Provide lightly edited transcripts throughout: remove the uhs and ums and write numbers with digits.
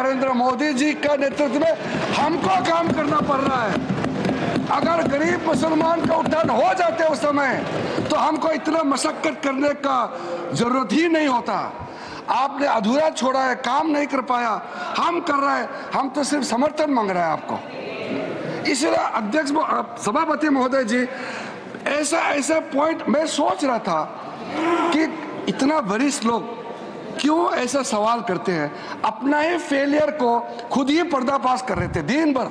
नरेंद्र मोदी जी का नेतृत्व में हमको काम करना पड़ रहा है। अगर गरीब मुसलमान का उत्थान हो जाते उस समय तो हमको इतना मशक्कत करने का जरूरत ही नहीं होता। आपने अधूरा छोड़ा है, काम नहीं कर पाया, हम कर रहे हैं, हम तो सिर्फ समर्थन मांग रहे हैं आपको। इसलिए अध्यक्ष सभापति महोदय जी, ऐसा पॉइंट मैं सोच रहा था कि इतना वरिष्ठ लोग क्यों ऐसा सवाल करते हैं। अपना ही फेलियर को खुद ही पर्दाफाश कर रहे थे दिन भर।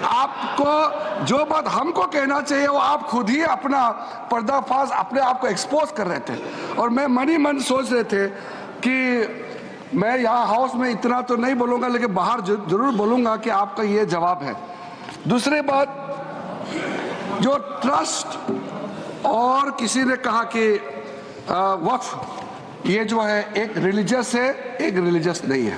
आपको जो बात हमको कहना चाहिए वो आप खुद ही अपना पर्दाफाश, अपने आप को एक्सपोज कर रहे थे। और मैं मन ही मन सोच रहे थे कि मैं यहाँ हाउस में इतना तो नहीं बोलूँगा, लेकिन बाहर जरूर बोलूँगा कि आपका ये जवाब है। दूसरी बात, जो ट्रस्ट और किसी ने कहा कि वक्फ ये जो है एक रिलीजियस है, एक रिलीजियस नहीं है।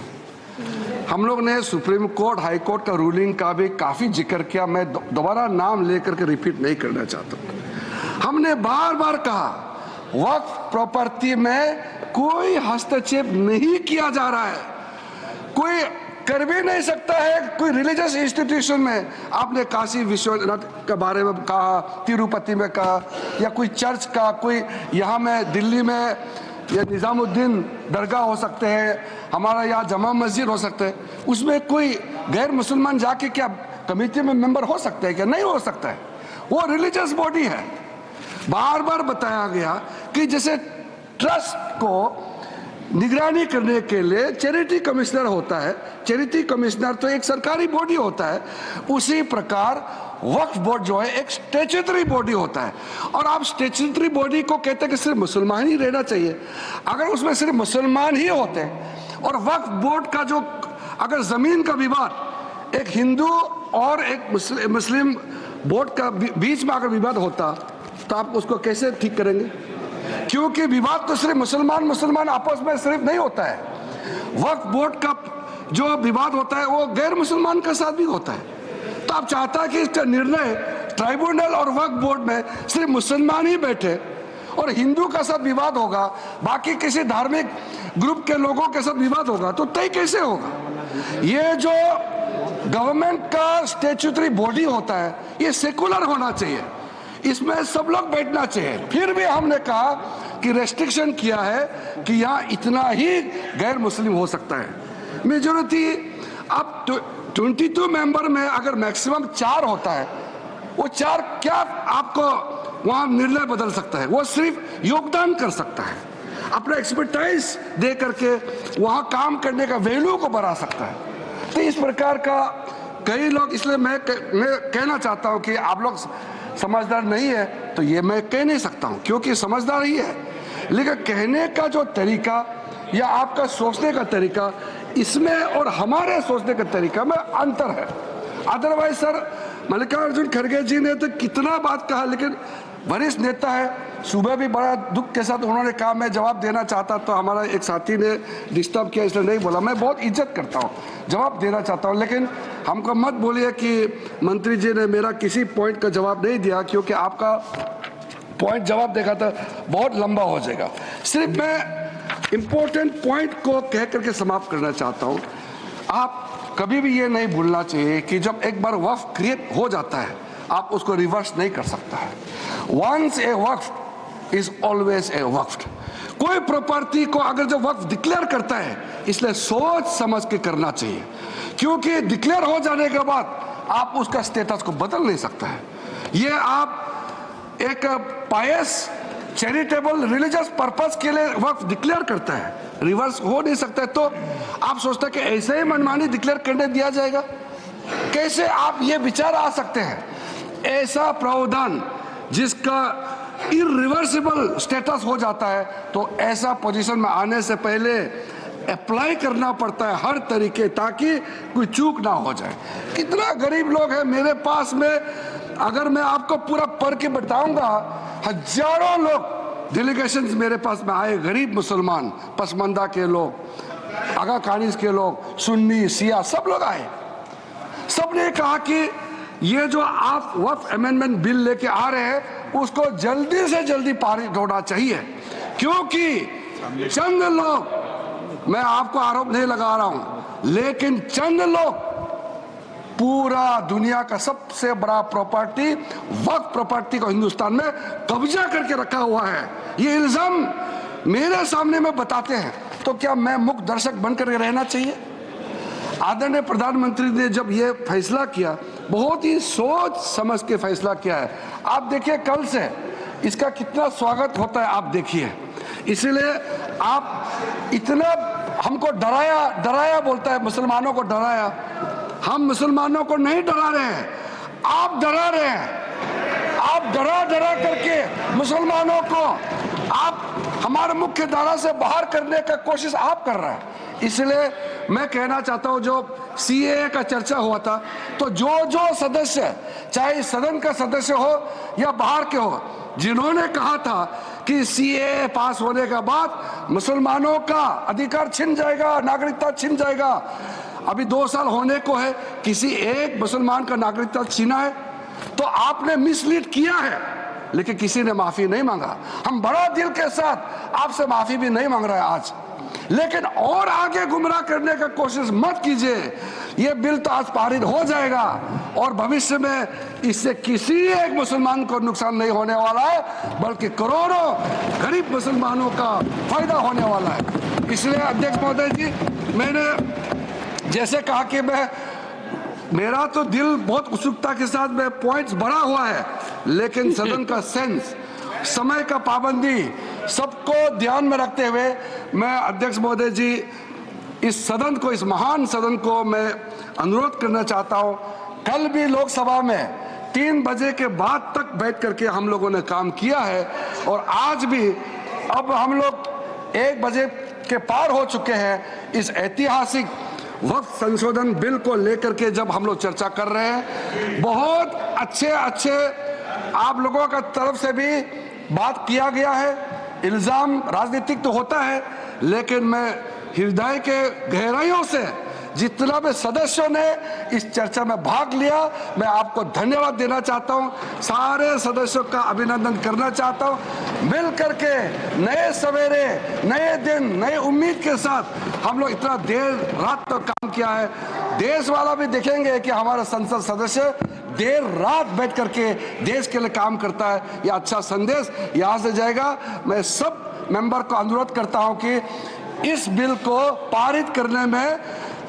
हम लोग ने सुप्रीम कोर्ट, हाई कोर्ट का रूलिंग का भी काफ़ी जिक्र किया, मैं दोबारा नाम लेकर के रिपीट नहीं करना चाहता। हमने बार बार कहा वक्फ प्रॉपर्टी में कोई हस्तक्षेप नहीं किया जा रहा है, कोई कर भी नहीं सकता है। कोई रिलीजियस इंस्टीट्यूशन में आपने काशी विश्वनाथ के बारे में कहा, तिरुपति में कहा, या कोई चर्च का, कोई यहाँ में दिल्ली में या निज़ामुद्दीन दरगाह हो सकते हैं, हमारा यहाँ जमा मस्जिद हो सकते हैं, उसमें कोई गैर मुसलमान जाके क्या कमेटी में मेंबर हो सकते हैं क्या? नहीं हो सकता है, वो रिलीजियस बॉडी है। बार बार बताया गया कि जैसे ट्रस्ट को निगरानी करने के लिए चैरिटी कमिश्नर होता है, चैरिटी कमिश्नर तो एक सरकारी बॉडी होता है, उसी प्रकार वक्फ बोर्ड जो है एक स्टैट्यूटरी बॉडी होता है। और आप स्टैट्यूटरी बॉडी को कहते हैं कि सिर्फ मुसलमान ही रहना चाहिए। अगर उसमें सिर्फ मुसलमान ही होते और वक्फ बोर्ड का जो अगर जमीन का विवाद एक हिंदू और एक मुस्लिम बोर्ड का बीच में अगर विवाद होता तो आप उसको कैसे ठीक करेंगे? क्योंकि विवाद तो सिर्फ मुसलमान आपस में सिर्फ नहीं होता है। वक्फ बोर्ड का जो विवाद होता है वो गैर मुसलमान के साथ भी होता है। तो आप चाहता है कि इसका निर्णय ट्राइब्यूनल और वक्फ बोर्ड में सिर्फ मुसलमान ही बैठे और हिंदू का साथ विवाद होगा, बाकी किसी धार्मिक ग्रुप के लोगों के साथ विवाद होगा, तो तय कैसे होगा? ये जो गवर्नमेंट का स्टैट्यूटरी बॉडी होता है ये सेकुलर होना चाहिए, इसमें सब लोग बैठना चाहिए। फिर भी हमने कहा कि रेस्ट्रिक्शन किया है कि यहाँ इतना ही गैर मुस्लिम हो सकता है। मेजोरिटी अब 22 मेंबर में अगर मैक्सिमम 4 होता है, वो 4 क्या आपको वहाँ निर्णय बदल सकता है? वो सिर्फ योगदान कर सकता है, अपना एक्सपर्टाइज दे करके वहाँ काम करने का वैल्यू को बढ़ा सकता है। तो इस प्रकार का कई लोग, इसलिए मैं कहना चाहता हूँ कि आप लोग समझदार नहीं है तो ये मैं कह नहीं सकता हूँ, क्योंकि समझदार ही है, लेकिन कहने का जो तरीका या आपका सोचने का तरीका, इसमें और हमारे सोचने का तरीका में अंतर है। अदरवाइज सर, मल्लिकार्जुन खड़गे जी ने तो कितना बात कहा, लेकिन वरिष्ठ नेता है, सुबह भी बड़ा दुख के साथ उन्होंने कहा मैं जवाब देना चाहता, तो हमारा एक साथी ने डिस्टर्ब किया इसलिए नहीं बोला। मैं बहुत इज्जत करता हूँ, जवाब देना चाहता हूँ, लेकिन हमको मत बोलिए कि मंत्री जी ने मेरा किसी पॉइंट का जवाब नहीं दिया, क्योंकि आपका पॉइंट जवाब देगा तो बहुत लंबा हो जाएगा। सिर्फ मैं इम्पोर्टेंट पॉइंट को कह करके समाप्त करना चाहता हूँ। आप कभी भी ये नहीं भूलना चाहिए कि जब एक बार वक्फ क्रिएट हो जाता है आप उसको रिवर्स नहीं कर सकता है। Once a waqf is always a waqf. कोई प्रॉपर्टी को अगर जब वक्फ डिक्लेयर करता है, इसलिए सोच समझ के करना चाहिए, क्योंकि डिक्लेयर हो जाने के बाद आप उसका स्टेटस को बदल नहीं सकता है। ये आप एक पायस चैरिटेबल रिलीजियस पर्पस के लिए वक्फ डिक्लेयर करता है, रिवर्स हो नहीं सकता है। तो आप सोचते हैं कि ऐसे ही मनमानी डिक्लेयर करने दिया जाएगा? कैसे आप ये विचार आ सकते हैं? ऐसा प्रावधान जिसका इरिवर्सिबल स्टेटस हो जाता है, तो ऐसा पोजीशन में आने से पहले अप्लाई करना पड़ता है हर तरीके, ताकि कोई चूक ना हो जाए। कितना गरीब लोग हैं मेरे पास में, अगर मैं आपको पूरा पढ़ के बताऊंगा, हजारों लोग डेलीगेशन मेरे पास में आए, गरीब मुसलमान, पसमंदा के लोग, आगा कानिस के लोग, सुन्नी सिया सब लोग आए। सबने कहा कि ये जो आप वक्फ अमेंडमेंट बिल लेके आ रहे हैं उसको जल्दी से जल्दी पारित होना चाहिए, क्योंकि चंद लोग मैं आपको आरोप नहीं लगा रहा हूं, लेकिन चंद लोग पूरा दुनिया का सबसे बड़ा प्रॉपर्टी, वक्फ प्रॉपर्टी को हिंदुस्तान में कब्जा करके रखा हुआ है। ये इल्जाम मेरे सामने में बताते हैं, तो क्या मैं मुख्य दर्शक बनकर रहना चाहिए? आदरणीय प्रधानमंत्री ने जब ये फैसला किया, बहुत ही सोच समझ के फैसला किया है। आप देखिए कल से इसका कितना स्वागत होता है, आप देखिए। इसलिए आप इतना हमको डराया बोलता है, मुसलमानों को डराया। हम मुसलमानों को नहीं डरा रहे हैं, आप डरा रहे हैं। आप डरा करके मुसलमानों को आप हमारे मुख्य धारा से बाहर करने का कोशिश आप कर रहे हैं। इसलिए मैं कहना चाहता हूं, जो सीएए का चर्चा हुआ था, तो जो सदस्य, चाहे सदन का सदस्य हो या बाहर के हो, जिन्होंने कहा था कि सीएए पास होने के बाद मुसलमानों का अधिकार छिन जाएगा, नागरिकता छिन जाएगा, अभी 2 साल होने को है, किसी एक मुसलमान का नागरिकता छीना है? तो आपने मिसलीड किया है, लेकिन किसी ने माफी नहीं मांगा। हम बड़ा दिल के साथ आपसे माफी भी नहीं मांग रहे हैं आज, लेकिन और आगे गुमराह करने का कोशिश मत कीजिए। ये बिल तो आज पारित हो जाएगा और भविष्य में इससे किसी एक मुसलमान को नुकसान नहीं होने वाला है, बल्कि करोड़ों गरीब मुसलमानों का फायदा होने वाला है। इसलिए अध्यक्ष महोदय जी, मैंने जैसे कहा कि मेरा तो दिल बहुत उत्सुकता के साथ में पॉइंट्स भरा हुआ है, लेकिन सदन का सेंस, समय का पाबंदी, सबको ध्यान में रखते हुए मैं अध्यक्ष महोदय जी इस सदन को, इस महान सदन को मैं अनुरोध करना चाहता हूं। कल भी लोकसभा में 3 बजे के बाद तक बैठ करके हम लोगों ने काम किया है, और आज भी अब हम लोग 1 बजे के पार हो चुके हैं। इस ऐतिहासिक वक्फ संशोधन बिल को लेकर के जब हम लोग चर्चा कर रहे हैं, बहुत अच्छे आप लोगों का तरफ से भी बात किया गया है। इल्जाम राजनीतिक तो होता है, लेकिन मैं हृदय के गहराइयों से जितना भी सदस्यों ने इस चर्चा में भाग लिया, मैं आपको धन्यवाद देना चाहता हूं। सारे सदस्यों का अभिनंदन करना चाहता हूं। मिल करके नए सवेरे, नए दिन, नए उम्मीद के साथ हम लोग इतना देर रात तक काम किया है। देश वाला भी देखेंगे कि हमारा संसद सदस्य देर रात बैठ करके देश के लिए काम करता है। यह अच्छा संदेश यहाँ से जाएगा। मैं सब मेंबर को अनुरोध करता हूं कि इस बिल को पारित करने में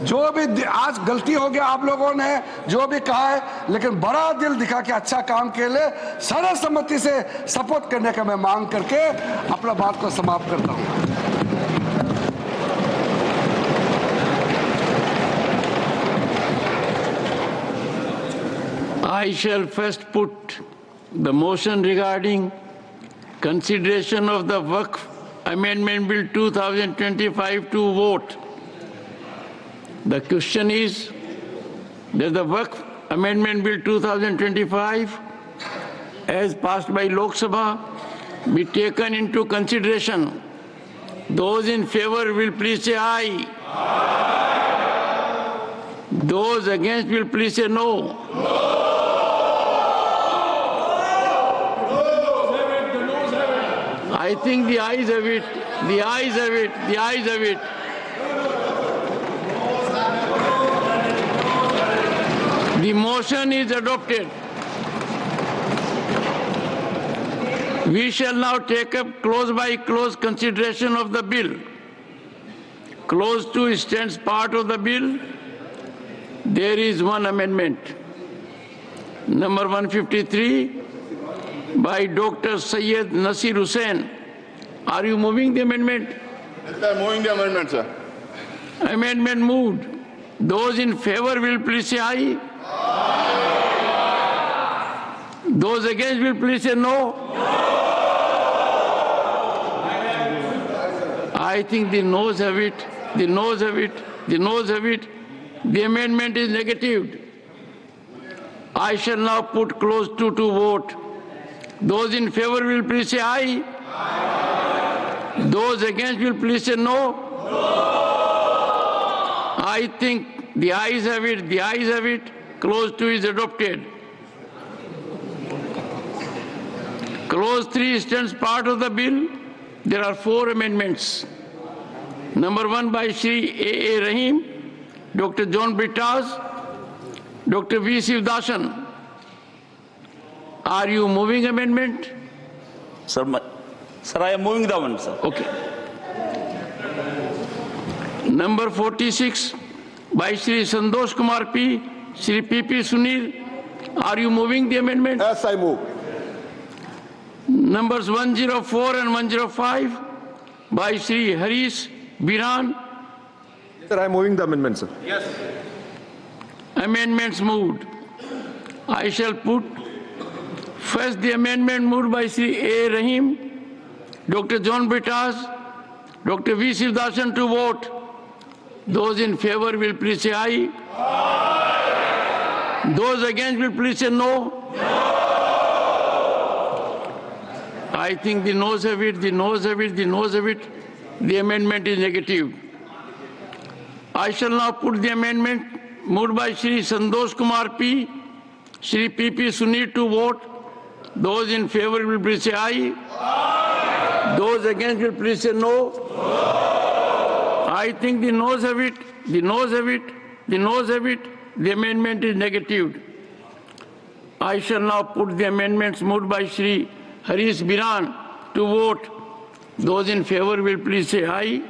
जो भी आज गलती हो गया, आप लोगों ने जो भी कहा है, लेकिन बड़ा दिल दिखा के अच्छा काम के लिए सर्वसम्मति से सपोर्ट करने का मैं मांग करके अपना बात को समाप्त करता हूं। I shall first put the motion regarding consideration of the Waqf Amendment Bill 2025 to vote. The question is that the Waqf Amendment Bill 2025 as passed by Lok Sabha be taken into consideration. Those in favor will please say aye. Aye. Those against will please say no. No. I think the ayes have it. The ayes have it. The ayes have it. The motion is adopted. We shall now take up clause by clause consideration of the bill. Clause 2 stands part of the bill. There is one amendment, number 153, by Dr. Syed Nasir Hussain. Are you moving the amendment? Yes, sir, moving the amendment, sir. Amendment moved. Those in favor will please say aye. Those against will please say no. I think the noes have it. The noes have it. The noes have it. The amendment is negatived. I shall now put clause 2 to vote. Those in favor will please say aye. Aye. Those against will please say no. No. I think the ayes have it. The ayes have it. Clause 2 is adopted. Clause 3 stands part of the bill. There are 4 amendments. Number 1 by Shri A. Rahim, Dr. John Brittas, Dr. V. Sivdasan. Are you moving amendment? Sir, I am moving the amendment, sir. Okay. Number 46 by Shri Santosh Kumar P. Shri P.P. Sunil. Are you moving the amendment? Yes, I move. Numbers 104 and 105 by Shri Harish Biran. Sir, I am moving the amendment, sir. Amendments moved. I shall put first the amendment moved by Shri A. Rahim, Dr. John Brittas, Dr. V. Sivdasan to vote. Those in favor will please say aye. Those against will please say no. I think the noes have it, the noes have it, the noes have it. The amendment is negative. I shall now put the amendment moved by Shri Santosh Kumar P, Shri P.P. Sunil to vote. Those in favor will please say aye. Those against will please say no. I think the noes have it, the noes have it, the noes have it. The amendment is negative. I shall now put the amendments moved by Shri Harish Biran to vote. Those in favor will please say aye.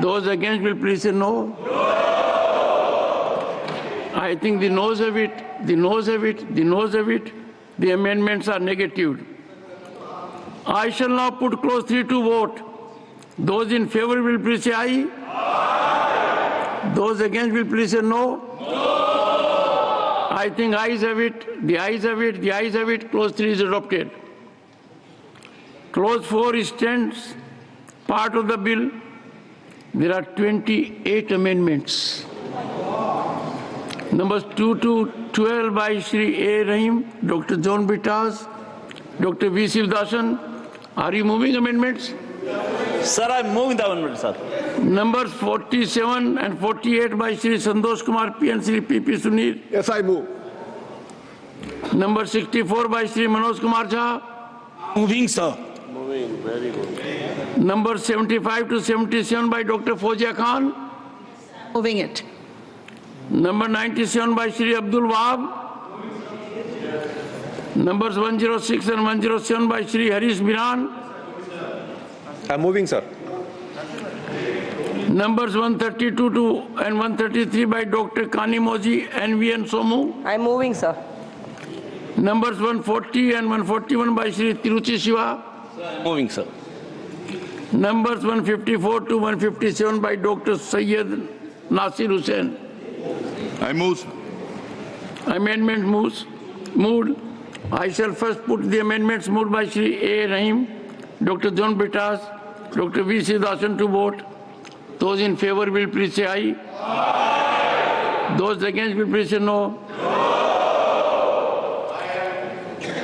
Those against will please say no. I think the noes have it, the noes have it, the noes have it. The amendments are negative. I shall now put clause 3 to vote. Those in favor will please say aye. Those against will please say no. I think ayes have it, the ayes have it, the ayes have it. Clause 3 is adopted. Clause 4 stands part of the bill. There are 28 amendments. Numbers 2 to 12 by Shri A. Rahim, Dr. John Brittas, Dr. V. Sivdasan. Are you moving amendments? Sir, I am moving the amendment, sir. Numbers 47 and 48 by Shri Santosh Kumar P and Shri P.P. Sunil. Yes, I move. Number 64 by Shri Manoj Kumar Jha. Moving, sir. Number 75 to 77 by Dr. Fozia Khan. Moving it. Number 97 by Shri Abdul Wahab. Numbers 106 and 107 by Shri Harish Biran. I am moving, sir. Numbers 132 to and 133 by Dr. Kanimoji and V.N. Somu. I'm moving, sir. Numbers 140 and 141 by Shri Tiruchi Shiva. Moving, sir. Numbers 154 to 157 by Dr. Syed Nasir Hussain. I move. Amendment moved. I shall first put the amendments moved by Shri A. Rahim, Dr. John Brittas, Dr. V. Sivdasan to vote. Those in favor will please say aye. Those against will please say no.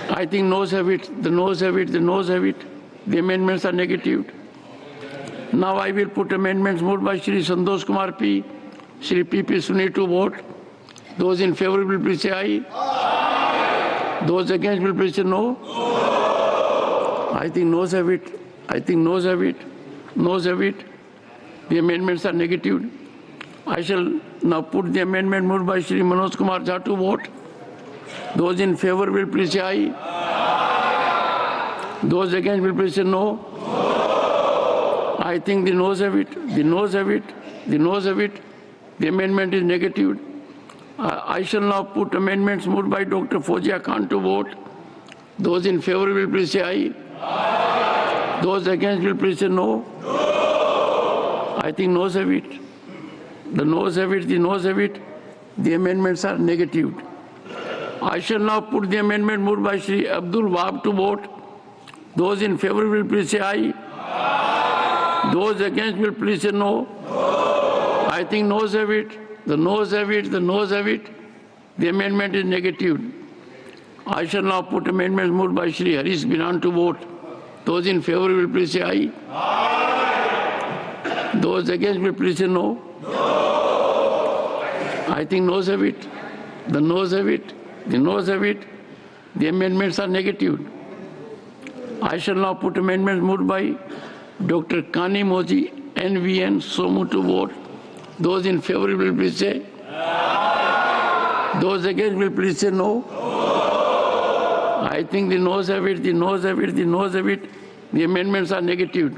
I think noes have it, the noes have it, the noes have it. The amendments are negative. Now I will put amendments moved by Shri Santosh Kumar P, Shri P.P. Sunil to vote. Those in favor will please say aye. Those against will please say no. I think noes have it. I think noes have it. Noes have it. The amendments are negative. I shall now put the amendment moved by Shri Manoj Kumar Jha to vote. Those in favor will please say aye. Those against will please say no. I think the noes have it. The noes have it. The noes have it. The amendment is negative. I shall now put amendments moved by Dr. Fozia Khan to vote. Those in favor will please say aye. Those against will please say no. I think noes have it. The noes have it, the noes have it. The amendments are negative. I shall now put the amendment moved by Shri Abdul Wahab to vote. Those in favor will please say aye. Those against will please say no. I think noes have it. The noes have it, the noes have it. The amendment is negative. I shall now put amendments moved by Shri Harish Biran to vote. Those in favor will please say aye. Those against will please say no. I think noes have it. The noes have it. The noes have it. The amendments are negative. I shall now put amendments moved by Dr. Kanimoji NVN so moved to vote. Those in favor will please say. Those against will please say no. I think the noes have it, the noes have it, the noes have it. The amendments are negative.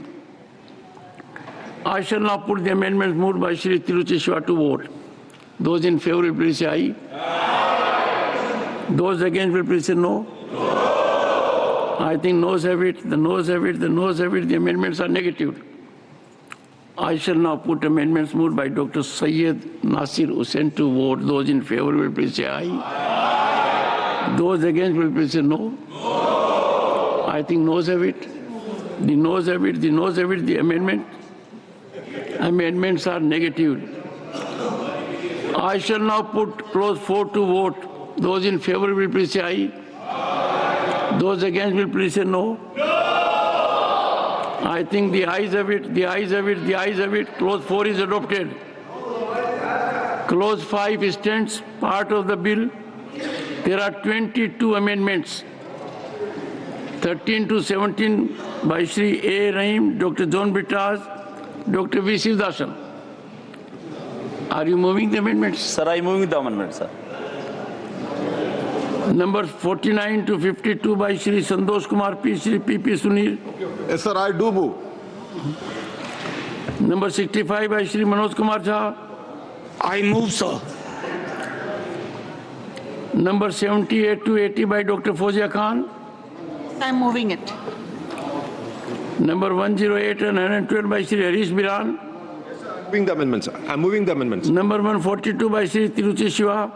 I shall now put the amendments moved by Shri Tiruchi Shiva to vote. Those in favor will please say aye. Those against will please say no. I think noes have it, the noes have it, the noes have it. The amendments are negative. I shall now put amendments moved by Dr. Syed Nasir Hussain to vote. Those in favor will please say aye. Those against will please say no. I think noes have it. The noes have it, the noes have it. The amendments are negative. I shall now put clause 4 to vote. Those in favor will please say aye. Those against will please say no. I think the ayes have it, the ayes have it, the ayes have it. Clause 4 is adopted. Clause 5 stands part of the bill. There are 22 amendments. 13 to 17 by Shri A. Rahim, Dr. John Britas, Dr. V. Sivdasan. Are you moving the amendments? Sir, I am moving the amendment, sir. Numbers 49 to 52 by Shri Santosh Kumar P. Shri P.P. Sunil. Yes, sir, I do move. Number 65 by Shri Manoj Kumar Jha. I move, sir. Number 78 to 80 by Dr. Fozia Khan. I'm moving it. Number 108 and 112 by Shri Harish Biran. Moving the amendments, sir. I'm moving the amendments. Number 142 by Shri Tiruchi Shiva.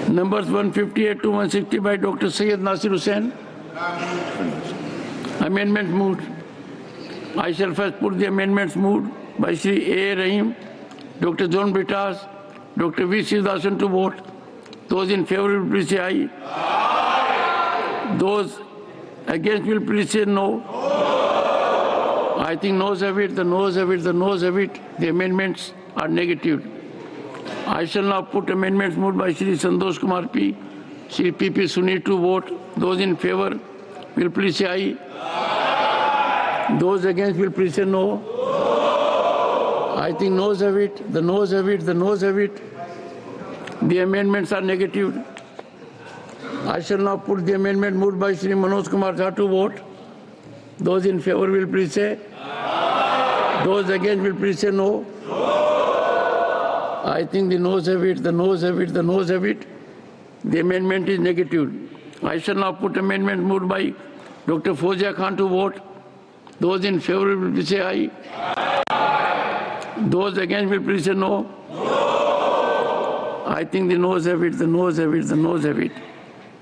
Numbers 158 to 160 by Dr. Syed Nasir Hussain. Amendment moved. I shall first put the amendments moved by Shri A. Rahim, Dr. John Britas, Dr. V. Sivdasan to vote. Those in favor will please say aye. Those against will please say no. I think noes have it, the noes have it, the noes have it. The amendments are negative. I shall now put amendments moved by Shri Santosh Kumar P. Shri P.P. Sunil to vote. Those in favor will please say aye. Those against will please say no. I think noes have it, the noes have it, the noes have it. The amendments are negative. I shall now put the amendment moved by Shri Manoj Kumar Jha to vote. Those in favor will please say. Those against will please say no. I think the noes have it, the noes have it, the noes have it. The amendment is negative. I shall now put amendment moved by Dr. Fozia Khan to vote. Those in favor will please say aye. Those against will please say no. I think the noes have it, the noes have it, the noes have it.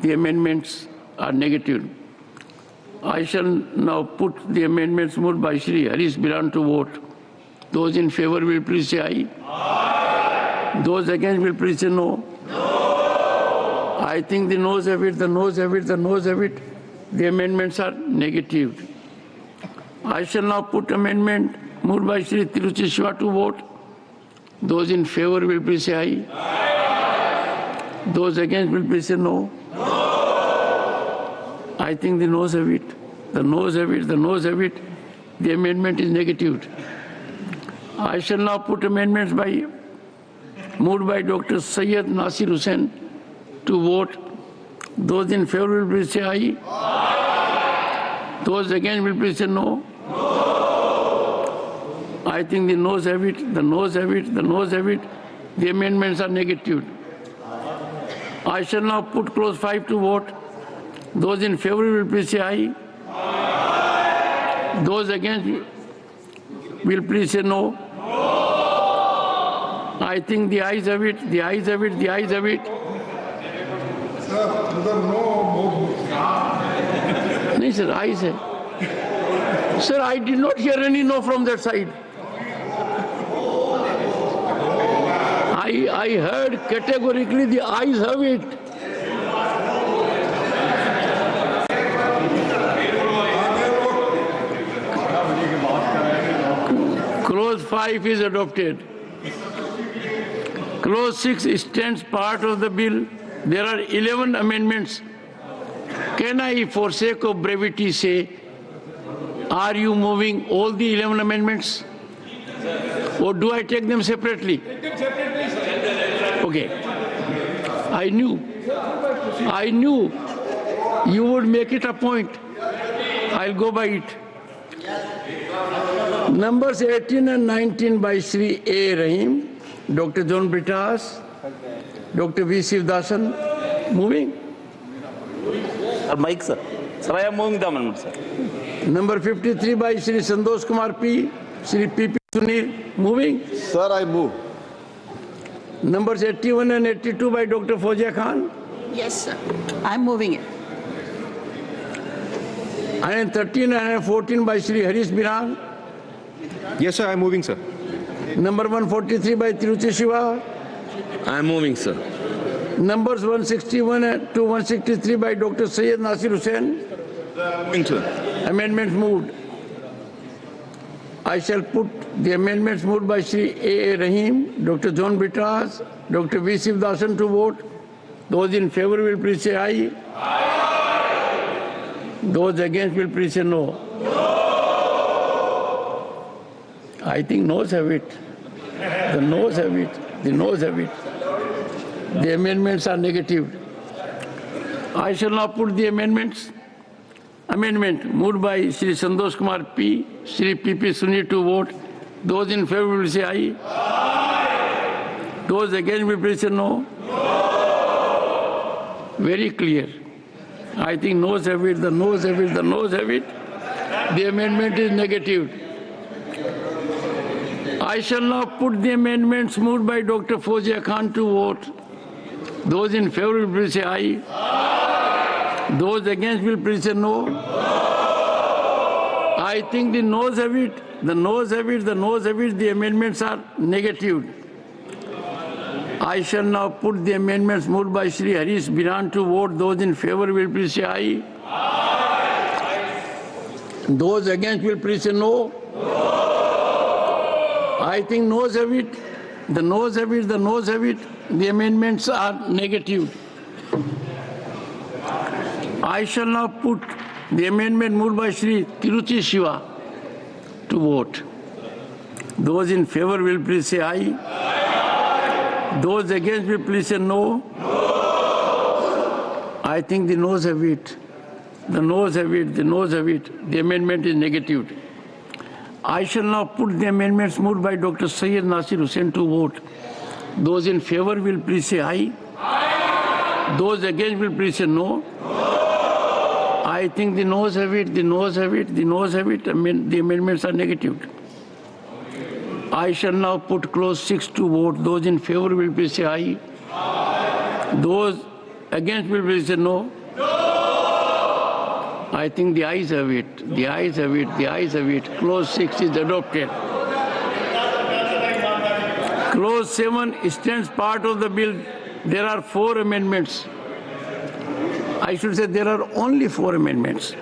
The amendments are negative. I shall now put the amendments moved by Shri Harish Biran to vote. Those in favor will please say aye. Those against will please say no. I think the noes have it, the noes have it, the noes have it. The amendments are negative. I shall now put amendment moved by Shri Tiruchi Shiva to vote. Those in favor will please say aye. Those against will please say no. I think the noes have it, the noes have it, the noes have it. The amendment is negative. I shall now put amendments moved by Dr. Syed Nasir Hussain to vote. Those in favor will please say aye. Those against will please say no. I think the noes have it, the noes have it, the noes have it. The amendments are negative. I shall now put clause 5 to vote. Those in favor will please say aye. Those against will please say no. I think the ayes have it, the ayes have it, the ayes have it. No, sir, ayes hai. Sir, I did not hear any no from that side. I heard categorically the ayes have it. Clause 5 is adopted. Clause 6 stands part of the bill. There are 11 amendments. Can I, for sake of brevity, say Are you moving all the 11 amendments? Or do I take them separately? Okay. I knew you would make it a point. I'll go by it. Numbers 18 and 19 by Sri A. Rahim, Dr. John Britas, Dr. V. Sivdasan. Moving. Sir, Mike, sir. Sir, I am moving the amendment, sir. Number 53 by Sri Santosh Kumar P. Sri P.P. Sunil. Moving. Sir, I move. Numbers 81 and 82 by Dr. Fawzia Khan. Yes, sir. I'm moving it. And 13 and 14 by Sri Harish Biran. Yes, sir, I'm moving, sir. Number 143 by Tiruchi Shiva. I'm moving, sir. Numbers 161 to 163 by Dr. Syed Nasir Hussain. Moving, sir. Amendments moved. I shall put the amendments moved by Sri A. Rahim, Dr. John Britas, Dr. V. Sivdasan to vote. Those in favor will please say aye. Those against will please say no. I think noes have it. The noes have it. The noes have it. The amendments are negative. I shall now put the amendments. Amendment moved by Sri Santosh Kumar P. Sri P.P. Sunil to vote. Those in favor will say aye. Those against will please say no. Very clear. I think noes have it, the noes have it, the noes have it. The amendment is negative. I shall now put the amendments moved by Dr. Fawzia Khan to vote. Those in favor will please say aye. Those against will please say no. I think the noes have it, the noes have it, the noes have it. The amendments are negative. I shall now put the amendments moved by Sri Harish Biran to vote. Those in favor will please say aye. Those against will please say no. I think noes have it, the noes have it, the noes have it. The amendments are negative. I shall now put the amendment moved by Sri Tiruchi Shiva to vote. Those in favor will please say aye. Those against will please say no. I think the noes have it. The noes have it, the noes have it. The amendment is negative. I shall now put the amendments moved by Dr. Syed Nasir Hussain to vote. Those in favor will please say aye. Those against will please say no. I think the noes have it, the noes have it, the noes have it. The amendments are negative. I shall now put clause 6 to vote. Those in favor will please say aye. Those against will please say no. I think the ayes have it, the ayes have it, the ayes have it. Clause 6 is adopted. Clause 7 stands part of the bill. There are 4 amendments. I should say there are only 4 amendments.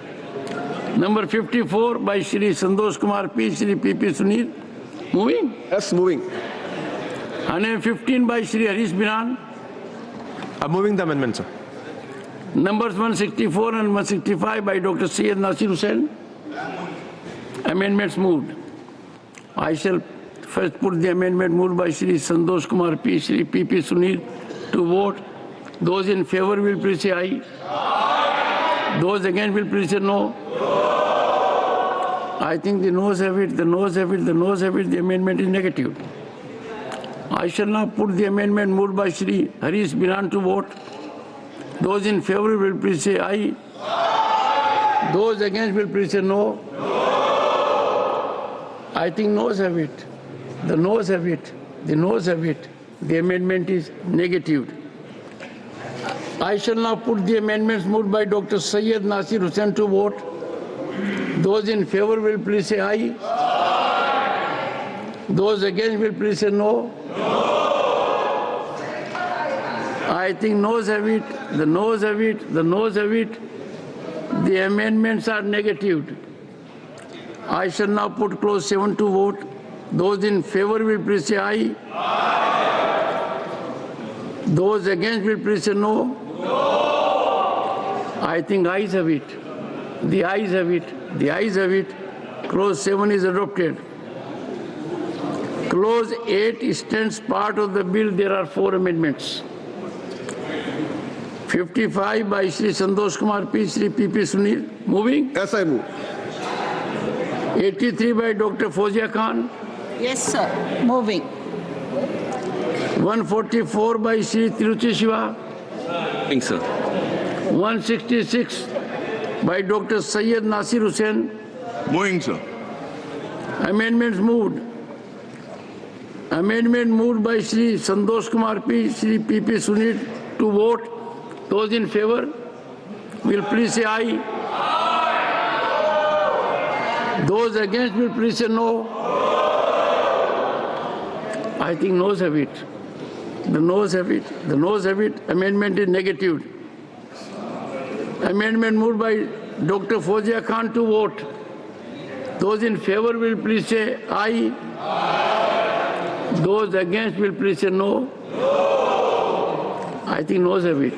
Number 54 by Shri Santosh Kumar P. Shri P.P. Sunil. Moving? Yes, moving. 115 by Shri Harish Biran. I'm moving the amendment, sir. Numbers 164 and 165 by Dr. Syed Nasir Hussain. Amendments moved. I shall first put the amendment moved by Shri Santosh Kumar P. Shri P.P. Sunil to vote. Those in favor will please say aye. Those against will please say no. I think the noes have it, the noes have it, the noes have it. The amendment is negative. I shall now put the amendment moved by Shri Harish Biran to vote. Those in favor will please say aye. Those against will please say no. I think noes have it. The noes have it. The noes have it. The amendment is negative. I shall now put the amendments moved by Dr. Syed Nasir Hussain to vote. Those in favor will please say aye. Those against will please say no. I think noes have it, the noes have it, the noes have it. The amendments are negative. I shall now put clause 7 to vote. Those in favor will please say aye. Those against will please say no. I think ayes have it. The ayes have it. The ayes have it. Clause 7 is adopted. Clause 8 stands part of the bill. There are 4 amendments. 55 by Shri Santosh Kumar P, Shri P.P. Sunil. Moving. Yes, I move. 83 by Dr. Fozia Khan. Yes, sir. Moving. 144 by Shri Tiruchi Shiva. Moving, sir. 166 by Dr. Syed Nasir Hussain. Moving, sir. Amendments moved. Amendment moved by Shri Santosh Kumar P, Shri P.P. Sunil to vote. Those in favor will please say aye. Those against will please say no. I think noes have it. The noes have it. The noes have it. Amendment is negatived. Amendment moved by Dr. Fozia Khan to vote. Those in favor will please say aye. Those against will please say no. I think noes have it.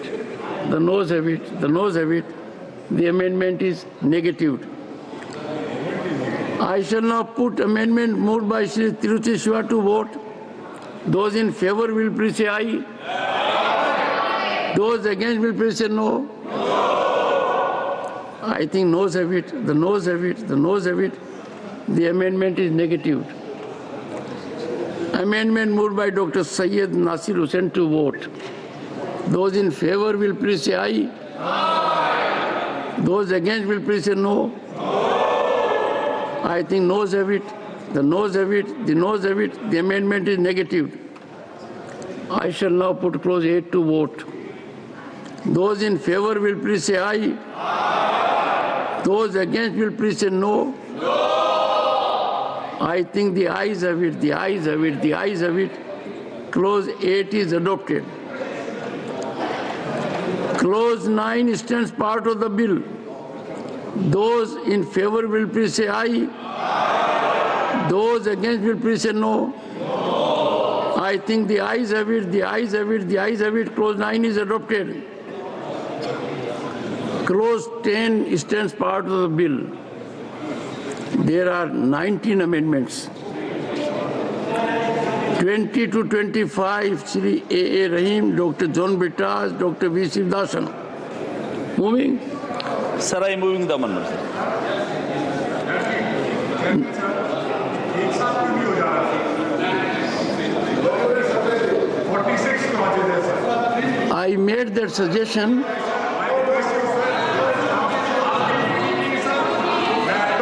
The noes have it. The noes have it. The amendment is negatived. I shall now put amendment moved by Shri Tiruchi Shiva to vote. Those in favor will please say aye. Those against will please say no. I think noes have it. The noes have it. The noes have it. The amendment is negatived. Amendment moved by Dr. Syed Nasir Hussain to vote. Those in favor will please say aye. Those against will please say no. I think noes have it. The noes have it. The noes have it. The amendment is negative. I shall now put clause 8 to vote. Those in favor will please say aye. Those against will please say no. I think the ayes have it. The ayes have it. The ayes have it. Clause 8 is adopted. Clause 9 stands part of the bill. Those in favor will please say aye. Those against will please say no. I think the ayes have it. The ayes have it. The ayes have it. Clause 9 is adopted. Clause 10 stands part of the bill. There are 19 amendments. 20 to 25, Shri A.A. Rahim, Dr. John Bittas, Dr. V. Shivdasan. Moving. Sir, I am moving the amendment. I made that suggestion.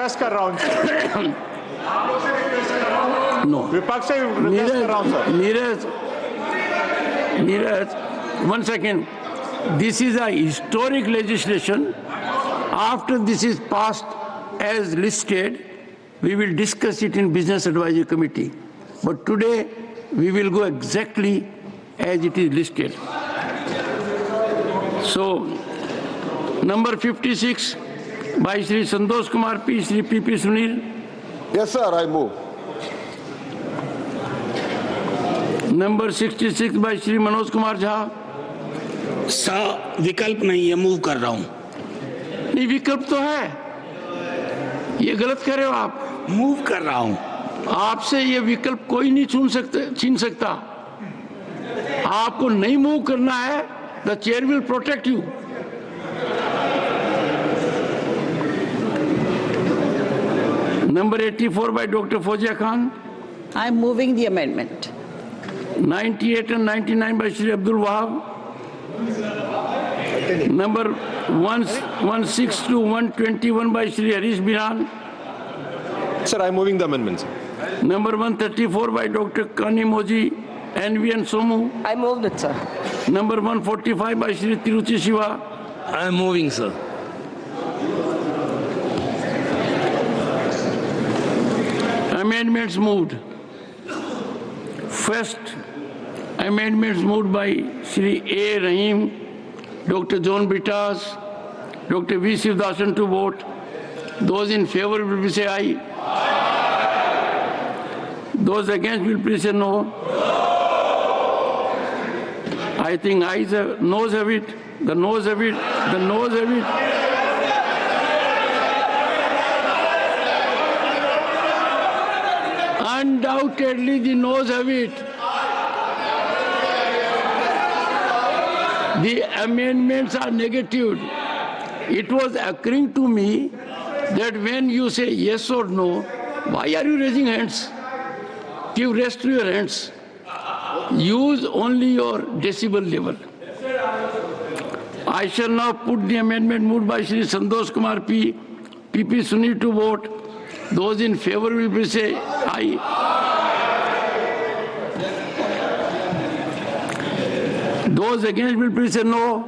Request कर रहा हूँ No. विपक्ष से request कर रहा हूँ sir Neeraj, 1 second. This is a historic legislation. After this is passed as listed, we will discuss it in Business Advisory Committee. But today, we will go exactly as it is listed. So, number 56 by Shri Santosh Kumar P, Shri P.P. Sunil. Yes sir I move Number 66 by Shri Manoj Kumar Jha. विकल्प नहीं है, move कर रहा हूं। नहीं, विकल्प तो है, ये गलत कर रहे हो आप। मूव कर रहा हूं। आपसे ये विकल्प कोई नहीं छीन सकता। आपको नहीं मूव करना है, the chair will protect you. Number 84 by Dr. Fozia Khan. I'm moving the amendment. 98 and 99 by Shri Abdul Wahab. Number 116 to 121 by Shri Harish Biran. Sir I moving the amendment Number 134 by Dr. Kanimoji NV and Somu. I moved it, sir. Number 145 by Shri Tiruchi Shiva. I am moving, sir. Amendments moved. First, amendments moved by Shri A. Rahim, Dr. John Bittas, Dr. V. Shivdasan to vote. Those in favor will please say aye. Those against will please say no. I think ayes have, noes have it. The noes have it. The noes have it. Undoubtedly, the noes have it. The amendments are negative. It was occurring to me that when you say yes or no, why are you raising hands? Give rest to your hands. Use only your decibel level. I shall now put the amendment moved by Shri Santosh Kumar P. PP Sunil to vote. Those in favor will please say aye. Those against will please say no.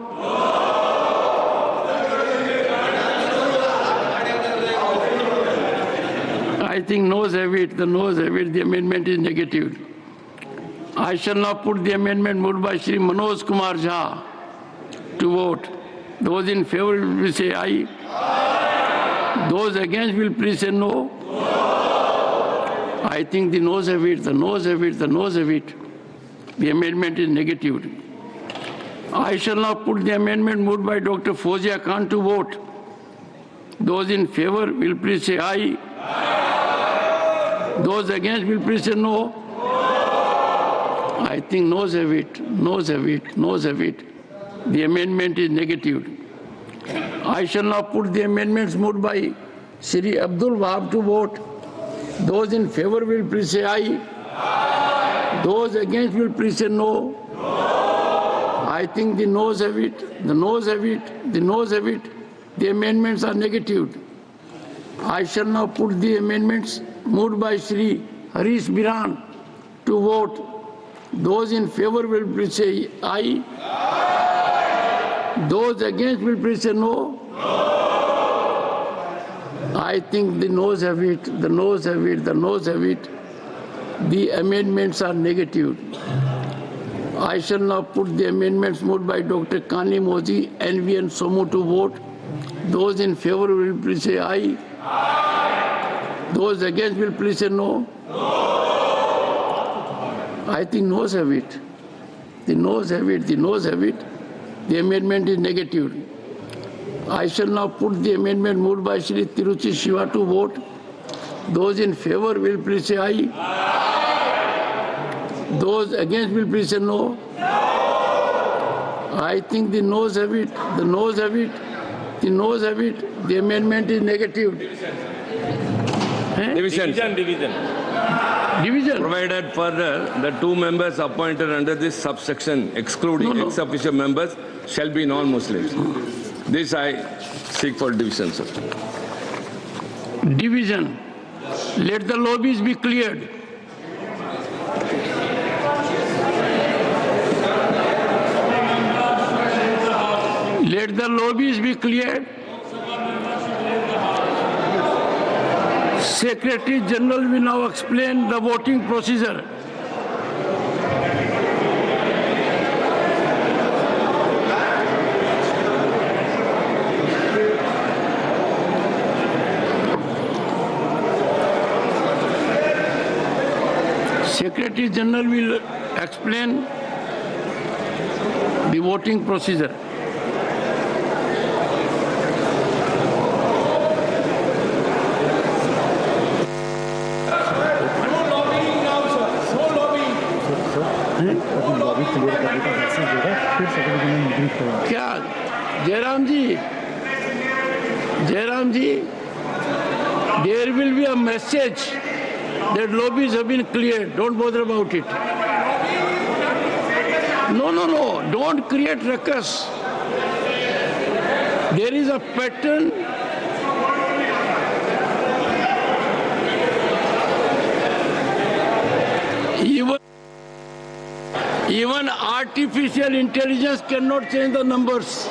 I think noes have it. The noes have it. The amendment is negative. I shall now put the amendment moved by Shri Manoj Kumar Jha to vote. Those in favor will please say aye. Those against will please say no. I think the noes have it. The noes have it. The noes have it. The amendment is negative. I shall now put the amendment moved by Dr. Fozia Khan to vote. Those in favor will please say aye. Those against will please say no. I think noes have it. Noes have it. Noes have it. The amendment is negative. I shall now put the amendments moved by Shri Abdul Wahab to vote. Those in favor will please say aye. Those against will please say no. I think the noes have it. The noes have it. The noes have it. The amendments are negative. I shall now put the amendments moved by Shri Harish Biran to vote. Those in favor will please say aye. Those against will please say no. I think the noes have it. The noes have it. The noes have it. The amendments are negative. I shall now put the amendments moved by Dr. Kani Mozi, NV and Somu to vote. Those in favor will please say aye. Those against will please say no. I think noes have it. The noes have it. The noes have it. The amendment is negative. I shall now put the amendment moved by Shri Tiruchi Shiva to vote. Those in favor will please say aye. Those against will please say no. I think the noes have it. The noes have it. The noes have it. The amendment is negative. Division. Division. Provided further, the two members appointed under this subsection, excluding ex officio members, shall be non-Muslims. This I seek for division, sir. Division. Let the lobbies be cleared. Let the lobbies be cleared. Secretary General will now explain the voting procedure. Secretary General will explain the voting procedure. क्या जयराम जी, there will be a message that lobbies have been cleared. Don't bother about it. No, don't create ruckus. There is a pattern. Even artificial intelligence cannot change the numbers.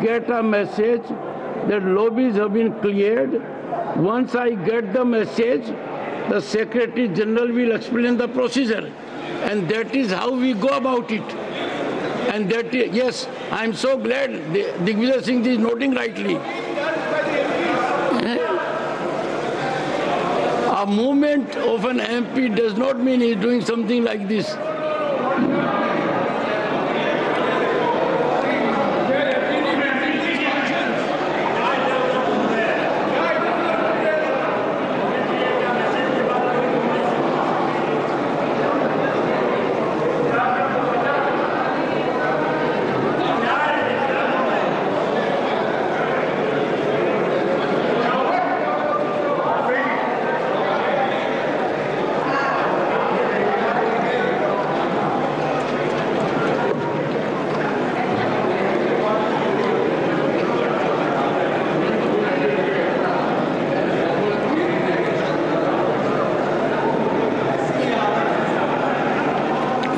Get a message that lobbies have been cleared. Once I get the message, the Secretary General will explain the procedure. And that is how we go about it. And that, yes, I am so glad Digvijay Singh is noting rightly. A movement of an MP does not mean he is doing something like this.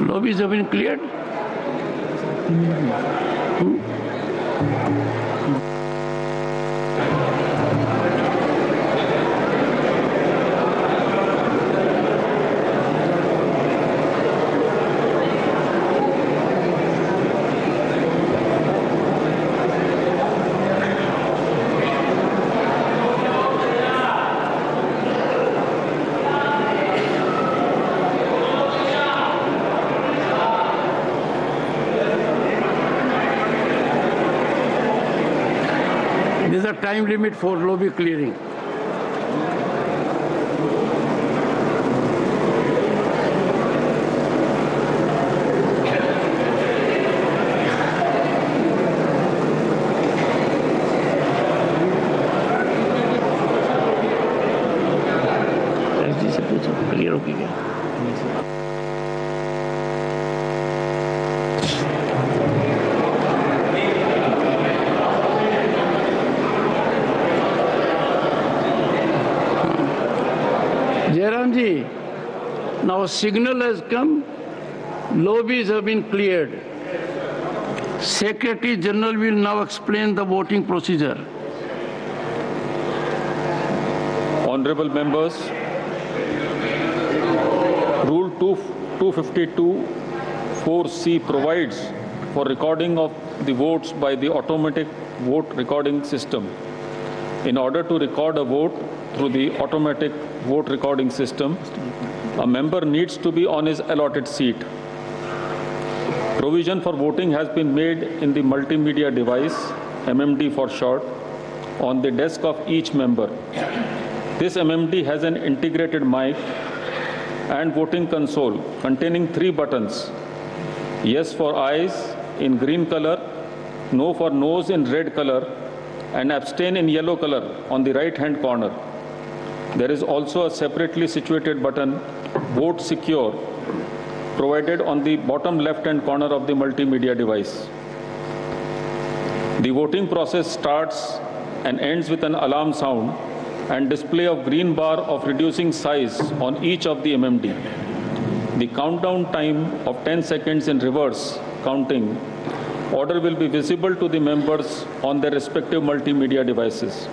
Lobbies have been cleared? There is a time limit for lobby clearing. Clear हो गया Jairam ji, now a signal has come, lobbies have been cleared. Secretary General will now explain the voting procedure. Honorable members, Rule 252 4C provides for recording of the votes by the automatic vote recording system. In order to record a vote through the automatic vote recording system, a member needs to be on his allotted seat. Provision for voting has been made in the multimedia device, MMD for short, on the desk of each member. This MMD has an integrated mic and voting console containing 3 buttons: yes for eyes in green color, no for nose in red color, and abstain in yellow color on the right-hand corner. There is also a separately situated button, Vote Secure, provided on the bottom left-hand corner of the multimedia device. The voting process starts and ends with an alarm sound and display of green bar of reducing size on each of the MMD. The countdown time of 10 seconds in reverse counting order will be visible to the members on their respective multimedia devices.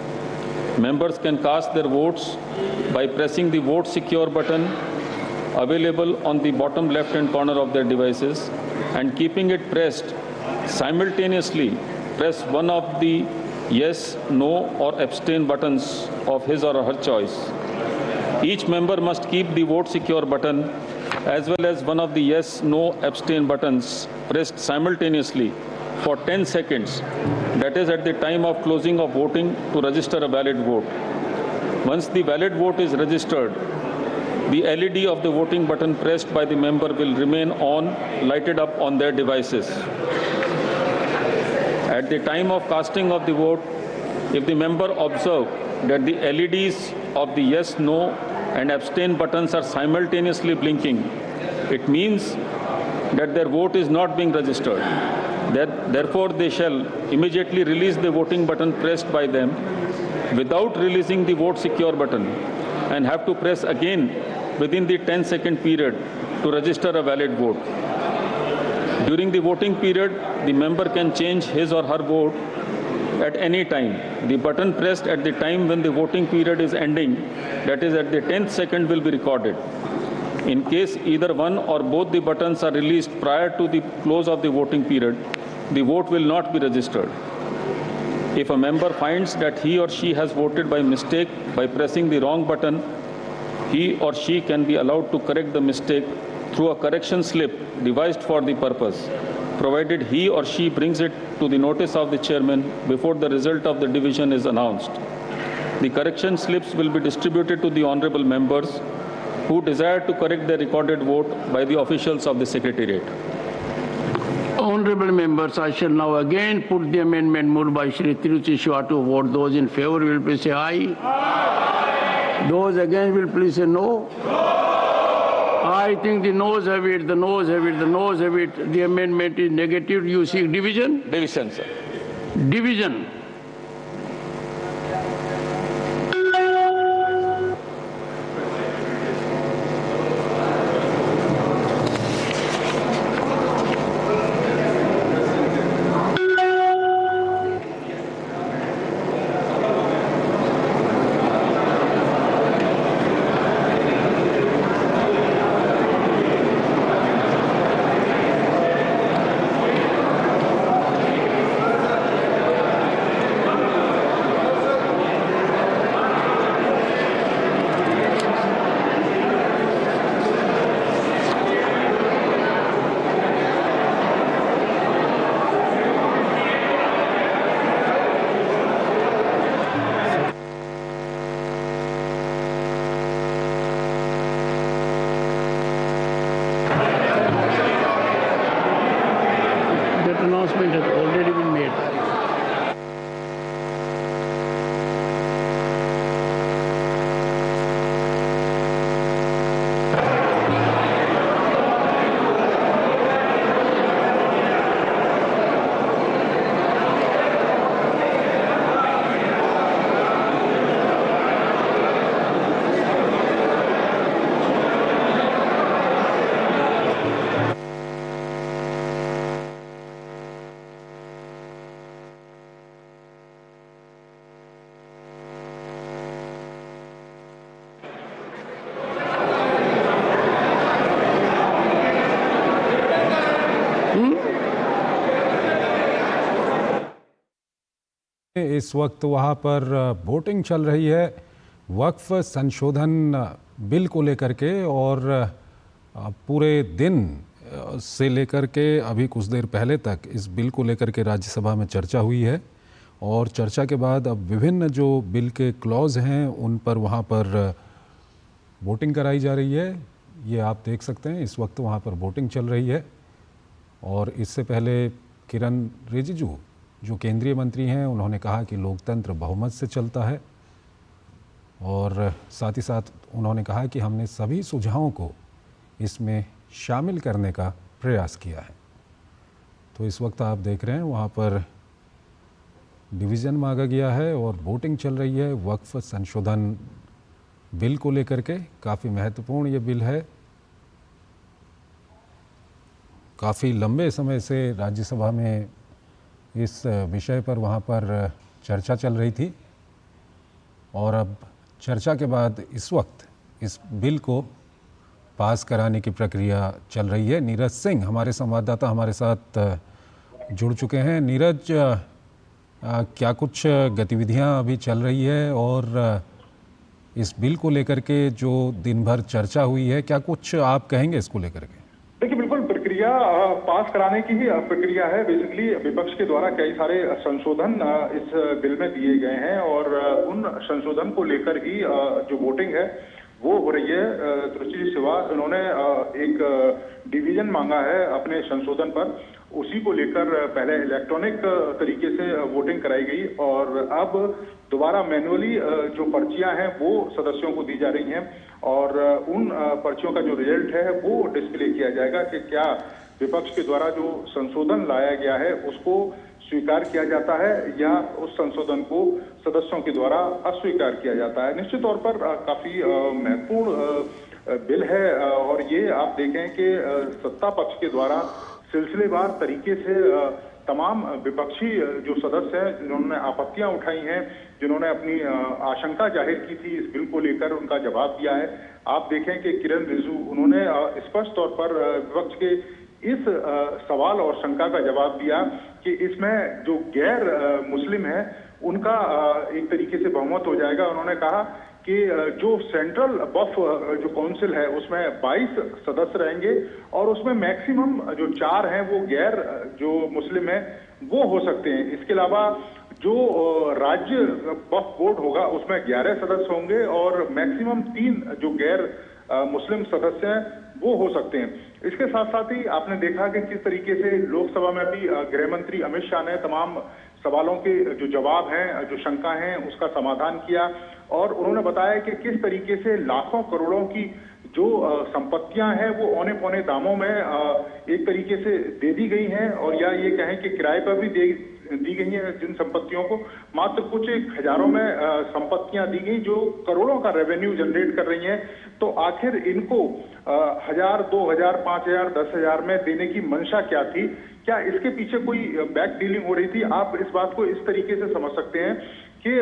Members can cast their votes by pressing the Vote Secure button available on the bottom left-hand corner of their devices and keeping it pressed simultaneously press one of the yes, no or abstain buttons of his or her choice. Each member must keep the Vote Secure button as well as one of the yes, no, abstain buttons pressed simultaneously for 10 seconds, that is at the time of closing of voting, to register a valid vote. Once the valid vote is registered, the LED of the voting button pressed by the member will remain on, lighted up on their devices. At the time of casting of the vote, if the member observe that the LEDs of the yes, no, and abstain buttons are simultaneously blinking, it means that their vote is not being registered. Therefore, they shall immediately release the voting button pressed by them without releasing the Vote Secure button and have to press again within the 10-second period to register a valid vote. During the voting period, the member can change his or her vote at any time. The button pressed at the time when the voting period is ending, that is at the 10th second, will be recorded. In case either one or both the buttons are released prior to the close of the voting period, the vote will not be registered. If a member finds that he or she has voted by mistake by pressing the wrong button, he or she can be allowed to correct the mistake through a correction slip devised for the purpose, provided he or she brings it to the notice of the chairman before the result of the division is announced. The correction slips will be distributed to the honorable members who desire to correct their recorded vote by the officials of the Secretariat. Honorable members, I shall now again put the amendment moved by Shri Tiruchi Shiva to vote. Those in favor will please say aye. Aye. Those against will please say no. I think the noes have it, the noes have it, the noes have it. The amendment is negative. You seek division? Division, sir. Division. Announcement has already been made. इस वक्त वहाँ पर voting चल रही है वक्फ संशोधन bill को लेकर के, और पूरे दिन से लेकर के अभी कुछ देर पहले तक इस बिल को लेकर के राज्यसभा में चर्चा हुई है। और चर्चा के बाद अब विभिन्न जो बिल के क्लॉज हैं उन पर वहाँ पर वोटिंग कराई जा रही है। ये आप देख सकते हैं इस वक्त वहाँ पर वोटिंग चल रही है। और इससे पहले किरण रिजिजू जो केंद्रीय मंत्री हैं उन्होंने कहा कि लोकतंत्र बहुमत से चलता है, और साथ ही साथ उन्होंने कहा कि हमने सभी सुझावों को इसमें शामिल करने का प्रयास किया है। तो इस वक्त आप देख रहे हैं वहाँ पर डिवीज़न मांगा गया है और वोटिंग चल रही है वक्फ संशोधन बिल को लेकर के। काफ़ी महत्वपूर्ण ये बिल है। काफ़ी लंबे समय से राज्यसभा में इस विषय पर वहाँ पर चर्चा चल रही थी, और अब चर्चा के बाद इस वक्त इस बिल को पास कराने की प्रक्रिया चल रही है। नीरज सिंह हमारे संवाददाता हमारे साथ जुड़ चुके हैं। नीरज, क्या कुछ गतिविधियाँ अभी चल रही है, और इस बिल को लेकर के जो दिन भर चर्चा हुई है, क्या कुछ आप कहेंगे इसको लेकर के? देखिए, बिल्कुल प्रक्रिया पास कराने की ही प्रक्रिया है। बेसिकली विपक्ष के द्वारा कई सारे संशोधन इस बिल में दिए गए हैं, और उन संशोधन को लेकर ही जो वोटिंग है वो हो रही है। तिरुचि शिवा उन्होंने एक डिवीजन मांगा है अपने संशोधन पर, उसी को लेकर पहले इलेक्ट्रॉनिक तरीके से वोटिंग कराई गई, और अब दोबारा मैनुअली जो पर्चियां हैं वो सदस्यों को दी जा रही हैं, और उन पर्चियों का जो रिजल्ट है वो डिस्प्ले किया जाएगा कि क्या विपक्ष के द्वारा जो संशोधन लाया गया है उसको स्वीकार किया जाता है या उस संशोधन को सदस्यों के द्वारा अस्वीकार किया जाता है। निश्चित तौर पर काफी महत्वपूर्ण बिल है, और ये आप देखें कि सत्ता पक्ष के द्वारा सिलसिलेवार तरीके से तमाम विपक्षी जो सदस्य हैं जिन्होंने आपत्तियां उठाई हैं, जिन्होंने अपनी आशंका जाहिर की थी इस बिल को लेकर, उनका जवाब दिया है। आप देखें कि किरण रिजिजू उन्होंने स्पष्ट तौर पर विपक्ष के इस सवाल और शंका का जवाब दिया कि इसमें जो गैर मुस्लिम है उनका एक तरीके से बहुमत हो जाएगा। उन्होंने कहा कि जो सेंट्रल वक्फ जो काउंसिल है उसमें 22 सदस्य रहेंगे और उसमें मैक्सिमम जो 4 हैं वो गैर जो मुस्लिम है वो हो सकते हैं। इसके अलावा जो राज्य वक्फ बोर्ड होगा उसमें 11 सदस्य होंगे और मैक्सिमम 3 जो गैर मुस्लिम सदस्य हैं वो हो सकते हैं। इसके साथ साथ ही आपने देखा कि किस तरीके से लोकसभा में भी गृह मंत्री अमित शाह ने तमाम सवालों के जो जवाब हैं, जो शंका हैं, उसका समाधान किया और उन्होंने बताया कि किस तरीके से लाखों करोड़ों की जो संपत्तियां हैं वो औने पौने दामों में एक तरीके से दे दी गई हैं और या ये कहें कि किराए पर भी दी गई हैं। जिन संपत्तियों को मात्र कुछ एक हजारों में संपत्तियां दी गई जो करोड़ों का रेवेन्यू जनरेट कर रही हैं, तो आखिर इनको 1000, 2000, 5000, 10,000 में देने की मंशा क्या थी? क्या इसके पीछे कोई बैक डीलिंग हो रही थी? आप इस बात को इस तरीके से समझ सकते हैं कि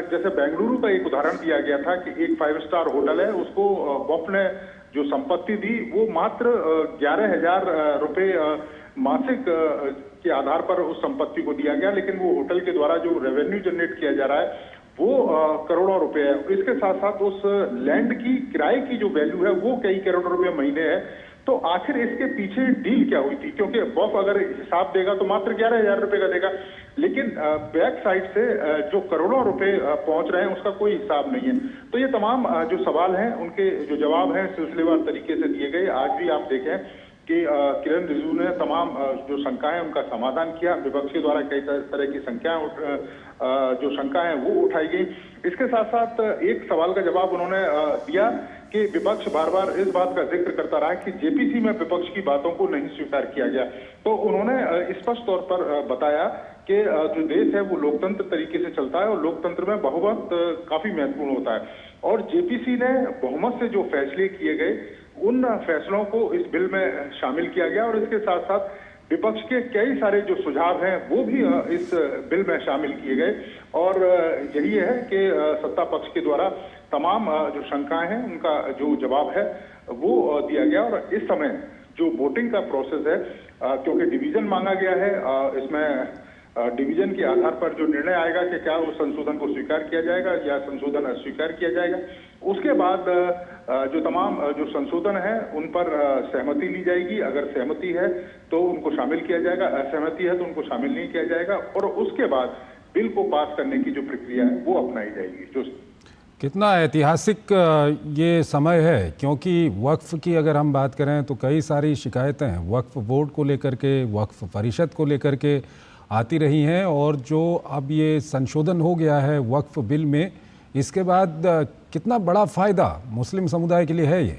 जैसे बेंगलुरु का एक उदाहरण दिया गया था कि एक 5 स्टार होटल है, उसको वक्फ ने जो संपत्ति दी वो मात्र 11,000 रुपए मासिक के आधार पर उस संपत्ति को दिया गया, लेकिन वो होटल के द्वारा जो रेवेन्यू जनरेट किया जा रहा है वो करोड़ों रुपए है। इसके साथ साथ उस लैंड की किराए की जो वैल्यू है वो कई करोड़ रुपए महीने है। तो आखिर इसके पीछे डील क्या हुई थी? क्योंकि वक्फ अगर हिसाब देगा तो मात्र 11,000 रुपए का देगा, लेकिन बैक साइड से जो करोड़ों रुपए पहुंच रहे हैं उसका कोई हिसाब नहीं है। तो ये तमाम जो सवाल हैं उनके जो जवाब हैं सिलसिलेवार तरीके से दिए गए। आज भी आप देखें कि किरण रिजिजू ने तमाम जो शंकाएं उनका समाधान किया। विपक्ष के द्वारा कई तरह की जो शंकाएं वो उठाई गई। इसके साथ साथ एक सवाल का जवाब उन्होंने दिया कि विपक्ष बार बार इस बात का जिक्र करता रहा कि जेपीसी में विपक्ष की बातों को नहीं स्वीकार किया गया। तो उन्होंने स्पष्ट तौर पर बताया कि जो देश है वो लोकतंत्र तरीके से चलता है और लोकतंत्र में बहुमत काफी महत्वपूर्ण होता है और जेपीसी ने बहुमत से जो फैसले किए गए उन फैसलों को इस बिल में शामिल किया गया और इसके साथ साथ विपक्ष के कई सारे जो सुझाव हैं वो भी इस बिल में शामिल किए गए और यही है कि सत्ता पक्ष के द्वारा तमाम जो शंकाएं हैं उनका जो जवाब है वो दिया गया। और इस समय जो वोटिंग का प्रोसेस है, क्योंकि डिवीजन मांगा गया है, इसमें डिवीजन के आधार पर जो निर्णय आएगा कि क्या उस संशोधन को स्वीकार किया जाएगा या संशोधन अस्वीकार किया जाएगा। उसके बाद जो तमाम जो संशोधन है उन पर सहमति ली जाएगी। अगर सहमति है तो उनको शामिल किया जाएगा, असहमति है तो उनको शामिल नहीं किया जाएगा और उसके बाद बिल को पास करने की जो प्रक्रिया है वो अपनाई जाएगी। जो कितना ऐतिहासिक ये समय है, क्योंकि वक्फ की अगर हम बात करें तो कई सारी शिकायतें वक्फ बोर्ड को लेकर के, वक्फ परिषद को लेकर के आती रही हैं और जो अब ये संशोधन हो गया है वक्फ बिल में, इसके बाद कितना बड़ा फायदा मुस्लिम समुदाय के लिए है ये?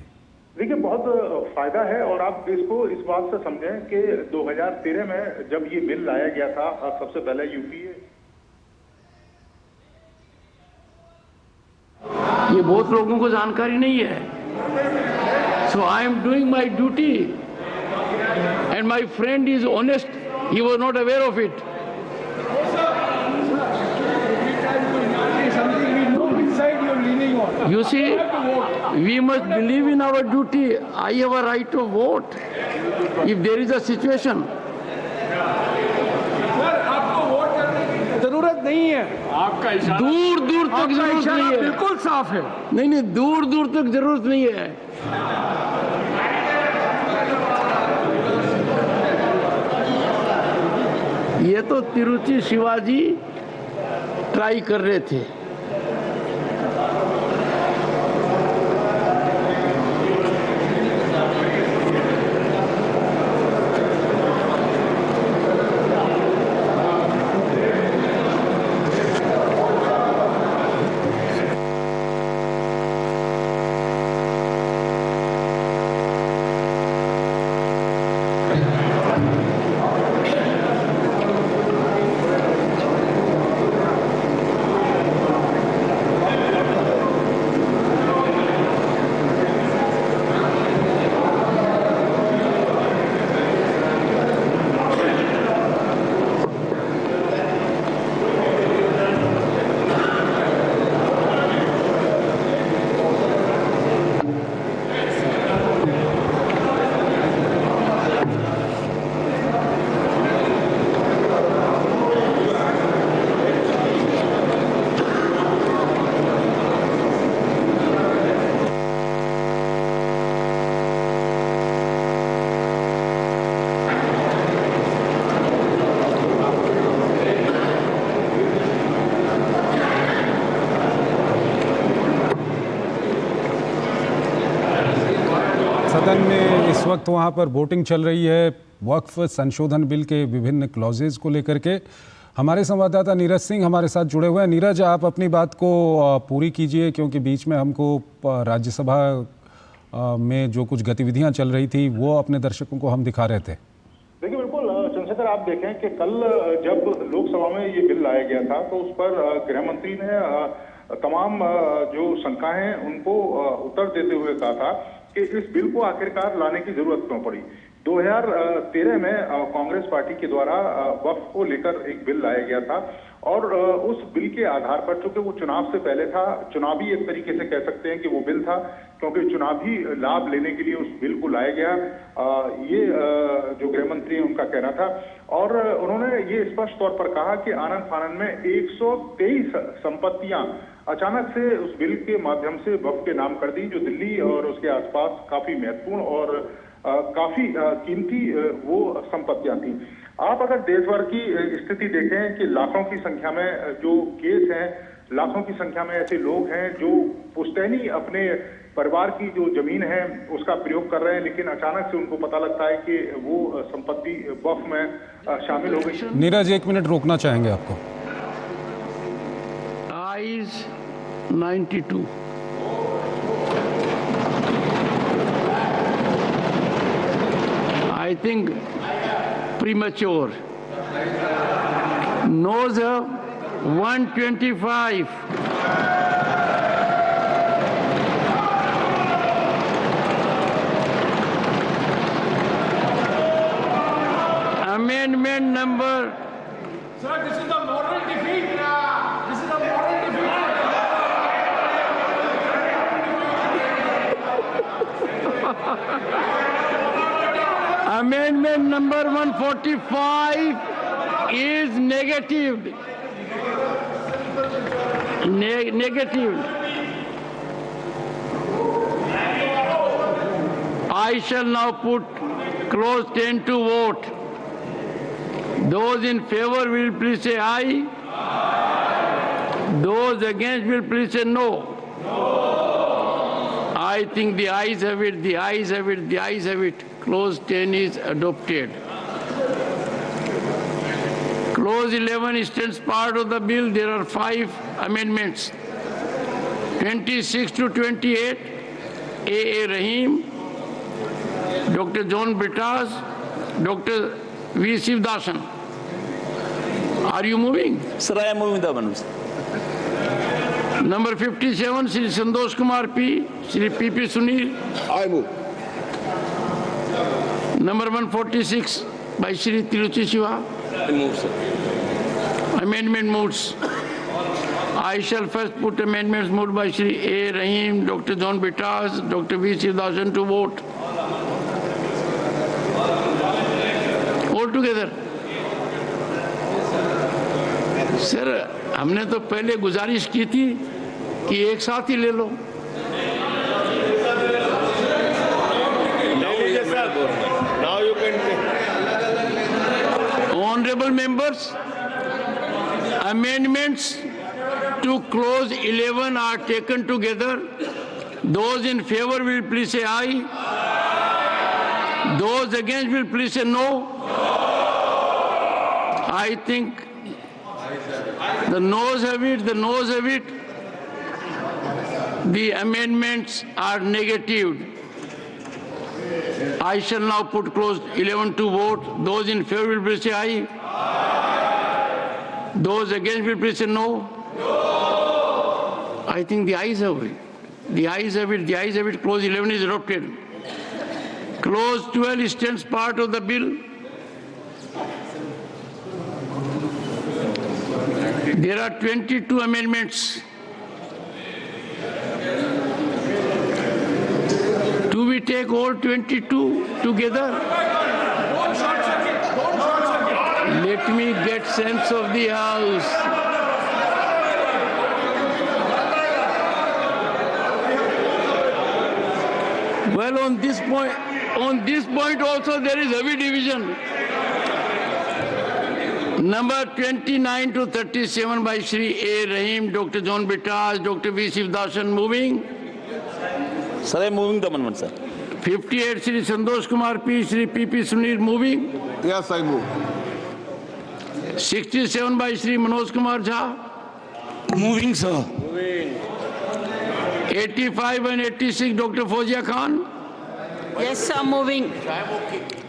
देखिए बहुत फायदा है और आप इसको इस बात से समझें कि 2013 में जब ये बिल लाया गया था सबसे पहले यूपीए, ये बहुत लोगों को जानकारी नहीं है। So I am doing my duty and my friend is honest, he was not aware of it. You see, we must believe in our duty. I have a right to vote if there is a situation. जरूरत नहीं है आपका इशारा, दूर दूर तक जरूरत नहीं है, बिल्कुल साफ है। नहीं, दूर दूर तक जरूरत नहीं है। ये तो तिरुचि शिवाजी ट्राई कर रहे थे। वक्त वहाँ पर वोटिंग चल रही है वक्फ संशोधन बिल के विभिन्न क्लॉजेज को लेकर के। हमारे संवाददाता नीरज सिंह हमारे साथ जुड़े हुए हैं। नीरज, आप अपनी बात को पूरी कीजिए, क्योंकि बीच में हमको राज्यसभा में जो कुछ गतिविधियां चल रही थी वो अपने दर्शकों को हम दिखा रहे थे। देखिए, बिल्कुल चंद्रशेखर, आप देखें कि कल जब लोकसभा में ये बिल लाया गया था तो उस पर गृह मंत्री ने तमाम जो शंकाएं हैं उनको उत्तर देते हुए कहा था कि इस बिल को आखिरकार लाने की जरूरत क्यों पड़ी। 2013 में कांग्रेस पार्टी के द्वारा वक्फ को लेकर एक बिल लाया गया था और उस बिल के आधार पर, चूंकि वो चुनाव से पहले था, चुनावी एक तरीके से कह सकते हैं कि वो बिल था, क्योंकि चुनावी लाभ लेने के लिए उस बिल को लाया गया, ये जो गृह मंत्री है उनका कहना था। और उन्होंने ये स्पष्ट तौर पर कहा कि आनन फानन में 123 संपत्तियां अचानक से उस बिल के माध्यम से वक्फ के नाम कर दी, जो दिल्ली और उसके आसपास काफी महत्वपूर्ण और काफी कीमती वो संपत्तियां थी। आप अगर देश भर की स्थिति देखें कि लाखों की संख्या में जो केस हैं, लाखों की संख्या में ऐसे लोग हैं जो पुश्तैनी अपने परिवार की जो जमीन है उसका प्रयोग कर रहे हैं, लेकिन अचानक से उनको पता लगता है कि वो संपत्ति वक्फ में शामिल हो गई। नीरज, 1 मिनट रोकना चाहेंगे आपको। Ayes 92. I think premature. Noes 125. Amendment number. Sir, this is the moral defeat. This is the moral defeat. Amendment number 145 is negative. Negative. I shall now put clause 10 to vote. Those in favor will please say aye. Those against will please say no. I think the ayes have it, the ayes have it, the ayes have it. Clause 10 is adopted. Clause 11 stands part of the bill. There are 5 amendments. 26 to 28, A.A. Rahim, Dr. John Britas, Dr. V. Sivdasan. Are you moving? Sir, I am moving the amendments. Number 57, Shri Santosh Kumar P, Shri P.P. Sunil. I move. Number 146 by Shri Tiruchi Shiva. I move, sir. Amendment moves. I shall first put amendments moved by Shri A. Rahim, Dr. John Britas, Dr. V. Sivdasan to vote. All together. Sir, हमने तो पहले गुजारिश की थी कि एक साथ ही ले लो। Now you can take. Honorable members, amendments to clause 11 are taken together. Those in favor will please say aye. Those against will please say no. I think the noes have it, the noes have it. The amendments are negative. I shall now put clause 11 to vote. Those in favor will please say aye. Those against will please say no. I think the ayes have it. The ayes have it, the ayes have it. Clause 11 is adopted. Clause 12 stands part of the bill. There are 22 amendments. Do we take all 22 together? Let me get sense of the house. Well, on this point also there is heavy division. Number 29 to 37 by Shri A. Rahim, Dr. John Britas, Dr. V. Sivdasan moving. Sir, I am moving the amendment, sir. 58 Shri Santosh Kumar P, Shri P.P. Sunil moving. Yes, I move. 67 by Shri Manoj Kumar Jha. Moving, sir. 85 and 86 Dr. Fozia Khan. Yes, sir, moving.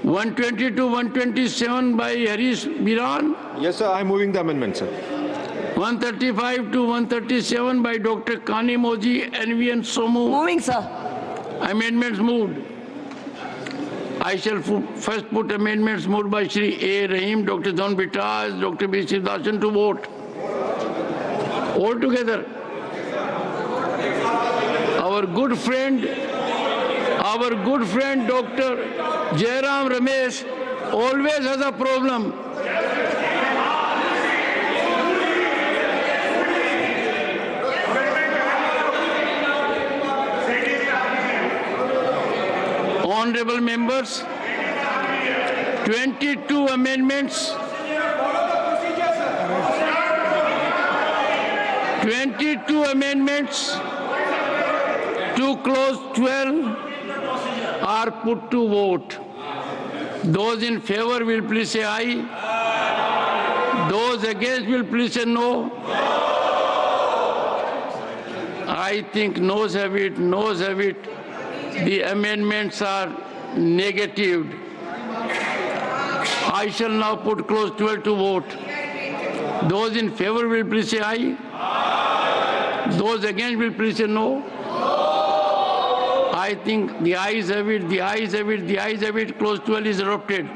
120 to 127 by Harish Biran. Yes, sir, I'm moving the amendment, sir. 135 to 137 by Dr. Kani Moji, NVN Somu. Moving, sir. Amendments moved. I shall first put amendments moved by Shri A. Rahim, Dr. John Bitas, Dr. B. Siddhasan to vote. All together. Our good friend Dr. Jairam Ramesh always has a problem. Honorable members, 22 amendments. 22 amendments to clause 12 are put to vote. Those in favor will please say aye. Those against will please say no. I think noes have it, noes have it. The amendments are negatived. I shall now put clause 12 to vote. Those in favor will please say aye. Those against will please say no. I think the ayes have it, the ayes have it, the ayes have it. Clause 12 is adopted.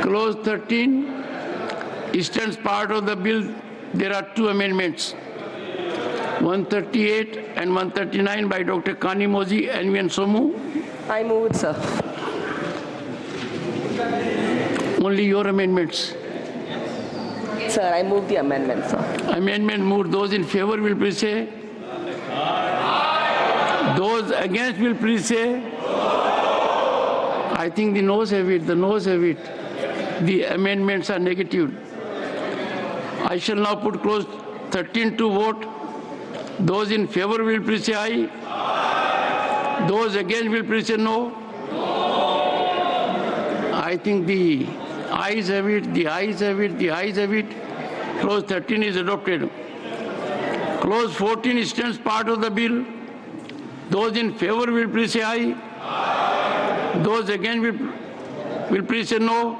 Clause 13, stands part of the bill. There are two amendments. 138 and 139 by Dr. Kani Moji, NVN Somu. I move it, sir. Only your amendments. Sir, I move the amendment, sir. Amendment moved. Those in favor will please say. Those against will please say. I think the noes have it, the noes have it. The amendments are negative. I shall now put clause 13 to vote. Those in favor will please say aye. Those against will please say no. I think the ayes have it, the ayes have it, the ayes have it. Clause 13 is adopted. Clause 14 stands part of the bill. Those in favor will please say aye. Those against will please say no.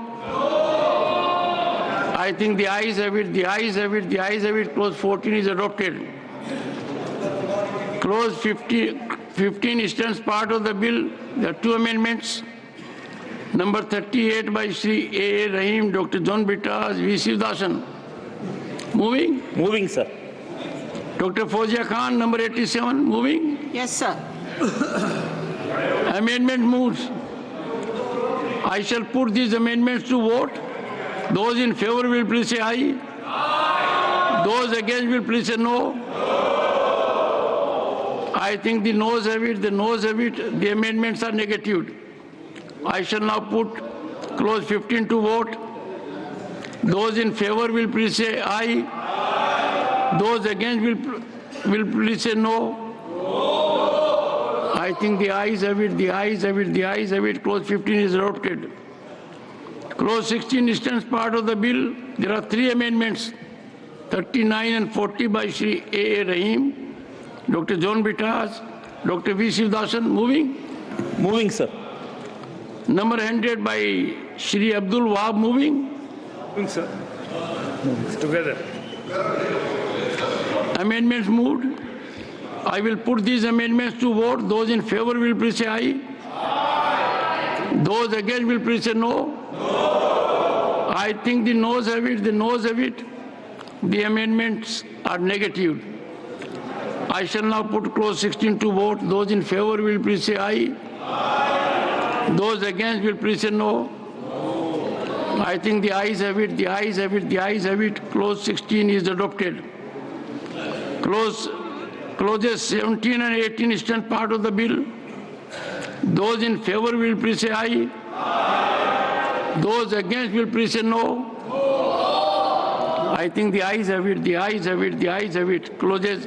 I think the ayes have it, the ayes have it, the ayes have it. Clause 14 is adopted. Clause 15 stands part of the bill. There are two amendments. Number 38 by Shri A. Rahim, Dr. John Bitas, V. Siddhasan. Moving? Moving, sir. Dr. Fozia Khan, number 87. Moving? Yes, sir. Amendment moves. I shall put these amendments to vote. Those in favor will please say aye. Those against will please say no. I think the noes have it, the noes have it. The amendments are negative. I shall now put clause 15 to vote. Those in favor will please say aye. Those against will please say no. I think the ayes have it, the ayes have it, the ayes have it. Clause 15 is adopted. Clause 16 stands part of the bill. There are three amendments, 39 and 40 by Shri A. Rahim, Dr. John Bitas, Dr. V. Siddhasan. Moving? Moving, sir. Number 100 by Shri Abdul Wahab. Moving? Moving, sir. Together. Amendments moved. I will put these amendments to vote. Those in favor will please say aye. Those against will please say no. I think the noes have it, the noes have it. The amendments are negative. I shall now put clause 16 to vote. Those in favor will please say aye. Those against will please say no. I think the ayes have it, the ayes have it, the ayes have it. Clause 16 is adopted. Clauses 17 and 18 stand part of the bill. Those in favor will please say aye. Those against will please say no. I think the ayes have it, the ayes have it, the ayes have it. Clauses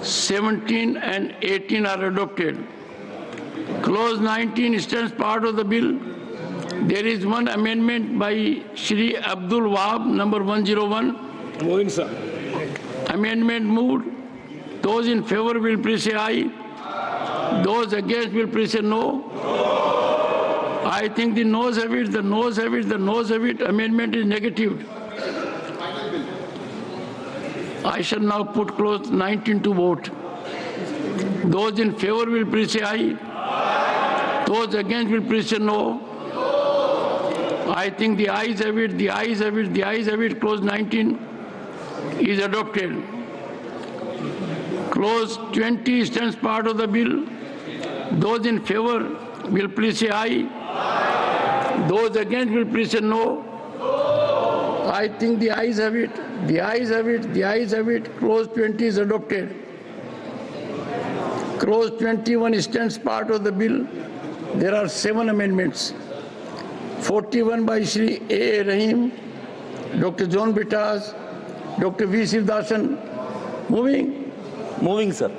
17 and 18 are adopted. Clause 19 stands part of the bill. There is one amendment by Shri Abdul Wahab, number 101. Moving, sir. Amendment moved. Those in favor will please say aye. Those against will please say no. I think the noes have it, the noes have it, the noes have it. Amendment is negative. I shall now put clause 19 to vote. Those in favor will please say aye. Those against will please say no. I think the ayes have it, the ayes have it, the ayes have it. Clause 19 is adopted. Clause 20 stands part of the bill. Those in favor will please say aye. Those against will please say no. I think the ayes have it, the ayes have it, the ayes have it. Clause 20 is adopted. Clause 21 stands part of the bill. There are 7 amendments. 41 by Shri A. Rahim, Dr. John Bitas, Dr. V. Sivdasan. Moving. Moving, sir.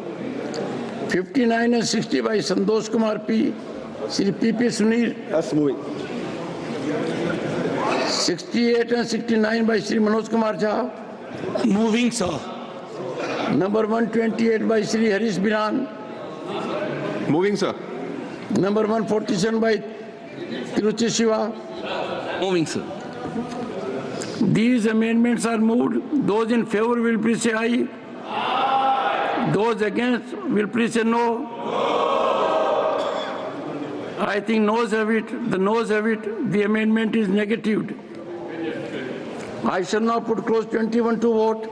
59 and 60 by Santosh Kumar P. Shri P.P. Sunil. Yes, moving. 68 and 69 by Shri Manoj Kumar Jha. Moving, sir. Number 128 by Shri Harish Biran. Moving, sir. Number 147 by Tiruchi Shiva. Moving, sir. These amendments are moved. Those in favor will please say aye. Those against will please say no. I think noes have it, the noes have it. The amendment is negatived. I shall now put clause 21 to vote.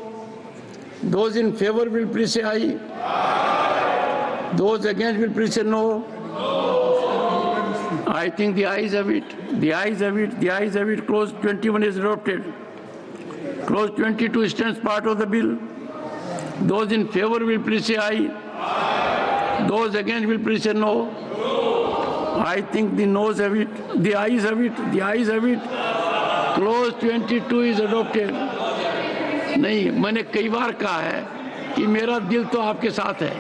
Those in favor will please say aye. Those against will please say no. I think the ayes have it, the ayes have it, the ayes have it. Clause 21 is adopted. Clause 22 stands part of the bill. Those in favor will please say aye. Those against will please say no. I think the noes have it, the ayes have it, the ayes have it. Clause 22 is adopted. नहीं, मैंने कई बार कहा है कि मेरा दिल तो आपके साथ है.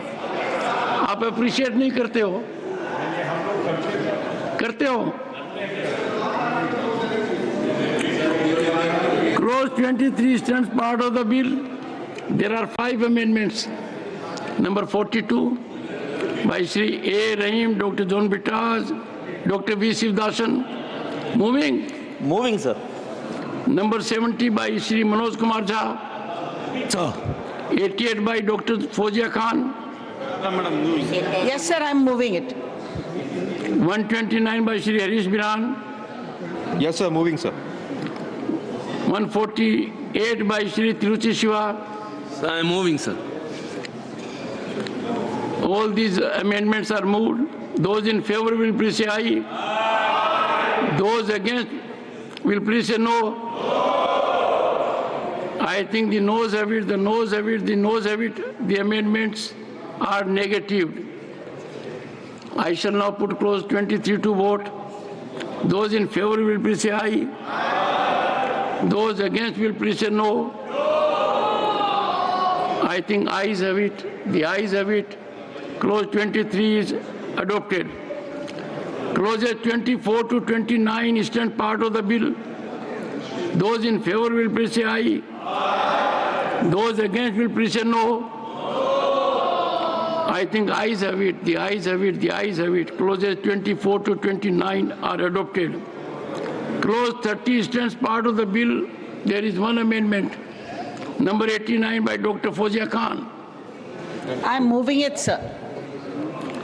आप अप्रिशिएट नहीं करते हो. करते हो. Clause 23 stands part of the bill. There are 5 amendments. Number 42 by Shri A. Rahim, Dr. John Bitas, Dr. V. Sivdasan. Moving. Moving, sir. Number 70 by Shri Manoj Kumar Jha. Sir. 88 by Dr. Fozia Khan. Yes, sir, I'm moving it. 129 by Shri Harish Biran. Yes, sir, moving, sir. 148 by Shri Tiruchi Shiva. Sir, I am moving, sir. All these amendments are moved. Those in favor will please say aye. Those against will please say no. I think the noes have it, the noes have it, the noes have it. The amendments are negative. I shall now put clause 23 to vote. Those in favor will please say aye. Those against will please say no. I think ayes have it, the ayes have it. Clause 23 is adopted. Clauses 24 to 29 stand part of the bill. Those in favor will please say aye. Those against will please say no. I think ayes have it, the ayes have it, the ayes have it. Clauses 24 to 29 are adopted. Clause 30 stands part of the bill. There is one amendment. Number 89 by Dr. Fozia Khan. I'm moving it, sir.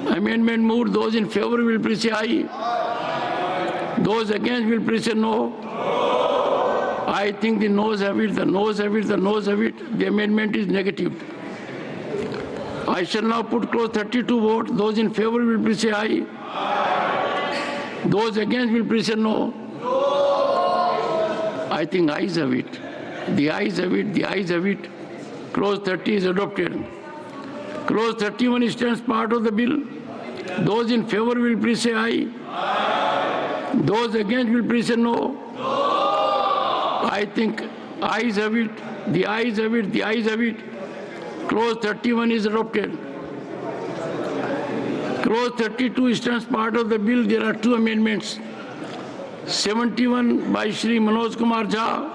Amendment moved. Those in favor will please say aye. Those against will please say no. I think the noes have it, the noes have it, the noes have it. The amendment is negative. I shall now put clause 30 to vote. Those in favor will please say aye. Those against will please say no. I think ayes have it. The ayes have it, the ayes have it. Clause 30 is adopted. Clause 31 stands part of the bill. Those in favor will please say aye. Those against will please say no. I think ayes have it, the ayes have it, the ayes have it. Clause 31 is adopted. Clause 32 stands part of the bill. There are two amendments. 71 by Shri Manoj Kumar Jha.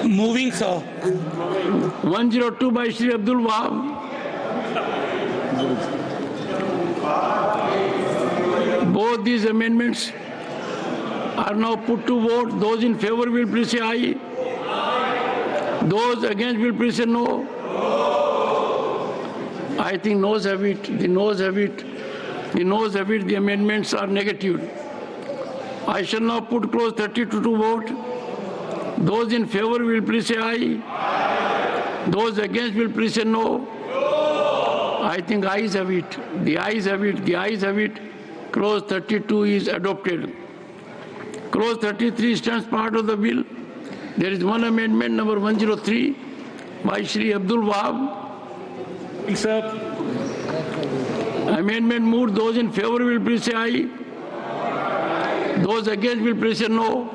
Moving, sir. 102 by Shri Abdul Wahab. Both these amendments are now put to vote. Those in favor will please say aye. Those against will please say no. I think noes have it. The noes have it. The noes have it. The amendments are negative. I shall now put clause 32 to vote. Those in favor will please say aye. Those against will please say no. I think ayes have it. The ayes have it. The ayes have it. Clause 32 is adopted. Clause 33 stands part of the bill. There is one amendment, number 103, by Shri Abdul Wahab. Sir. Amendment moved. Those in favor will please say aye. Those against will please say no.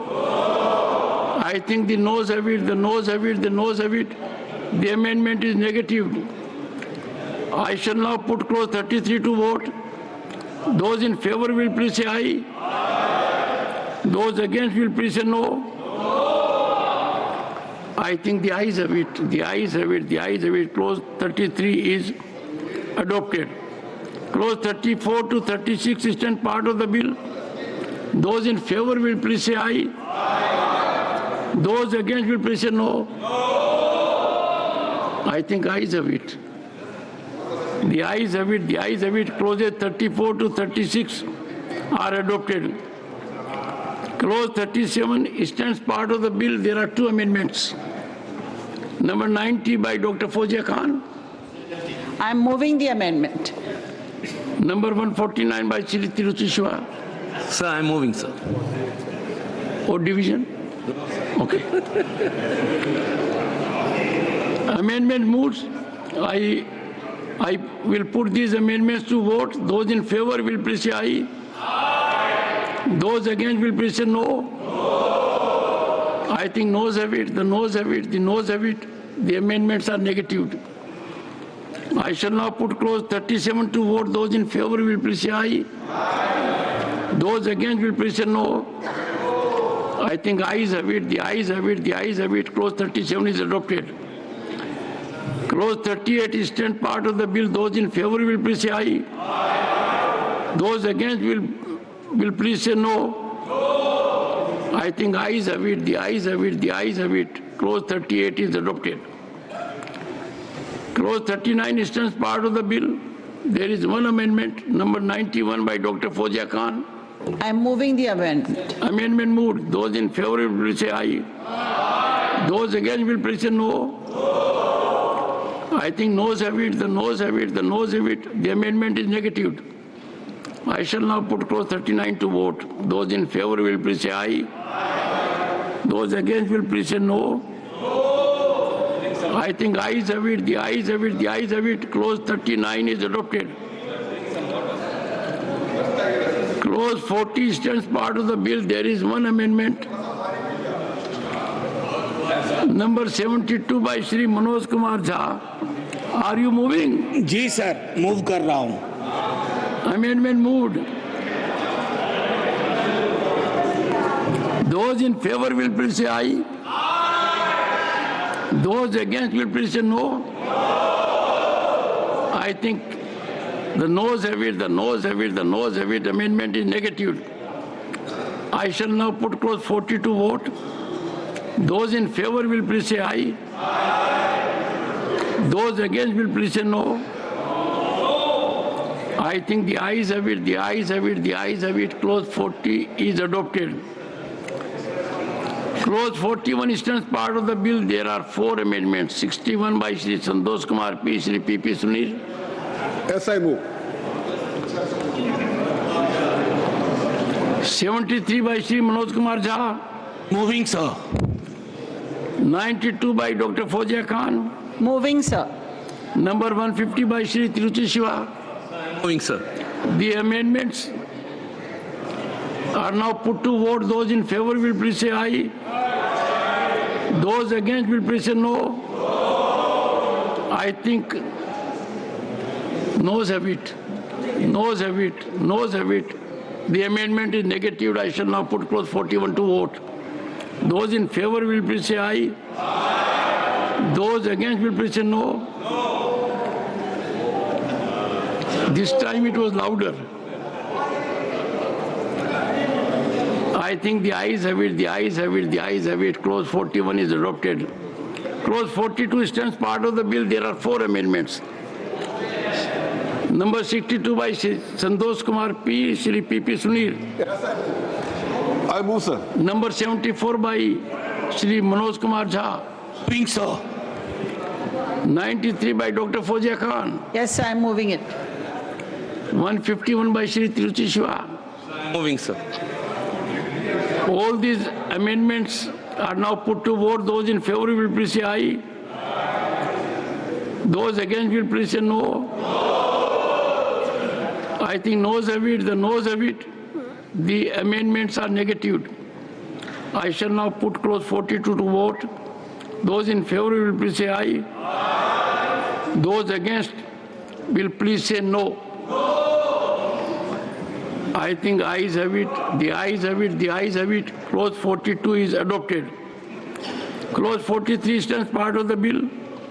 I think the noes have it. The noes have it. The noes have it. The amendment is negative. I shall now put clause 33 to vote. Those in favor will please say aye. Those against will please say no. I think the ayes have it. The ayes have it. The ayes have it. Clause 33 is adopted. Clause 34 to 36 stand part of the bill. Those in favor will please say aye. Those against will please say no. I think ayes have it. The ayes have it. The ayes have it. Clauses 34 to 36 are adopted. Clause 37 stands part of the bill. There are two amendments. Number 90 by Dr. Fozia Khan. I am moving the amendment. Number 149 by Shri Tiruchi Shiva. Sir, I am moving, sir. Or division? Okay. Amendment moves. I will put these amendments to vote. Those in favor will please say aye. Those against will please say no. I think noes have it. The noes have it. The noes have it. The amendments are negative. I shall now put clause 37 to vote. Those in favor will please say aye. Those against will please say no. I think ayes have it. The ayes have it. The ayes have it. Clause 37 is adopted. Clause 38 is stand part of the bill. Those in favor will please say aye. Those against will please say no. I think ayes have it. The ayes have it. The ayes have it. Clause 38 is adopted. Clause 39 stands part of the bill. There is one amendment, number 91 by Dr. Fozia Khan. I am moving the amendment. Amendment moved. Those in favor will please say aye. Those against will please say no. I think noes have it. The noes have it. The noes have it. The amendment is negative. I shall now put clause 39 to vote. Those in favor will please say aye. Those against will please say no. I think ayes have it. The ayes have it. The ayes have it. Clause 39 is adopted. Clause 40 stands part of the bill. There is one amendment. Number 72 by Shri Manoj Kumar Jha. Are you moving? जी sir, move कर रहा हूँ. Amendment moved. Those in favor will please say aye. Those against will please say no. I think the noes have it, the noes have it, the noes have it. Amendment is negative. I shall now put clause 40 to vote. Those in favor will please say aye. Those against will please say no. I think the ayes have it, the ayes have it, the ayes have it. Clause 40 is adopted. Clause 41 stands part of the bill. There are four amendments. 61 by Shri Santosh Kumar P. Shri P.P. Sunil. Yes, I move. 73 by Shri Manoj Kumar Jha. Moving, sir. 92 by Dr. Fozia Khan. Moving, sir. Number 150 by Shri Tiruchi Shiva. Moving, sir. The amendments are now put to vote. Those in favor will please say aye. Those against will please say no. I think noes have it. Noes have it. Noes have it. The amendment is negative. I shall now put clause 41 to vote. Those in favor will please say aye. Those against will please say no. This time it was louder. I think the ayes have it, the ayes have it, the ayes have it. Clause 41 is adopted. Clause 42 stands part of the bill. There are 4 amendments. Number 62 by Shri Santosh Kumar P. Shri P.P. Sunil. I move, sir. Number 74 by Shri Manoj Kumar Jha. Moving, sir. 93 by Dr. Fozia Khan. Yes, I'm moving it. 151 by Shri Tiruchi Shiva. Moving, sir. All these amendments are now put to vote. Those in favor will please say aye. Those against will please say no. I think noes have it, the noes have it. The amendments are negative. I shall now put clause 42 to vote. Those in favor will please say aye. Those against will please say no. I think ayes have it, the ayes have it, the ayes have it. Clause 42 is adopted. Clause 43 stands part of the bill.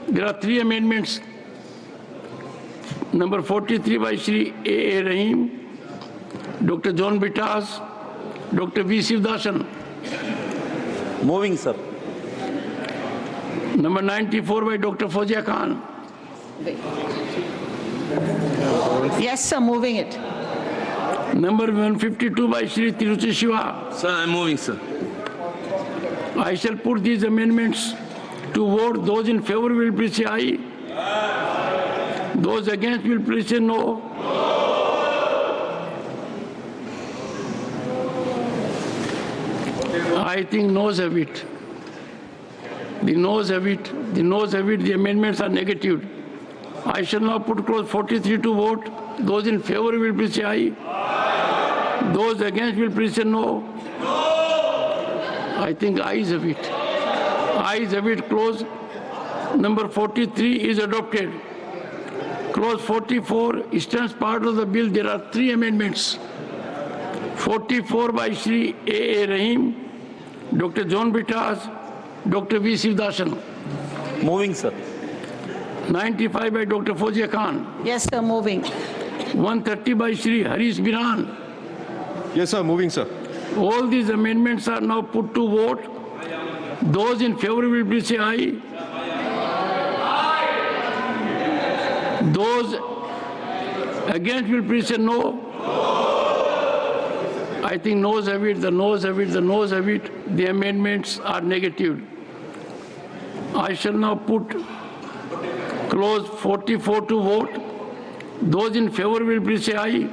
There are 3 amendments. Number 43 by Shri A. Rahim, Dr. John Bitas, Dr. V. Sivdasan. Moving, sir. Number 94 by Dr. Fozia Khan. Yes, sir, moving it. Number 152 by Shri Tiruchi Shiva. Sir, I'm moving, sir. I shall put these amendments to vote. Those in favor will please say aye. Those against will please say no. I think noes have it. The noes have it. The noes have it. The amendments are negative. I shall now put clause 43 to vote. Those in favor will please say aye. Those against will please say no. I think ayes have it. Ayes have it. Clause number 43 is adopted. Clause 44 stands part of the bill. There are 3 amendments. 44 by Shri A. Rahim, Dr. John Bitas, Dr. V. Sivdasan. Moving, sir. 95 by Dr. Fozia Khan. Yes, sir, moving. 130 by Shri Harish Biran. Yes, sir. Moving, sir. All these amendments are now put to vote. Those in favor will please say aye. Those against will please say no. I think noes have it, the noes have it, the noes have it. The amendments are negative. I shall now put clause 44 to vote. Those in favor will please say aye.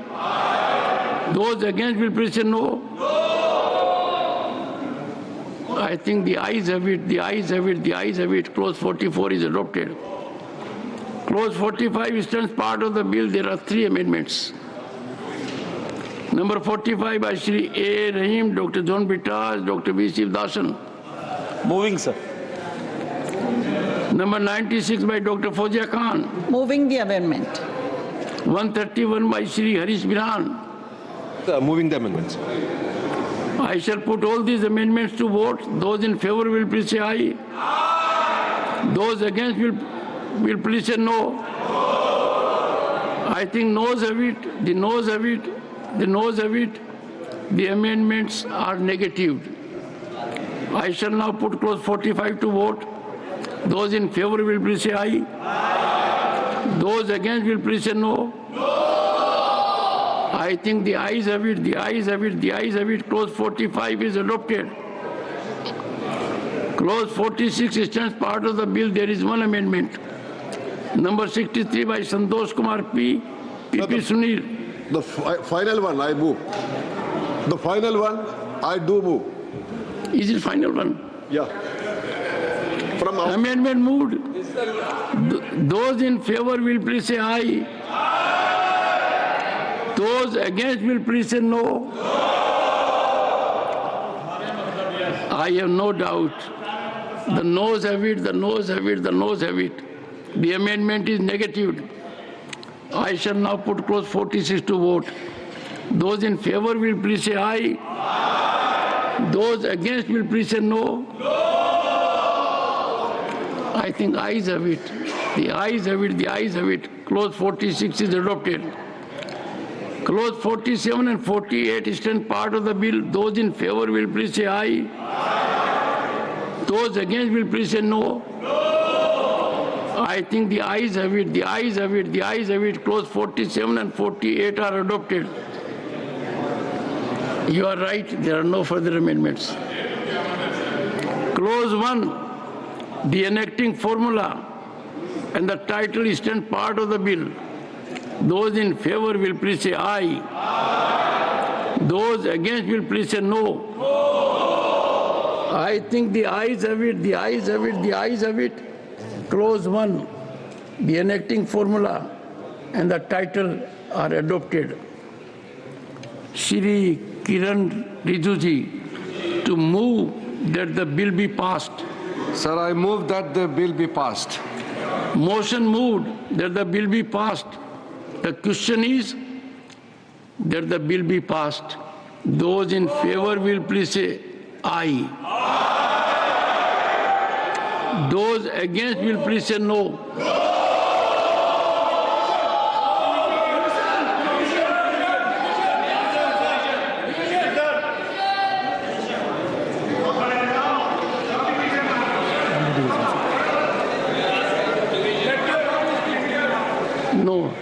Those against will please say no. I think the ayes have it, the ayes have it, the ayes have it. Clause 44 is adopted. Clause 45 stands part of the bill. There are 3 amendments. Number 45 by Shri A. Rahim, Dr. John Bitas, Dr. V. Sivdasan. Moving, sir. Number 96 by Dr. Fozia Khan. Moving the amendment. 131 by Shri Harish Biran. Moving the amendments. I shall put all these amendments to vote. Those in favor will please say aye. Those against will please say no. I think noes have it, the noes have it, the noes have it. The amendments are negative. I shall now put clause 45 to vote. Those in favor will please say aye. Those against will please say no. I think the ayes have it, the ayes have it, the ayes have it. Clause 45 is adopted. Clause 46 stands part of the bill. There is 1 amendment. Number 63 by Santosh Kumar P. P.P. Sunil. The final one, I move. The final one, I do move. Is it final one? Yeah. From our Amendment moved. Those in favor will please say aye. Those against will please say no. I have no doubt. The noes have it, the noes have it, the noes have it. The amendment is negatived. I shall now put clause 46 to vote. Those in favor will please say aye. Those against will please say no. I think ayes have it. The ayes have it. The ayes have it. Clause 46 is adopted. Clause 47 and 48 stand part of the bill. Those in favor will please say aye. Those against will please say no. I think the ayes have it. The ayes have it. The ayes have it. Clause 47 and 48 are adopted. You are right. There are no further amendments. Clause 1. The enacting formula and the title stand part of the bill. Those in favor will please say aye. Those against will please say no. I think the ayes have it. The ayes have it. The ayes have it. Clause 1. The enacting formula and the title are adopted. Shri Kiran Rijuji to move that the bill be passed. Sir, I move that the bill be passed. Motion moved that the bill be passed. The question is that the bill be passed. Those in favor will please say aye. Those against will please say no. No.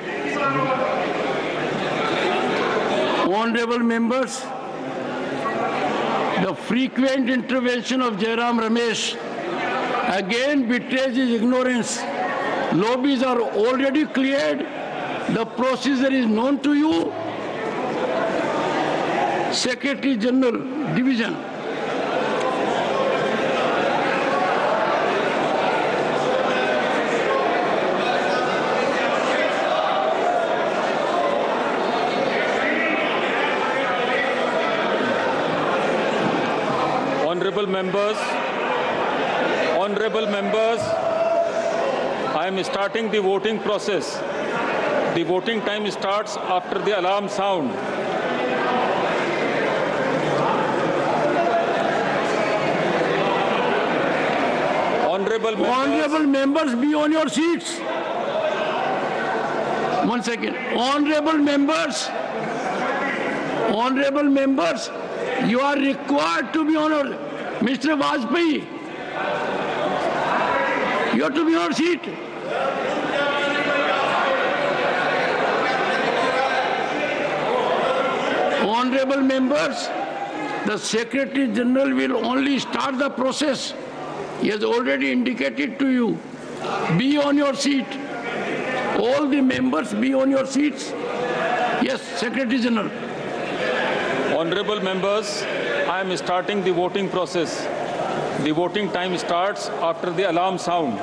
Honorable members, the frequent intervention of Jairam Ramesh again betrays his ignorance. Lobbies are already cleared. The procedure is known to you. Secretary General, Division. Honorable members, I am starting the voting process. The voting time starts after the alarm sound. Honorable members, be on your seats. 1 second. Honorable members, you are required to be on your... Mr. Vajpayee, you have to be on your seat. Honorable members, the Secretary General will only start the process. He has already indicated to you. Be on your seat. All the members be on your seats. Yes, Secretary General. Honorable members, I am starting the voting process. The voting time starts after the alarm sound.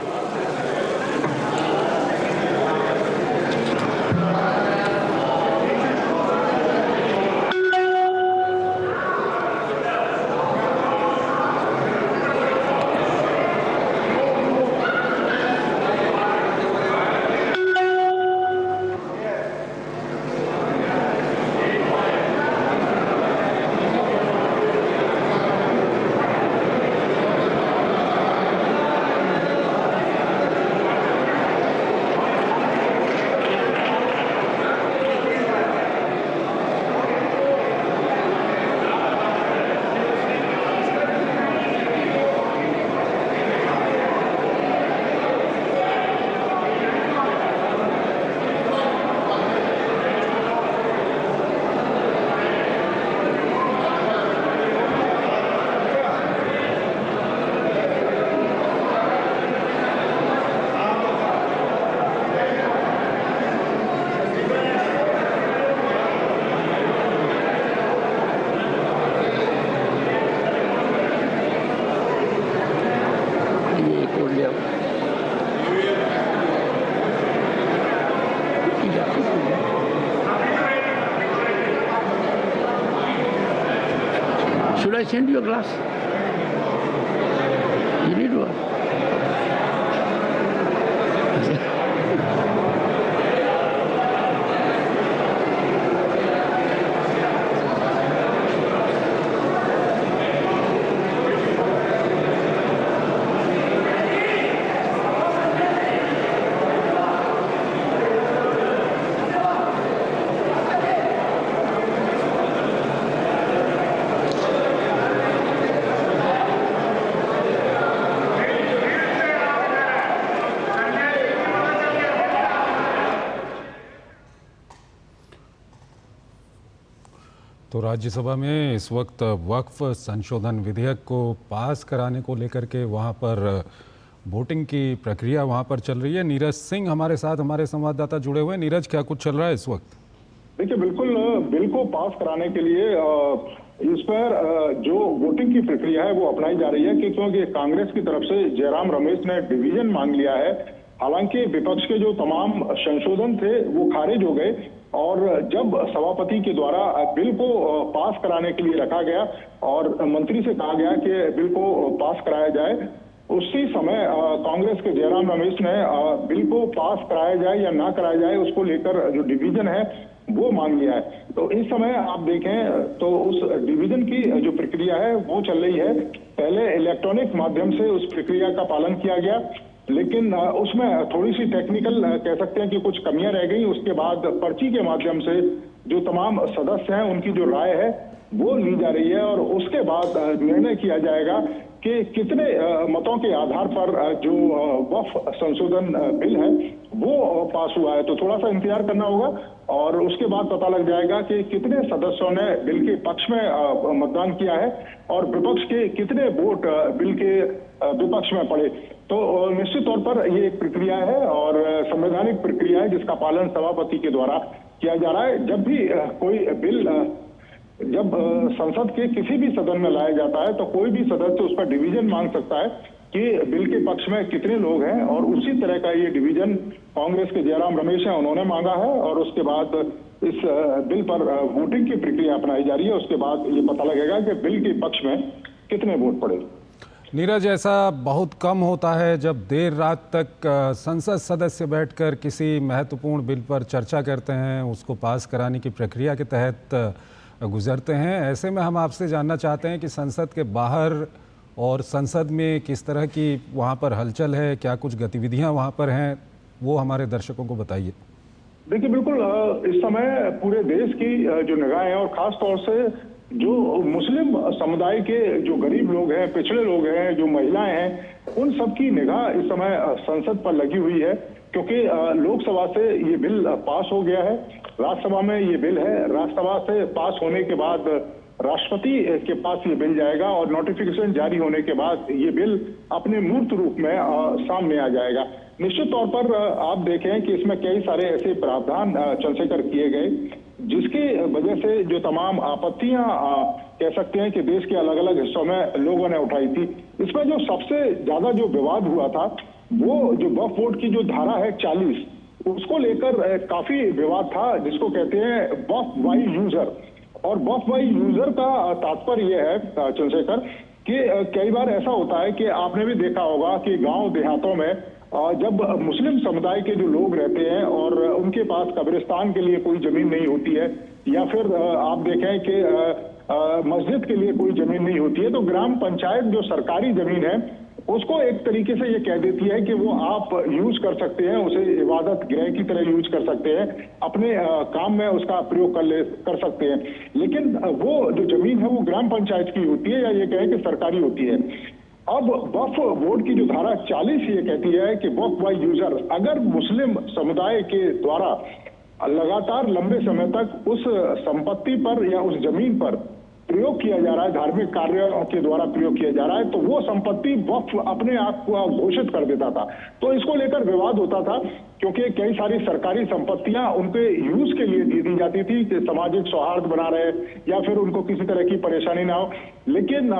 Should I send you a glass? You need one. तो राज्यसभा में इस वक्त वक्फ संशोधन विधेयक को पास कराने को लेकर के वहाँ पर वोटिंग की प्रक्रिया वहाँ पर चल रही है। नीरज सिंह हमारे साथ, हमारे संवाददाता जुड़े हुए हैं। नीरज, क्या कुछ चल रहा है इस वक्त? देखिए, बिल्कुल बिल को पास कराने के लिए इस पर जो वोटिंग की प्रक्रिया है वो अपनाई जा रही है कि क्योंकि कांग्रेस की तरफ से जयराम रमेश ने डिवीजन मांग लिया है। हालांकि विपक्ष के जो तमाम संशोधन थे वो खारिज हो गए और जब सभापति के द्वारा बिल को पास कराने के लिए रखा गया और मंत्री से कहा गया कि बिल को पास कराया जाए, उसी समय कांग्रेस के जयराम रमेश ने बिल को पास कराया जाए या ना कराया जाए उसको लेकर जो डिवीजन है वो मांग लिया है। तो इस समय आप देखें तो उस डिवीजन की जो प्रक्रिया है वो चल रही है। पहले इलेक्ट्रॉनिक माध्यम से उस प्रक्रिया का पालन किया गया, लेकिन उसमें थोड़ी सी टेक्निकल कह सकते हैं कि कुछ कमियां रह गई। उसके बाद पर्ची के माध्यम से जो तमाम सदस्य हैं उनकी जो राय है वो ली जा रही है और उसके बाद निर्णय किया जाएगा कि कितने मतों के आधार पर जो वक्फ संशोधन बिल है वो पास हुआ है। तो थोड़ा सा इंतजार करना होगा और उसके बाद पता लग जाएगा कि कितने सदस्यों ने बिल के पक्ष में मतदान किया है और विपक्ष के कितने वोट बिल के विपक्ष में पड़े। तो निश्चित तौर पर ये एक प्रक्रिया है और संवैधानिक प्रक्रिया है जिसका पालन सभापति के द्वारा किया जा रहा है। जब भी कोई बिल जब संसद के किसी भी सदन में लाया जाता है तो कोई भी सदस्य उस पर डिवीजन मांग सकता है कि बिल के पक्ष में कितने लोग हैं और उसी तरह का ये डिवीजन कांग्रेस के जयराम रमेश हैं, उन्होंने मांगा है और उसके बाद इस बिल पर वोटिंग की प्रक्रिया अपनाई जा रही है। उसके बाद ये पता लगेगा कि बिल के पक्ष में कितने वोट पड़े। नीरज, ऐसा बहुत कम होता है जब देर रात तक संसद सदस्य बैठकर किसी महत्वपूर्ण बिल पर चर्चा करते हैं, उसको पास कराने की प्रक्रिया के तहत गुजरते हैं। ऐसे में हम आपसे जानना चाहते हैं कि संसद के बाहर और संसद में किस तरह की वहाँ पर हलचल है, क्या कुछ गतिविधियाँ वहाँ पर हैं, वो हमारे दर्शकों को बताइए। देखिए, बिल्कुल इस समय पूरे देश की जो निगाहें हैं और खास तौर से जो मुस्लिम समुदाय के जो गरीब लोग हैं, पिछड़े लोग हैं, जो महिलाएं हैं, उन सबकी निगाह इस समय संसद पर लगी हुई है क्योंकि लोकसभा से ये बिल पास हो गया है, राज्यसभा में ये बिल है, राज्यसभा से पास होने के बाद राष्ट्रपति के पास ये बिल जाएगा और नोटिफिकेशन जारी होने के बाद ये बिल अपने मूर्त रूप में सामने आ जाएगा। निश्चित तौर पर आप देखें कि इसमें कई सारे ऐसे प्रावधान चंद्रशेखर किए गए जिसकी वजह से जो तमाम आपत्तियां कह सकते हैं कि देश के अलग अलग हिस्सों में लोगों ने उठाई थी, इसमें जो सबसे ज्यादा जो विवाद हुआ था वो जो वक्फ बोर्ड की जो धारा है 40, उसको लेकर काफी विवाद था, जिसको कहते हैं वक्फ बाई यूजर। और वक्फ बाई यूजर का तात्पर्य यह है चंद्रशेखर कि कई बार ऐसा होता है कि आपने भी देखा होगा कि गांव देहातों में जब मुस्लिम समुदाय के जो लोग रहते हैं और उनके पास कब्रिस्तान के लिए कोई जमीन नहीं होती है या फिर आप देखें कि मस्जिद के लिए कोई जमीन नहीं होती है, तो ग्राम पंचायत जो सरकारी जमीन है उसको एक तरीके से ये कह देती है कि वो आप यूज कर सकते हैं, उसे इबादत गृह की तरह यूज कर सकते हैं, अपने काम में उसका प्रयोग कर सकते हैं। लेकिन वो जो जमीन है वो ग्राम पंचायत की होती है या ये कहें कि सरकारी होती है। अब वक्फ बोर्ड की जो धारा 40 ये कहती है कि वक्फ बाय यूजर, अगर मुस्लिम समुदाय के द्वारा लगातार लंबे समय तक उस संपत्ति पर या उस जमीन पर प्रयोग किया जा रहा है, धार्मिक कार्यों के द्वारा प्रयोग किया जा रहा है, तो वो संपत्ति वक्फ अपने आप को घोषित कर देता था। तो इसको लेकर विवाद होता था क्योंकि कई सारी सरकारी संपत्तियां उनके यूज के लिए दे दी जाती थी कि सामाजिक सौहार्द बना रहे या फिर उनको किसी तरह की परेशानी ना हो, लेकिन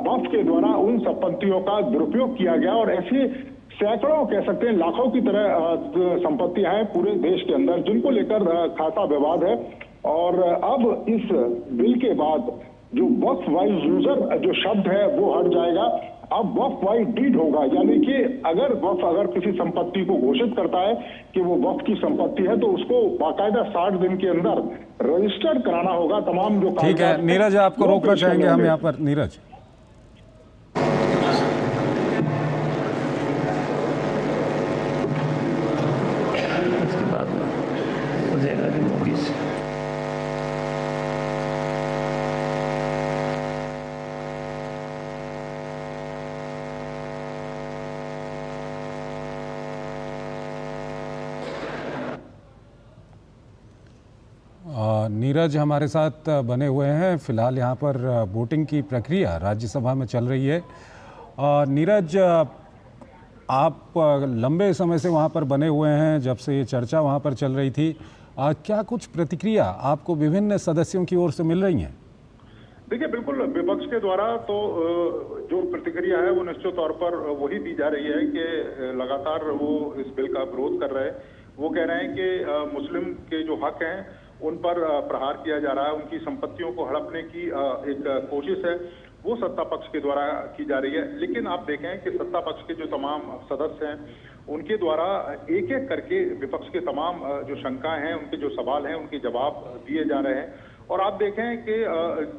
वक्फ के द्वारा उन संपत्तियों का दुरुपयोग किया गया और ऐसी सैकड़ों कह सकते हैं लाखों की तरह संपत्तियां हैं पूरे देश के अंदर जिनको लेकर खासा विवाद है। और अब इस बिल के बाद जो वक्फ बाई यूजर जो शब्द है वो हट जाएगा, अब वक्फ बाई डीड होगा, यानी कि अगर वक्फ अगर किसी संपत्ति को घोषित करता है कि वो वक्फ की संपत्ति है तो उसको बाकायदा 60 दिन के अंदर रजिस्टर्ड कराना होगा तमाम जो। ठीक है नीरज, आपको रोकना चाहेंगे हम यहाँ पर। नीरज, नीरज हमारे साथ बने हुए हैं। फिलहाल यहाँ पर वोटिंग की प्रक्रिया राज्यसभा में चल रही है। नीरज, आप लंबे समय से वहाँ पर बने हुए हैं, जब से ये चर्चा वहाँ पर चल रही थी। क्या कुछ प्रतिक्रिया आपको विभिन्न सदस्यों की ओर से मिल रही हैं? देखिए, बिल्कुल विपक्ष के द्वारा तो जो प्रतिक्रिया है वो निश्चित तौर पर वही दी जा रही है कि लगातार वो इस बिल का विरोध कर रहे हैं। वो कह रहे हैं कि मुस्लिम के जो हक हैं उन पर प्रहार किया जा रहा है, उनकी संपत्तियों को हड़पने की एक कोशिश है वो सत्ता पक्ष के द्वारा की जा रही है। लेकिन आप देखें कि सत्ता पक्ष के जो तमाम सदस्य हैं उनके द्वारा एक एक करके विपक्ष के तमाम जो शंकाएं हैं, उनके जो सवाल हैं, उनके जवाब दिए जा रहे हैं। और आप देखें कि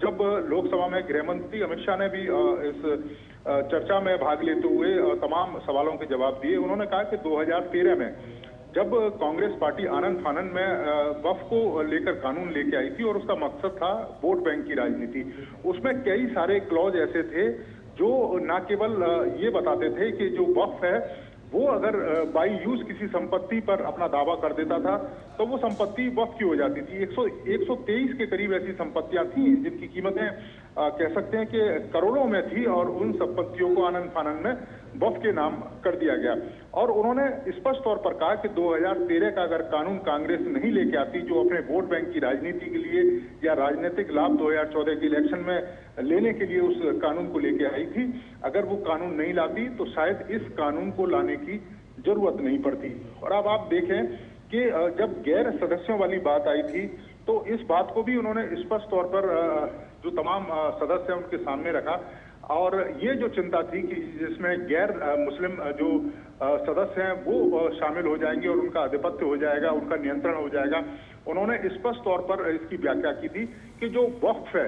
जब लोकसभा में गृह मंत्री अमित शाह ने भी इस चर्चा में भाग लेते हुए तमाम सवालों के जवाब दिए। उन्होंने कहा कि 2013 में जब कांग्रेस पार्टी आनंद फानंद में वक्फ को लेकर कानून लेके आई थी और उसका मकसद था वोट बैंक की राजनीति, उसमें कई सारे क्लॉज ऐसे थे जो न केवल ये बताते थे कि जो वक्फ है वो अगर बाई यूज किसी संपत्ति पर अपना दावा कर देता था तो वो संपत्ति वक्फ की हो जाती थी। 123 के करीब ऐसी संपत्तियां थी जिनकी कीमतें कह सकते हैं कि करोड़ों में थी और उन संपत्तियों को आनंद फानंद में वक्फ के नाम कर दिया गया। और उन्होंने स्पष्ट तौर पर कहा कि 2013 का अगर कानून कांग्रेस नहीं लेके आती, जो अपने वोट बैंक की राजनीति के लिए या राजनीतिक लाभ 2014 के इलेक्शन में लेने के लिए उस कानून को लेके आई थी, अगर वो कानून नहीं लाती तो शायद इस कानून को लाने की जरूरत नहीं पड़ती। और अब आप देखें कि जब गैर सदस्यों वाली बात आई थी तो इस बात को भी उन्होंने स्पष्ट तौर पर जो तमाम सदस्य हैं उनके सामने रखा। और ये जो चिंता थी कि जिसमें गैर मुस्लिम जो सदस्य हैं वो शामिल हो जाएंगे और उनका आधिपत्य हो जाएगा, उनका नियंत्रण हो जाएगा, उन्होंने स्पष्ट तौर पर इसकी व्याख्या की थी कि जो वक्फ है,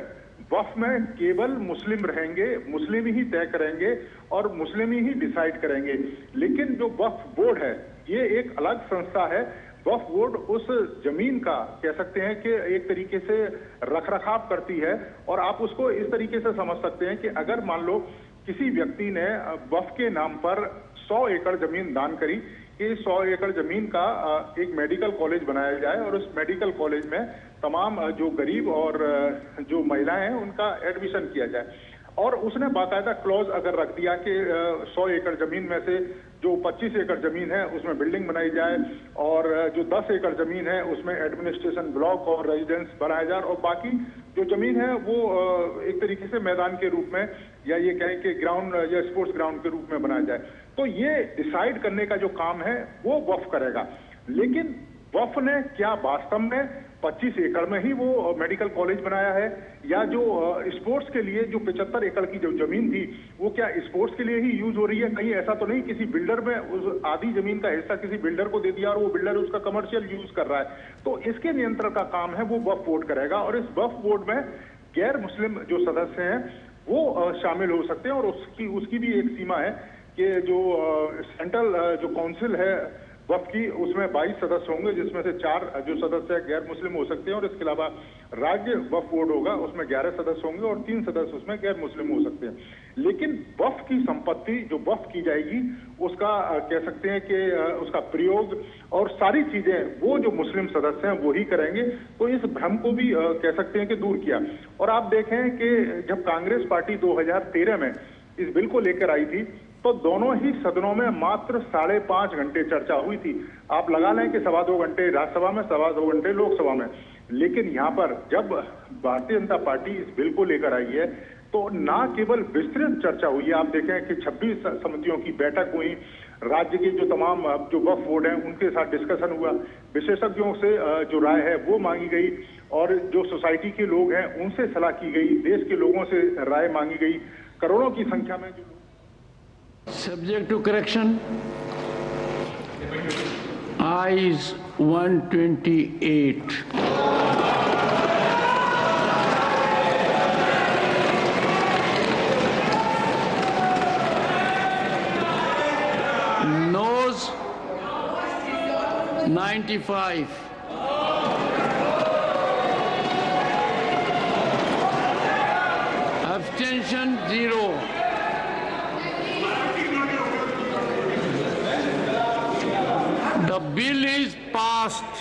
वक्फ में केवल मुस्लिम रहेंगे, मुस्लिम ही तय करेंगे और मुस्लिम ही डिसाइड करेंगे। लेकिन जो वक्फ बोर्ड है ये एक अलग संस्था है। वक्फ बोर्ड उस जमीन का कह सकते हैं कि एक तरीके से रखरखाव करती है। और आप उसको इस तरीके से समझ सकते हैं कि अगर मान लो किसी व्यक्ति ने वक्फ के नाम पर 100 एकड़ जमीन दान करी कि 100 एकड़ जमीन का एक मेडिकल कॉलेज बनाया जाए और उस मेडिकल कॉलेज में तमाम जो गरीब और जो महिलाएं हैं उनका एडमिशन किया जाए, और उसने बाकायदा क्लॉज अगर रख दिया कि 100 एकड़ जमीन में से जो 25 एकड़ जमीन है उसमें बिल्डिंग बनाई जाए और जो 10 एकड़ जमीन है उसमें एडमिनिस्ट्रेशन ब्लॉक और रेजिडेंस बनाया जाए और बाकी जो जमीन है वो एक तरीके से मैदान के रूप में या ये कहें कि ग्राउंड या स्पोर्ट्स ग्राउंड के रूप में बनाया जाए। तो ये डिसाइड करने का जो काम है वो वक्फ करेगा। लेकिन वक्फ ने क्या वास्तव में 25 एकड़ में ही वो मेडिकल कॉलेज बनाया है, या जो स्पोर्ट्स के लिए जो 75 एकड़ की जो जमीन थी वो क्या स्पोर्ट्स के लिए ही यूज हो रही है? कहीं ऐसा तो नहीं किसी बिल्डर में उस आधी जमीन का हिस्सा किसी बिल्डर को दे दिया और वो बिल्डर उसका कमर्शियल यूज कर रहा है? तो इसके नियंत्रण का काम है वो वक्फ बोर्ड करेगा। और इस वक्फ बोर्ड में गैर मुस्लिम जो सदस्य हैं वो शामिल हो सकते हैं और उसकी भी एक सीमा है कि जो सेंट्रल जो काउंसिल है वक्फ की उसमें 22 सदस्य होंगे, जिसमें से 4 जो सदस्य गैर मुस्लिम हो सकते हैं और इसके अलावा राज्य वक्फ बोर्ड होगा उसमें 11 सदस्य होंगे और 3 सदस्य उसमें गैर मुस्लिम हो सकते हैं। लेकिन वक्फ की संपत्ति जो वक्फ की जाएगी उसका कह सकते हैं कि उसका प्रयोग और सारी चीजें वो जो मुस्लिम सदस्य हैं वो ही करेंगे। तो इस भ्रम को भी कह सकते हैं कि दूर किया। और आप देखें कि जब कांग्रेस पार्टी 2013 में इस बिल को लेकर आई थी तो दोनों ही सदनों में मात्र 5.5 घंटे चर्चा हुई थी। आप लगा लें कि 2.25 घंटे राज्यसभा में, 2.25 घंटे लोकसभा में। लेकिन यहाँ पर जब भारतीय जनता पार्टी इस बिल को लेकर आई है तो ना केवल विस्तृत चर्चा हुई है, आप देखें कि 26 समितियों की बैठक हुई, राज्य के जो तमाम जो वक्फ बोर्ड हैं उनके साथ डिस्कशन हुआ, विशेषज्ञों से जो राय है वो मांगी गई और जो सोसाइटी के लोग हैं उनसे सलाह की गई, देश के लोगों से राय मांगी गई। करोड़ों की संख्या में जो Subject to correction, ayes 128. Noes 95. Abstention 0. The bill is passed.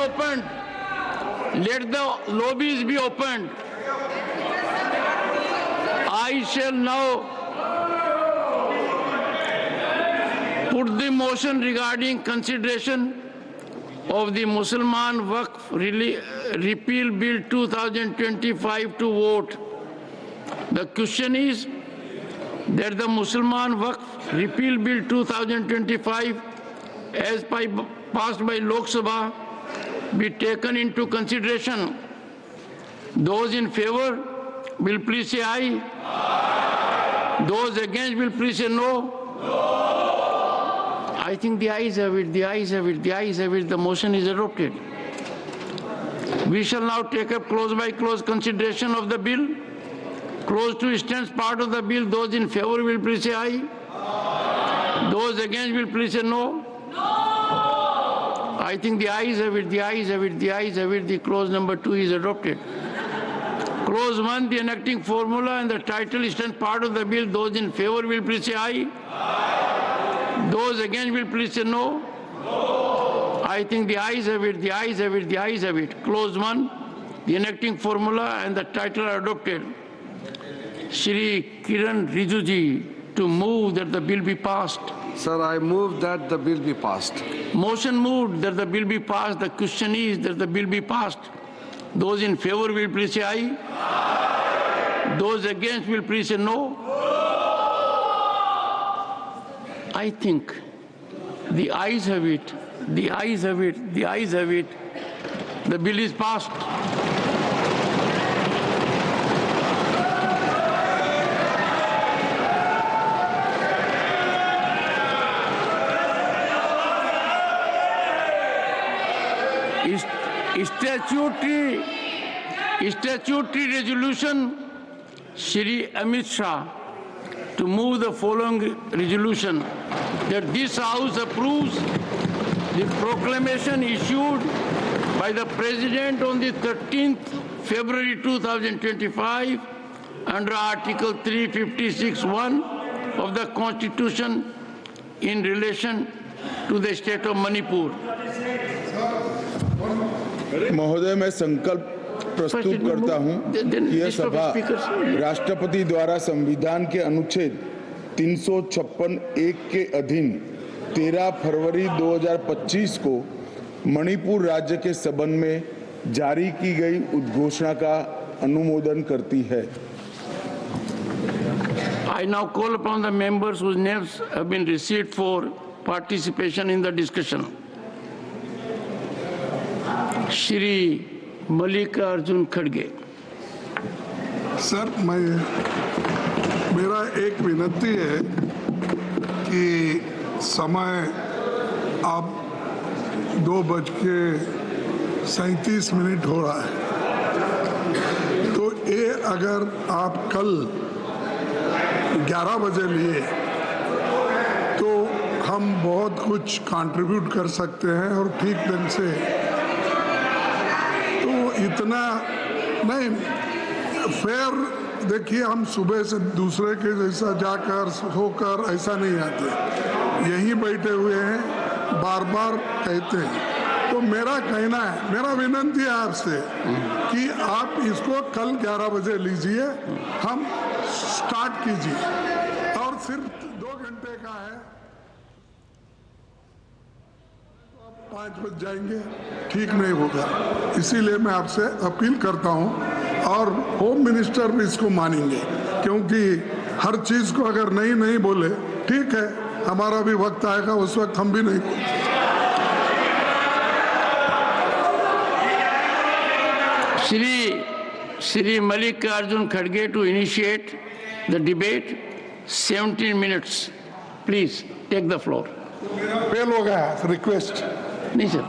opened. Let the lobbies be opened. I shall now put the motion regarding consideration of the Mussalman Waqf Repeal Bill 2025 to vote. The question is that the Mussalman Waqf Repeal Bill 2025 as passed by Lok Sabha be taken into consideration. Those in favor will please say aye. Those against will please say no. I think the ayes have it, the ayes have it, the ayes have it. The motion is adopted. We shall now take up clause by clause consideration of the bill. Clause 2 stands part of the bill. Those in favor will please say aye. Those against will please say no. I think the ayes have it, the ayes have it, the ayes have it. The clause number 2 is adopted. Clause 1, the enacting formula and the title stand part of the bill. Those in favor will please say aye. Those against will please say no. I think the ayes have it, the ayes have it, the ayes have it. Clause 1, the enacting formula and the title are adopted. Shri Kiran Rijuji to move that the bill be passed. Sir, I move that the bill be passed. Motion moved that the bill be passed. The question is that the bill be passed. Those in favor will please say aye. Those against will please say no. I think the ayes have it, the ayes have it, the ayes have it. The bill is passed. Statutory resolution, Shri Amit Shah, to move the following resolution, that this House approves the proclamation issued by the President on the 13th February 2025 under Article 356(1) of the Constitution in relation to the state of Manipur. महोदय, मैं संकल्प प्रस्तुत करता हूं कि यह सभा राष्ट्रपति द्वारा संविधान के अनुच्छेद 356(1) के अधीन 13 फरवरी 2025 को मणिपुर राज्य के संबंध में जारी की गई उद्घोषणा का अनुमोदन करती है. I now call upon the members whose names have been received for participation in the discussion. Shri Mallikarjun Kharge. Sir, मेरा एक विनती है कि समय अब 2:37 हो रहा है, तो ये अगर आप कल 11 बजे लिए तो हम बहुत कुछ कंट्रीब्यूट कर सकते हैं और ठीक ढंग से, तो इतना नहीं फेयर. देखिए, हम सुबह से दूसरे के जैसा जाकर होकर ऐसा नहीं आते, यहीं बैठे हुए हैं, बार बार कहते हैं. तो मेरा कहना है, मेरा विनती है आपसे कि आप इसको कल 11 बजे लीजिए, हम स्टार्ट कीजिए, और सिर्फ 2 घंटे का है, तो आप 5 बज जाएंगे, ठीक नहीं होगा. इसीलिए मैं आपसे अपील करता हूं, और होम मिनिस्टर भी इसको मानेंगे, क्योंकि हर चीज को अगर नहीं बोले, ठीक है, हमारा भी वक्त आएगा, उस वक्त हम भी नहीं बोलेंगे. Shri Mallikarjun Kharge to initiate the debate. 17 minutes. Please take the floor. Fail हो गया, रिक्वेस्ट. नहीं सर.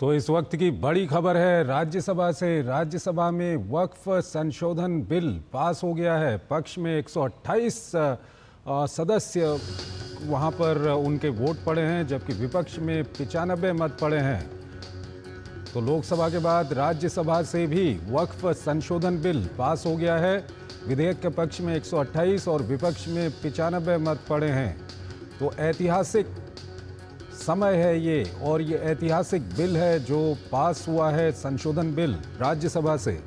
तो इस वक्त की बड़ी खबर है राज्यसभा से. राज्यसभा में वक्फ संशोधन बिल पास हो गया है. पक्ष में 128 सदस्य वहां पर उनके वोट पड़े हैं, जबकि विपक्ष में 95 मत पड़े हैं. तो लोकसभा के बाद राज्यसभा से भी वक्फ संशोधन बिल पास हो गया है. विधेयक के पक्ष में 128 और विपक्ष में 95 मत पड़े हैं. तो ऐतिहासिक समय है ये, और ये ऐतिहासिक बिल है जो पास हुआ है, संशोधन बिल राज्यसभा से।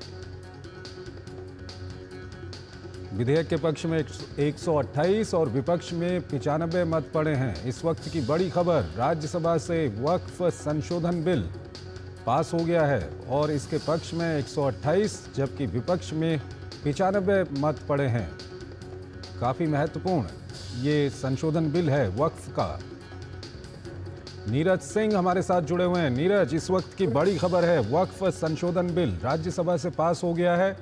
विधेयक के पक्ष में 128 और विपक्ष में 95 मत पड़े हैं। इस वक्त की बड़ी खबर, राज्यसभा से वक्फ संशोधन बिल पास हो गया है और इसके पक्ष में 128 जबकि विपक्ष में 95 मत पड़े हैं। काफी महत्वपूर्ण ये संशोधन बिल है वक्फ का। नीरज सिंह हमारे साथ जुड़े हुए हैं। नीरज, इस वक्त की बड़ी खबर है, वक्फ संशोधन बिल राज्यसभा से पास हो गया है।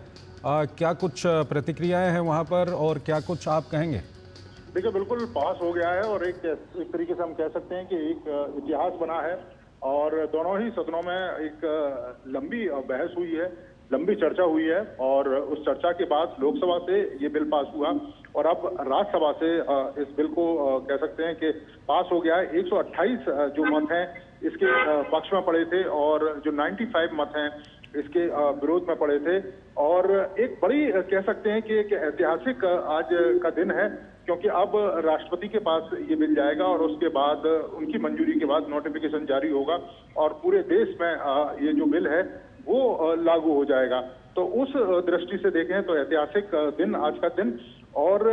क्या कुछ प्रतिक्रियाएं हैं वहां पर और क्या कुछ आप कहेंगे? देखिए, बिल्कुल पास हो गया है और एक तरीके से हम कह सकते हैं कि एक इतिहास बना है और दोनों ही सदनों में एक लंबी बहस हुई है, लंबी चर्चा हुई है और उस चर्चा के बाद लोकसभा से ये बिल पास हुआ और अब राज्यसभा से इस बिल को कह सकते हैं कि पास हो गया है। 128 जो मत हैं इसके पक्ष में पड़े थे और जो 95 मत हैं इसके विरोध में पड़े थे और एक बड़ी कह सकते हैं कि एक ऐतिहासिक आज का दिन है क्योंकि अब राष्ट्रपति के पास ये बिल जाएगा और उसके बाद उनकी मंजूरी के बाद नोटिफिकेशन जारी होगा और पूरे देश में ये जो बिल है वो लागू हो जाएगा। तो उस दृष्टि से देखें तो ऐतिहासिक दिन आज का दिन और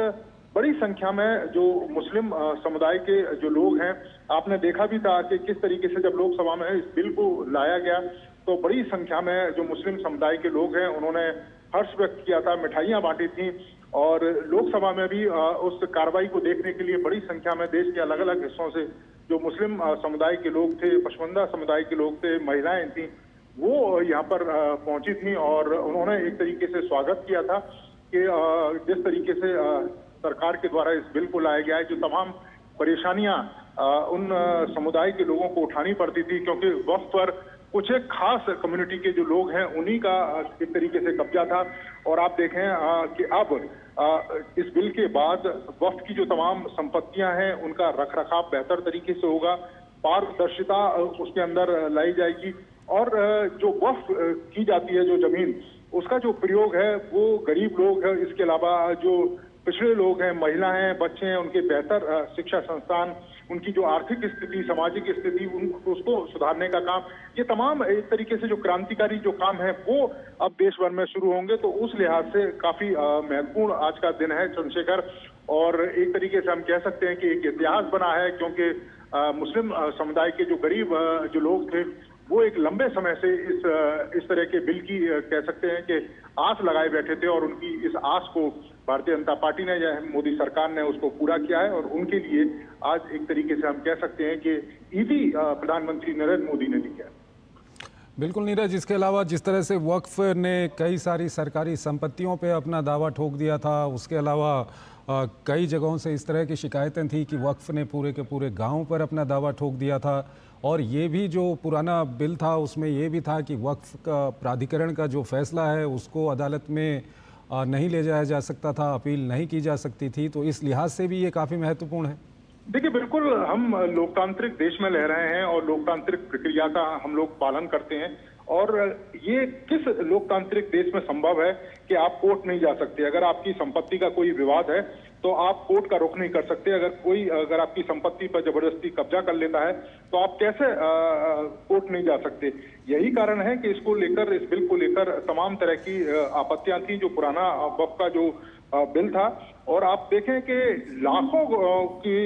बड़ी संख्या में जो मुस्लिम समुदाय के जो लोग हैं, आपने देखा भी था कि किस तरीके से जब लोकसभा में इस बिल को लाया गया तो बड़ी संख्या में जो मुस्लिम समुदाय के लोग हैं उन्होंने हर्ष व्यक्त किया था, मिठाइयां बांटी थी और लोकसभा में भी उस कार्रवाई को देखने के लिए बड़ी संख्या में देश के अलग अलग हिस्सों से जो मुस्लिम समुदाय के लोग थे, पशमंदा समुदाय के लोग थे, महिलाएं थी, वो यहाँ पर पहुंची थी और उन्होंने एक तरीके से स्वागत किया था कि जिस तरीके से सरकार के द्वारा इस बिल को लाया गया है। जो तमाम परेशानियां उन समुदाय के लोगों को उठानी पड़ती थी क्योंकि वक्फ पर कुछ एक खास कम्युनिटी के जो लोग हैं उन्हीं का एक तरीके से कब्जा था और आप देखें कि अब इस बिल के बाद वक्फ की जो तमाम संपत्तियां हैं उनका रखरखाव बेहतर तरीके से होगा, पारदर्शिता उसके अंदर लाई जाएगी और जो वक्फ की जाती है जो जमीन उसका जो प्रयोग है वो गरीब लोग हैं, इसके अलावा जो पिछड़े लोग हैं, महिलाएं हैं, बच्चे हैं, उनके बेहतर शिक्षा संस्थान, उनकी जो आर्थिक स्थिति, सामाजिक स्थिति, उसको सुधारने का काम, ये तमाम एक तरीके से जो क्रांतिकारी जो काम है वो अब देश भर में शुरू होंगे। तो उस लिहाज से काफी महत्वपूर्ण आज का दिन है चंद्रशेखर और एक तरीके से हम कह सकते हैं कि एक इतिहास बना है क्योंकि मुस्लिम समुदाय के जो गरीब जो लोग थे वो एक लंबे समय से इस तरह के बिल की कह सकते हैं कि आस लगाए बैठे थे और उनकी इस आस को भारतीय जनता पार्टी ने या मोदी सरकार ने उसको पूरा किया है और उनके लिए आज एक तरीके से हम कह सकते हैं कि ईदी प्रधानमंत्री नरेंद्र मोदी ने दी है। बिल्कुल नीरज, इसके अलावा जिस तरह से वक्फ ने कई सारी सरकारी संपत्तियों पे अपना दावा ठोक दिया था, उसके अलावा कई जगहों से इस तरह की शिकायतें थी कि वक्फ ने पूरे के पूरे गांव पर अपना दावा ठोक दिया था और ये भी जो पुराना बिल था उसमें ये भी था कि वक्फ का प्राधिकरण का जो फैसला है उसको अदालत में नहीं ले जाया जा सकता था, अपील नहीं की जा सकती थी। तो इस लिहाज से भी ये काफ़ी महत्वपूर्ण है। देखिए, बिल्कुल हम लोकतांत्रिक देश में रह रहे हैं और लोकतांत्रिक प्रक्रिया का हम लोग पालन करते हैं और ये किस लोकतांत्रिक देश में संभव है कि आप कोर्ट नहीं जा सकते। अगर आपकी संपत्ति का कोई विवाद है तो आप कोर्ट का रुख नहीं कर सकते। अगर आपकी संपत्ति पर जबरदस्ती कब्जा कर लेता है तो आप कैसे कोर्ट नहीं जा सकते। यही कारण है कि इसको लेकर, इस बिल को लेकर तमाम तरह की आपत्तियां थी। जो पुराना वक्फ का जो बिल था और आप देखें कि लाखों की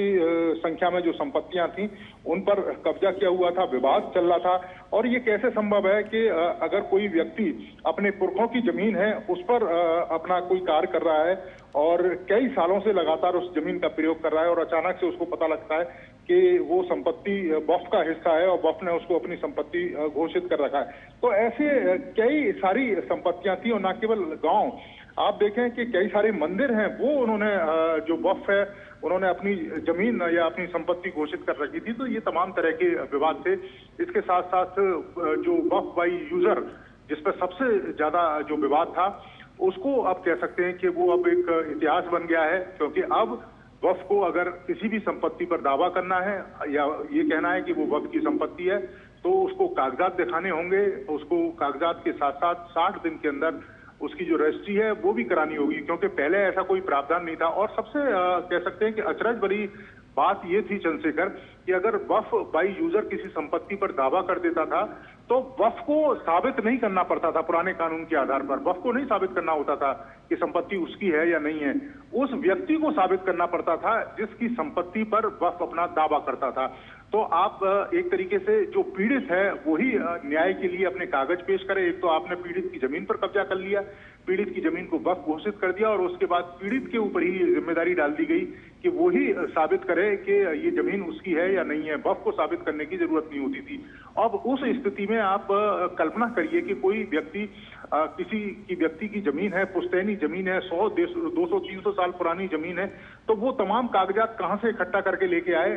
संख्या में जो संपत्तियां थी उन पर कब्जा किया हुआ था, विवाद चल रहा था और ये कैसे संभव है कि अगर कोई व्यक्ति अपने पुरखों की जमीन है उस पर अपना कोई कार्य कर रहा है और कई सालों से लगातार उस जमीन का प्रयोग कर रहा है और अचानक से उसको पता लगता है कि वो संपत्ति वक्फ का हिस्सा है और वक्फ ने उसको अपनी संपत्ति घोषित कर रखा है। तो ऐसे कई सारी संपत्तियां थी और न केवल गांव, आप देखें कि कई सारे मंदिर हैं वो उन्होंने जो वक्फ है उन्होंने अपनी जमीन या अपनी संपत्ति घोषित कर रखी थी। तो ये तमाम तरह के विवाद थे। इसके साथ साथ जो वक्फ बाई यूजर जिस पर सबसे ज्यादा जो विवाद था उसको अब कह सकते हैं कि वो अब एक इतिहास बन गया है क्योंकि अब वक्फ को अगर किसी भी संपत्ति पर दावा करना है या ये कहना है कि वो वक्फ की संपत्ति है तो उसको कागजात दिखाने होंगे। उसको कागजात के साथ साथ 60 दिन के अंदर उसकी जो रजिस्ट्री है वो भी करानी होगी क्योंकि पहले ऐसा कोई प्रावधान नहीं था। और सबसे कह सकते हैं कि अचरज भरी बात ये थी चंद्रशेखर कि अगर वक्फ बाई यूजर किसी संपत्ति पर दावा कर देता था तो वक्फ को साबित नहीं करना पड़ता था। पुराने कानून के आधार पर वक्फ को नहीं साबित करना होता था कि संपत्ति उसकी है या नहीं है, उस व्यक्ति को साबित करना पड़ता था जिसकी संपत्ति पर वक्फ अपना दावा करता था। तो आप एक तरीके से जो पीड़ित है वही न्याय के लिए अपने कागज पेश करे। एक तो आपने पीड़ित की जमीन पर कब्जा कर लिया, पीड़ित की जमीन को वक्फ घोषित कर दिया और उसके बाद पीड़ित के ऊपर ही जिम्मेदारी डाल दी गई कि वो ही साबित करे कि ये जमीन उसकी है या नहीं है। वक्फ को साबित करने की जरूरत नहीं होती थी। अब उस स्थिति में आप कल्पना करिए कि कोई व्यक्ति किसी की व्यक्ति की जमीन है, पुश्तैनी जमीन है, 100, 200, 300 साल पुरानी जमीन है, तो वो तमाम कागजात कहां से इकट्ठा करके लेके आए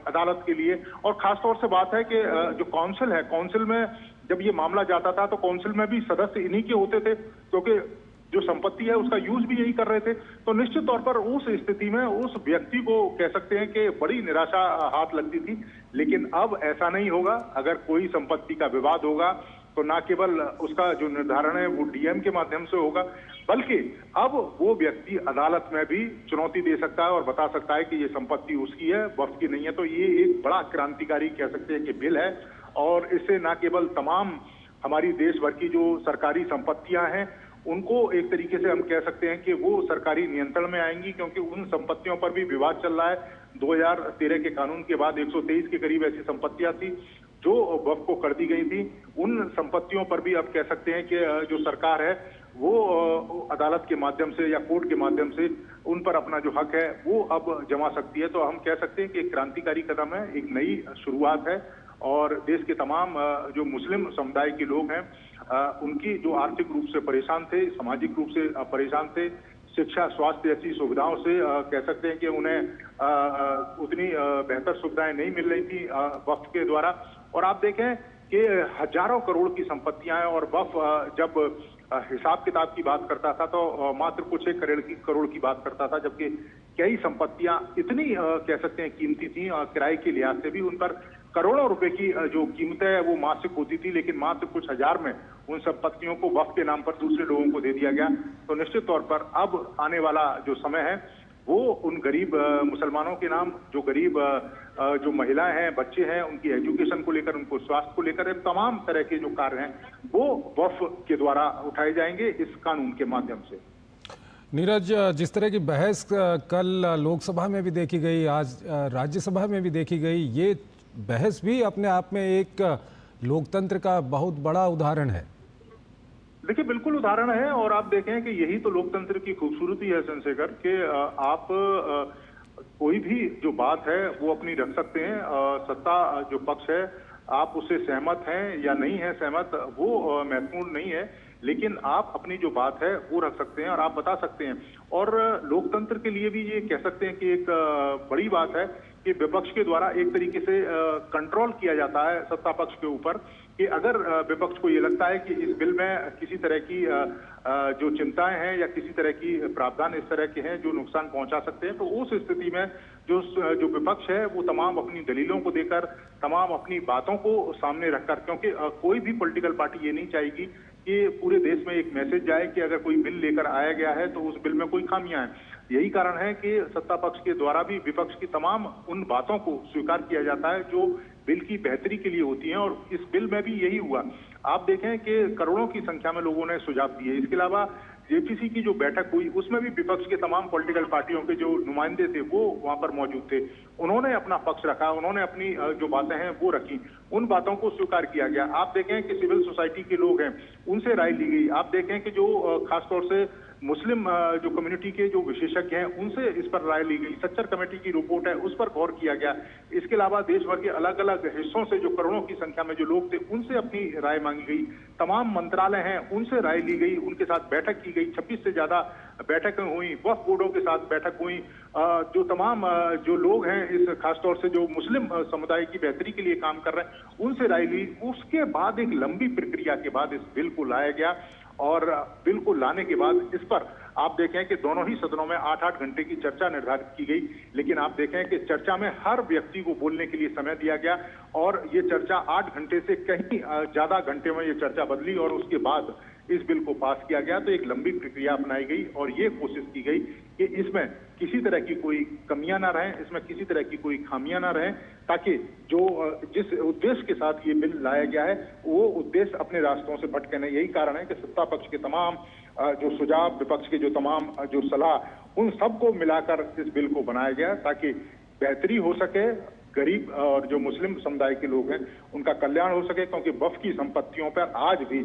अदालत के लिए। और खासतौर से बात है कि जो काउंसिल है, काउंसिल में जब ये मामला जाता था तो काउंसिल में भी सदस्य इन्हीं के होते थे क्योंकि जो संपत्ति है उसका यूज भी यही कर रहे थे। तो निश्चित तौर पर उस स्थिति में उस व्यक्ति को कह सकते हैं कि बड़ी निराशा हाथ लगती थी। लेकिन अब ऐसा नहीं होगा। अगर कोई संपत्ति का विवाद होगा तो ना केवल उसका जो निर्धारण है वो डीएम के माध्यम से होगा, बल्कि अब वो व्यक्ति अदालत में भी चुनौती दे सकता है और बता सकता है कि ये संपत्ति उसकी है, वक्फ की नहीं है। तो ये एक बड़ा क्रांतिकारी कह सकते हैं कि बिल है और इससे ना केवल तमाम हमारी देश भर की जो सरकारी संपत्तियां हैं उनको एक तरीके से हम कह सकते हैं कि वो सरकारी नियंत्रण में आएंगी, क्योंकि उन संपत्तियों पर भी विवाद चल रहा है। 2013 के कानून के बाद 123 के करीब ऐसी संपत्तियां थी जो वक्फ को कर दी गई थी। उन संपत्तियों पर भी अब कह सकते हैं कि जो सरकार है वो अदालत के माध्यम से या कोर्ट के माध्यम से उन पर अपना जो हक है वो अब जमा सकती है। तो हम कह सकते हैं कि एक क्रांतिकारी कदम है, एक नई शुरुआत है और देश के तमाम जो मुस्लिम समुदाय के लोग हैं उनकी जो आर्थिक रूप से परेशान थे, सामाजिक रूप से परेशान थे, शिक्षा, स्वास्थ्य ऐसी सुविधाओं से कह सकते हैं कि उन्हें उतनी बेहतर सुविधाएं नहीं मिल रही थी वक्फ के द्वारा। और आप देखें कि हजारों करोड़ की संपत्तियां हैं और वक्फ जब हिसाब किताब की बात करता था तो मात्र कुछ 1 करोड़ की बात करता था, जबकि कई संपत्तियां इतनी कह सकते हैं कीमती थी किराए के लिहाज से भी उन पर करोड़ों रुपए की जो कीमतें है वो मासिक होती थी, लेकिन मात्र कुछ हजार में उन संपत्तियों को वक्फ के नाम पर दूसरे लोगों को दे दिया गया। तो निश्चित तौर पर अब आने वाला जो समय है वो उन गरीब मुसलमानों के नाम, जो गरीब जो महिलाएं हैं, बच्चे हैं, उनकी एजुकेशन को लेकर, उनको स्वास्थ्य को लेकर तमाम तरह के जो कार्य हैं वो वक्फ के द्वारा उठाए जाएंगे इस कानून के माध्यम से। नीरज, जिस तरह की बहस कल लोकसभा में भी देखी गई, आज राज्यसभा में भी देखी गई, ये बहस भी अपने आप में एक लोकतंत्र का बहुत बड़ा उदाहरण है। देखिए, बिल्कुल उदाहरण है और आप देखें कि यही तो लोकतंत्र की खूबसूरती है चंद्रशेखर, कि आप कोई भी जो बात है वो अपनी रख सकते हैं। सत्ता जो पक्ष है आप उससे सहमत हैं या नहीं है सहमत वो महत्वपूर्ण नहीं है, लेकिन आप अपनी जो बात है वो रख सकते हैं और आप बता सकते हैं। और लोकतंत्र के लिए भी ये कह सकते हैं कि एक बड़ी बात है कि विपक्ष के द्वारा एक तरीके से कंट्रोल किया जाता है सत्ता पक्ष के ऊपर, कि अगर विपक्ष को ये लगता है कि इस बिल में किसी तरह की जो चिंताएं हैं या किसी तरह की प्रावधान इस तरह के हैं जो नुकसान पहुंचा सकते हैं, तो उस स्थिति में जो विपक्ष है वो तमाम अपनी दलीलों को देकर, तमाम अपनी बातों को सामने रखकर, क्योंकि कोई भी पॉलिटिकल पार्टी ये नहीं चाहेगी कि पूरे देश में एक मैसेज जाए कि अगर कोई बिल लेकर आया गया है तो उस बिल में कोई खामियां हैं। यही कारण है कि सत्ता पक्ष के द्वारा भी विपक्ष की तमाम उन बातों को स्वीकार किया जाता है जो बिल की बेहतरी के लिए होती हैं, और इस बिल में भी यही हुआ। आप देखें कि करोड़ों की संख्या में लोगों ने सुझाव दिए। इसके अलावा जेपीसी की जो बैठक हुई उसमें भी विपक्ष के तमाम पॉलिटिकल पार्टियों के जो नुमाइंदे थे वो वहां पर मौजूद थे। उन्होंने अपना पक्ष रखा, उन्होंने अपनी जो बातें हैं वो रखी, उन बातों को स्वीकार किया गया। आप देखें कि सिविल सोसाइटी के लोग हैं उनसे राय ली गई। आप देखें कि जो खासतौर से मुस्लिम जो कम्युनिटी के जो विशेषज्ञ हैं उनसे इस पर राय ली गई। सच्चर कमेटी की रिपोर्ट है उस पर गौर किया गया। इसके अलावा देश भर के अलग अलग हिस्सों से जो करोड़ों की संख्या में जो लोग थे उनसे अपनी राय मांगी गई। तमाम मंत्रालय हैं उनसे राय ली गई, उनके साथ बैठक की गई। 26 से ज्यादा बैठकें हुई, वक्फ बोर्डों के साथ बैठक हुई। जो तमाम जो लोग हैं इस खासतौर से जो मुस्लिम समुदाय की बेहतरी के लिए काम कर रहे हैं उनसे राय ली। उसके बाद एक लंबी प्रक्रिया के बाद इस बिल को लाया गया और बिल को लाने के बाद इस पर आप देखें कि दोनों ही सदनों में 8-8 घंटे की चर्चा निर्धारित की गई। लेकिन आप देखें कि चर्चा में हर व्यक्ति को बोलने के लिए समय दिया गया और ये चर्चा 8 घंटे से कहीं ज्यादा घंटे में ये चर्चा बदली और उसके बाद इस बिल को पास किया गया। तो एक लंबी प्रक्रिया अपनाई गई और ये कोशिश की गई कि इसमें किसी तरह की कोई कमियां ना रहें, इसमें किसी तरह की कोई खामियां ना रहें, ताकि जो जिस उद्देश्य के साथ ये बिल लाया गया है वो उद्देश्य अपने रास्तों से भटके नहीं। यही कारण है कि सत्ता पक्ष के तमाम जो सुझाव, विपक्ष के जो तमाम जो सलाह, उन सबको मिलाकर इस बिल को बनाया गया ताकि बेहतरी हो सके, गरीब और जो मुस्लिम समुदाय के लोग हैं उनका कल्याण हो सके। क्योंकि वक्फ की संपत्तियों पर आज भी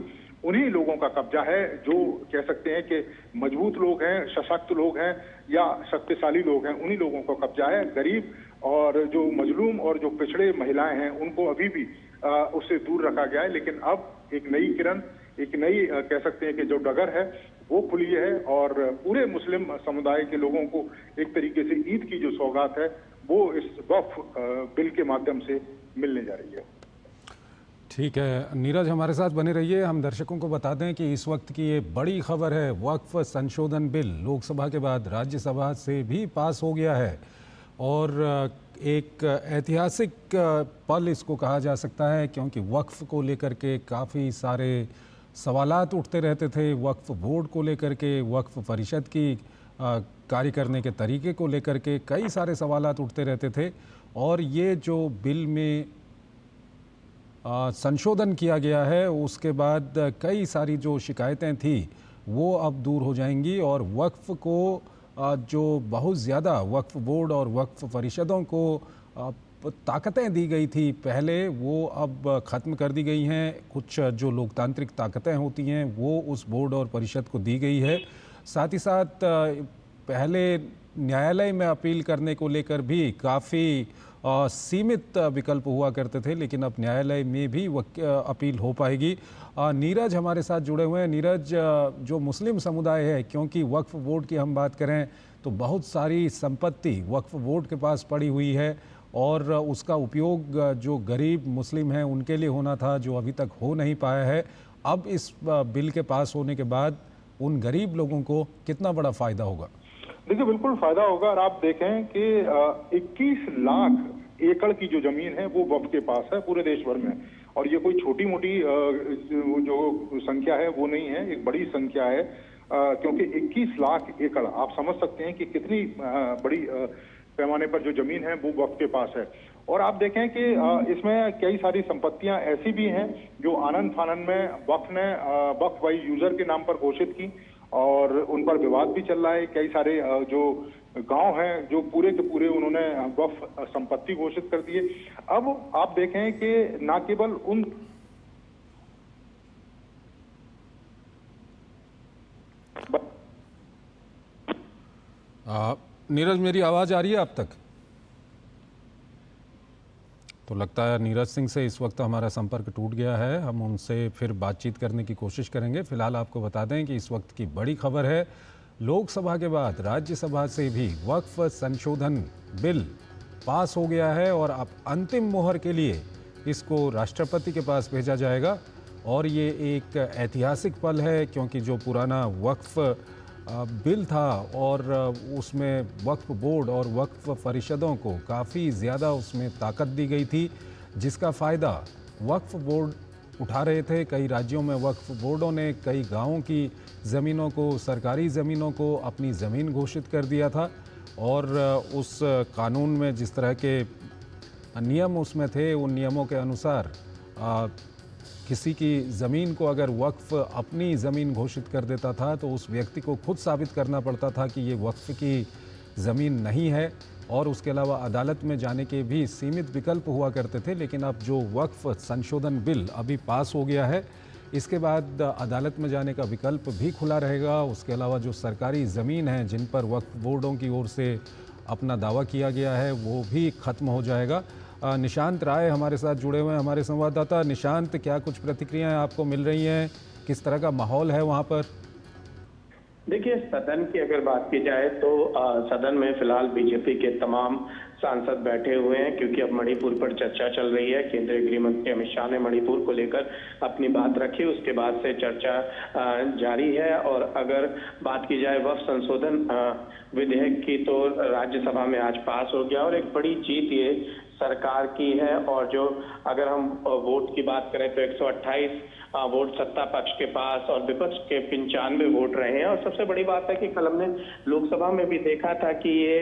उन्हीं लोगों का कब्जा है जो कह सकते हैं कि मजबूत लोग हैं, सशक्त लोग हैं या शक्तिशाली लोग हैं, उन्हीं लोगों को कब्जा है। गरीब और जो मजलूम और जो पिछड़े महिलाएं हैं उनको अभी भी उससे दूर रखा गया है। लेकिन अब एक नई किरण, एक नई कह सकते हैं कि जो डगर है वो खुली है और पूरे मुस्लिम समुदाय के लोगों को एक तरीके से ईद की जो सौगात है वो इस वक्फ बिल के माध्यम से मिलने जा रही है। ठीक है नीरज, हमारे साथ बने रहिए। हम दर्शकों को बता दें कि इस वक्त की ये बड़ी खबर है, वक्फ संशोधन बिल लोकसभा के बाद राज्यसभा से भी पास हो गया है और एक ऐतिहासिक पल इसको कहा जा सकता है, क्योंकि वक्फ को लेकर के काफ़ी सारे सवालात उठते रहते थे। वक्फ बोर्ड को लेकर के, वक्फ परिषद की कार्य करने के तरीके को लेकर के कई सारे सवालात उठते रहते थे और ये जो बिल में संशोधन किया गया है उसके बाद कई सारी जो शिकायतें थी वो अब दूर हो जाएंगी और वक्फ को जो बहुत ज़्यादा वक्फ बोर्ड और वक्फ परिषदों को ताकतें दी गई थी पहले, वो अब ख़त्म कर दी गई हैं। कुछ जो लोकतांत्रिक ताकतें होती हैं वो उस बोर्ड और परिषद को दी गई है। साथ ही साथ पहले न्यायालय में अपील करने को लेकर भी काफ़ी सीमित विकल्प हुआ करते थे, लेकिन अब न्यायालय में भी अपील हो पाएगी। नीरज हमारे साथ जुड़े हुए हैं। नीरज, जो मुस्लिम समुदाय है, क्योंकि वक्फ बोर्ड की हम बात करें तो बहुत सारी संपत्ति वक्फ बोर्ड के पास पड़ी हुई है और उसका उपयोग जो गरीब मुस्लिम हैं उनके लिए होना था, जो अभी तक हो नहीं पाया है। अब इस बिल के पास होने के बाद उन गरीब लोगों को कितना बड़ा फ़ायदा होगा? देखिए बिल्कुल फायदा होगा। और आप देखें कि 21 लाख एकड़ की जो जमीन है वो वक्फ के पास है पूरे देश भर में, और ये कोई छोटी मोटी जो संख्या है वो नहीं है, एक बड़ी संख्या है। क्योंकि 21 लाख एकड़ आप समझ सकते हैं कि कितनी बड़ी पैमाने पर जो जमीन है वो वक्फ के पास है। और आप देखें कि इसमें कई सारी संपत्तियां ऐसी भी हैं जो आनंद फानन में वक्फ ने वक्फ बाई यूजर के नाम पर घोषित की और उन पर विवाद भी चल रहा है। कई सारे जो गांव हैं जो पूरे के पूरे उन्होंने वक्फ संपत्ति घोषित कर दिए। अब आप देखें कि न केवल उन नीरज, मेरी आवाज़ आ रही है आप तक? तो लगता है नीरज सिंह से इस वक्त हमारा संपर्क टूट गया है। हम उनसे फिर बातचीत करने की कोशिश करेंगे। फिलहाल आपको बता दें कि इस वक्त की बड़ी खबर है, लोकसभा के बाद राज्यसभा से भी वक्फ संशोधन बिल पास हो गया है और अब अंतिम मोहर के लिए इसको राष्ट्रपति के पास भेजा जाएगा। और ये एक ऐतिहासिक पल है, क्योंकि जो पुराना वक्फ बिल था और उसमें वक्फ बोर्ड और वक्फ परिषदों को काफ़ी ज़्यादा उसमें ताकत दी गई थी, जिसका फ़ायदा वक्फ बोर्ड उठा रहे थे। कई राज्यों में वक्फ बोर्डों ने कई गांवों की ज़मीनों को, सरकारी ज़मीनों को अपनी ज़मीन घोषित कर दिया था और उस कानून में जिस तरह के नियम उसमें थे, उन नियमों के अनुसार किसी की ज़मीन को अगर वक्फ अपनी ज़मीन घोषित कर देता था तो उस व्यक्ति को खुद साबित करना पड़ता था कि ये वक्फ की ज़मीन नहीं है, और उसके अलावा अदालत में जाने के भी सीमित विकल्प हुआ करते थे। लेकिन अब जो वक्फ संशोधन बिल अभी पास हो गया है, इसके बाद अदालत में जाने का विकल्प भी खुला रहेगा। उसके अलावा जो सरकारी ज़मीन है जिन पर वक्फ बोर्डों की ओर से अपना दावा किया गया है वो भी ख़त्म हो जाएगा। निशांत राय हमारे साथ जुड़े हुए हैं, हमारे संवाददाता। निशांत, क्या कुछ प्रतिक्रियाएं आपको मिल रही हैं? किस तरह का माहौल है वहां पर? देखिए, सदन की अगर बात की जाए तो सदन में फिलहाल बीजेपी के तमाम सांसद बैठे हुए हैं, क्योंकि अब मणिपुर पर चर्चा चल रही है। केंद्रीय गृह मंत्री अमित शाह ने मणिपुर को लेकर अपनी बात रखी, उसके बाद से चर्चा जारी है। और अगर बात की जाए वक्फ संशोधन विधेयक की, तो राज्यसभा में आज पास हो गया और एक बड़ी जीत ये सरकार की है। और जो अगर हम वोट की बात करें तो 128 वोट सत्ता पक्ष के पास और विपक्ष के 95 वोट रहे हैं। और सबसे बड़ी बात है कि कल हमने लोकसभा में भी देखा था कि ये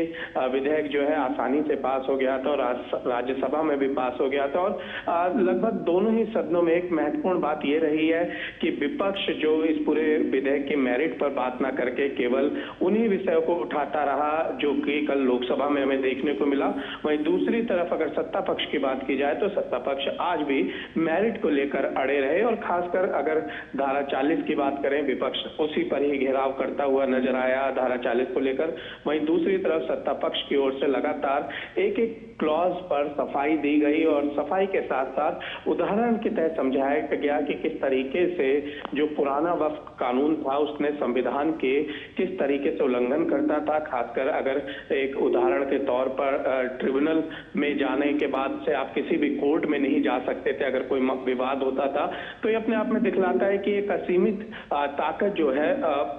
विधेयक जो है आसानी से पास हो गया था और राज्यसभा में भी पास हो गया था। और लगभग दोनों ही सदनों में एक महत्वपूर्ण बात ये रही है कि विपक्ष जो इस पूरे विधेयक के मेरिट पर बात ना करके केवल उन्हीं विषयों को उठाता रहा जो कि कल लोकसभा में हमें देखने को मिला। वहीं दूसरी तरफ अगर सत्ता पक्ष की बात की जाए तो सत्ता पक्ष आज भी मेरिट को लेकर अड़े रहे और खासकर अगर धारा 40 की बात करें, विपक्ष उसी पर ही घेराव करता हुआ नजर आया धारा 40 को लेकर। वहीं दूसरी तरफ सत्ता पक्ष की ओर से लगातार एक एक क्लॉज पर सफाई दी गई और सफाई के साथ साथ उदाहरण के तहत समझाया गया कि किस तरीके से जो पुराना वक्फ कानून था उसने संविधान के किस तरीके से उल्लंघन करता था। खासकर अगर एक उदाहरण के तौर पर ट्रिब्यूनल में जाने के बाद से आप किसी भी कोर्ट में नहीं जा सकते थे अगर कोई विवाद होता था। तो ये अपने आप में दिखलाता है कि एक असीमित ताकत जो है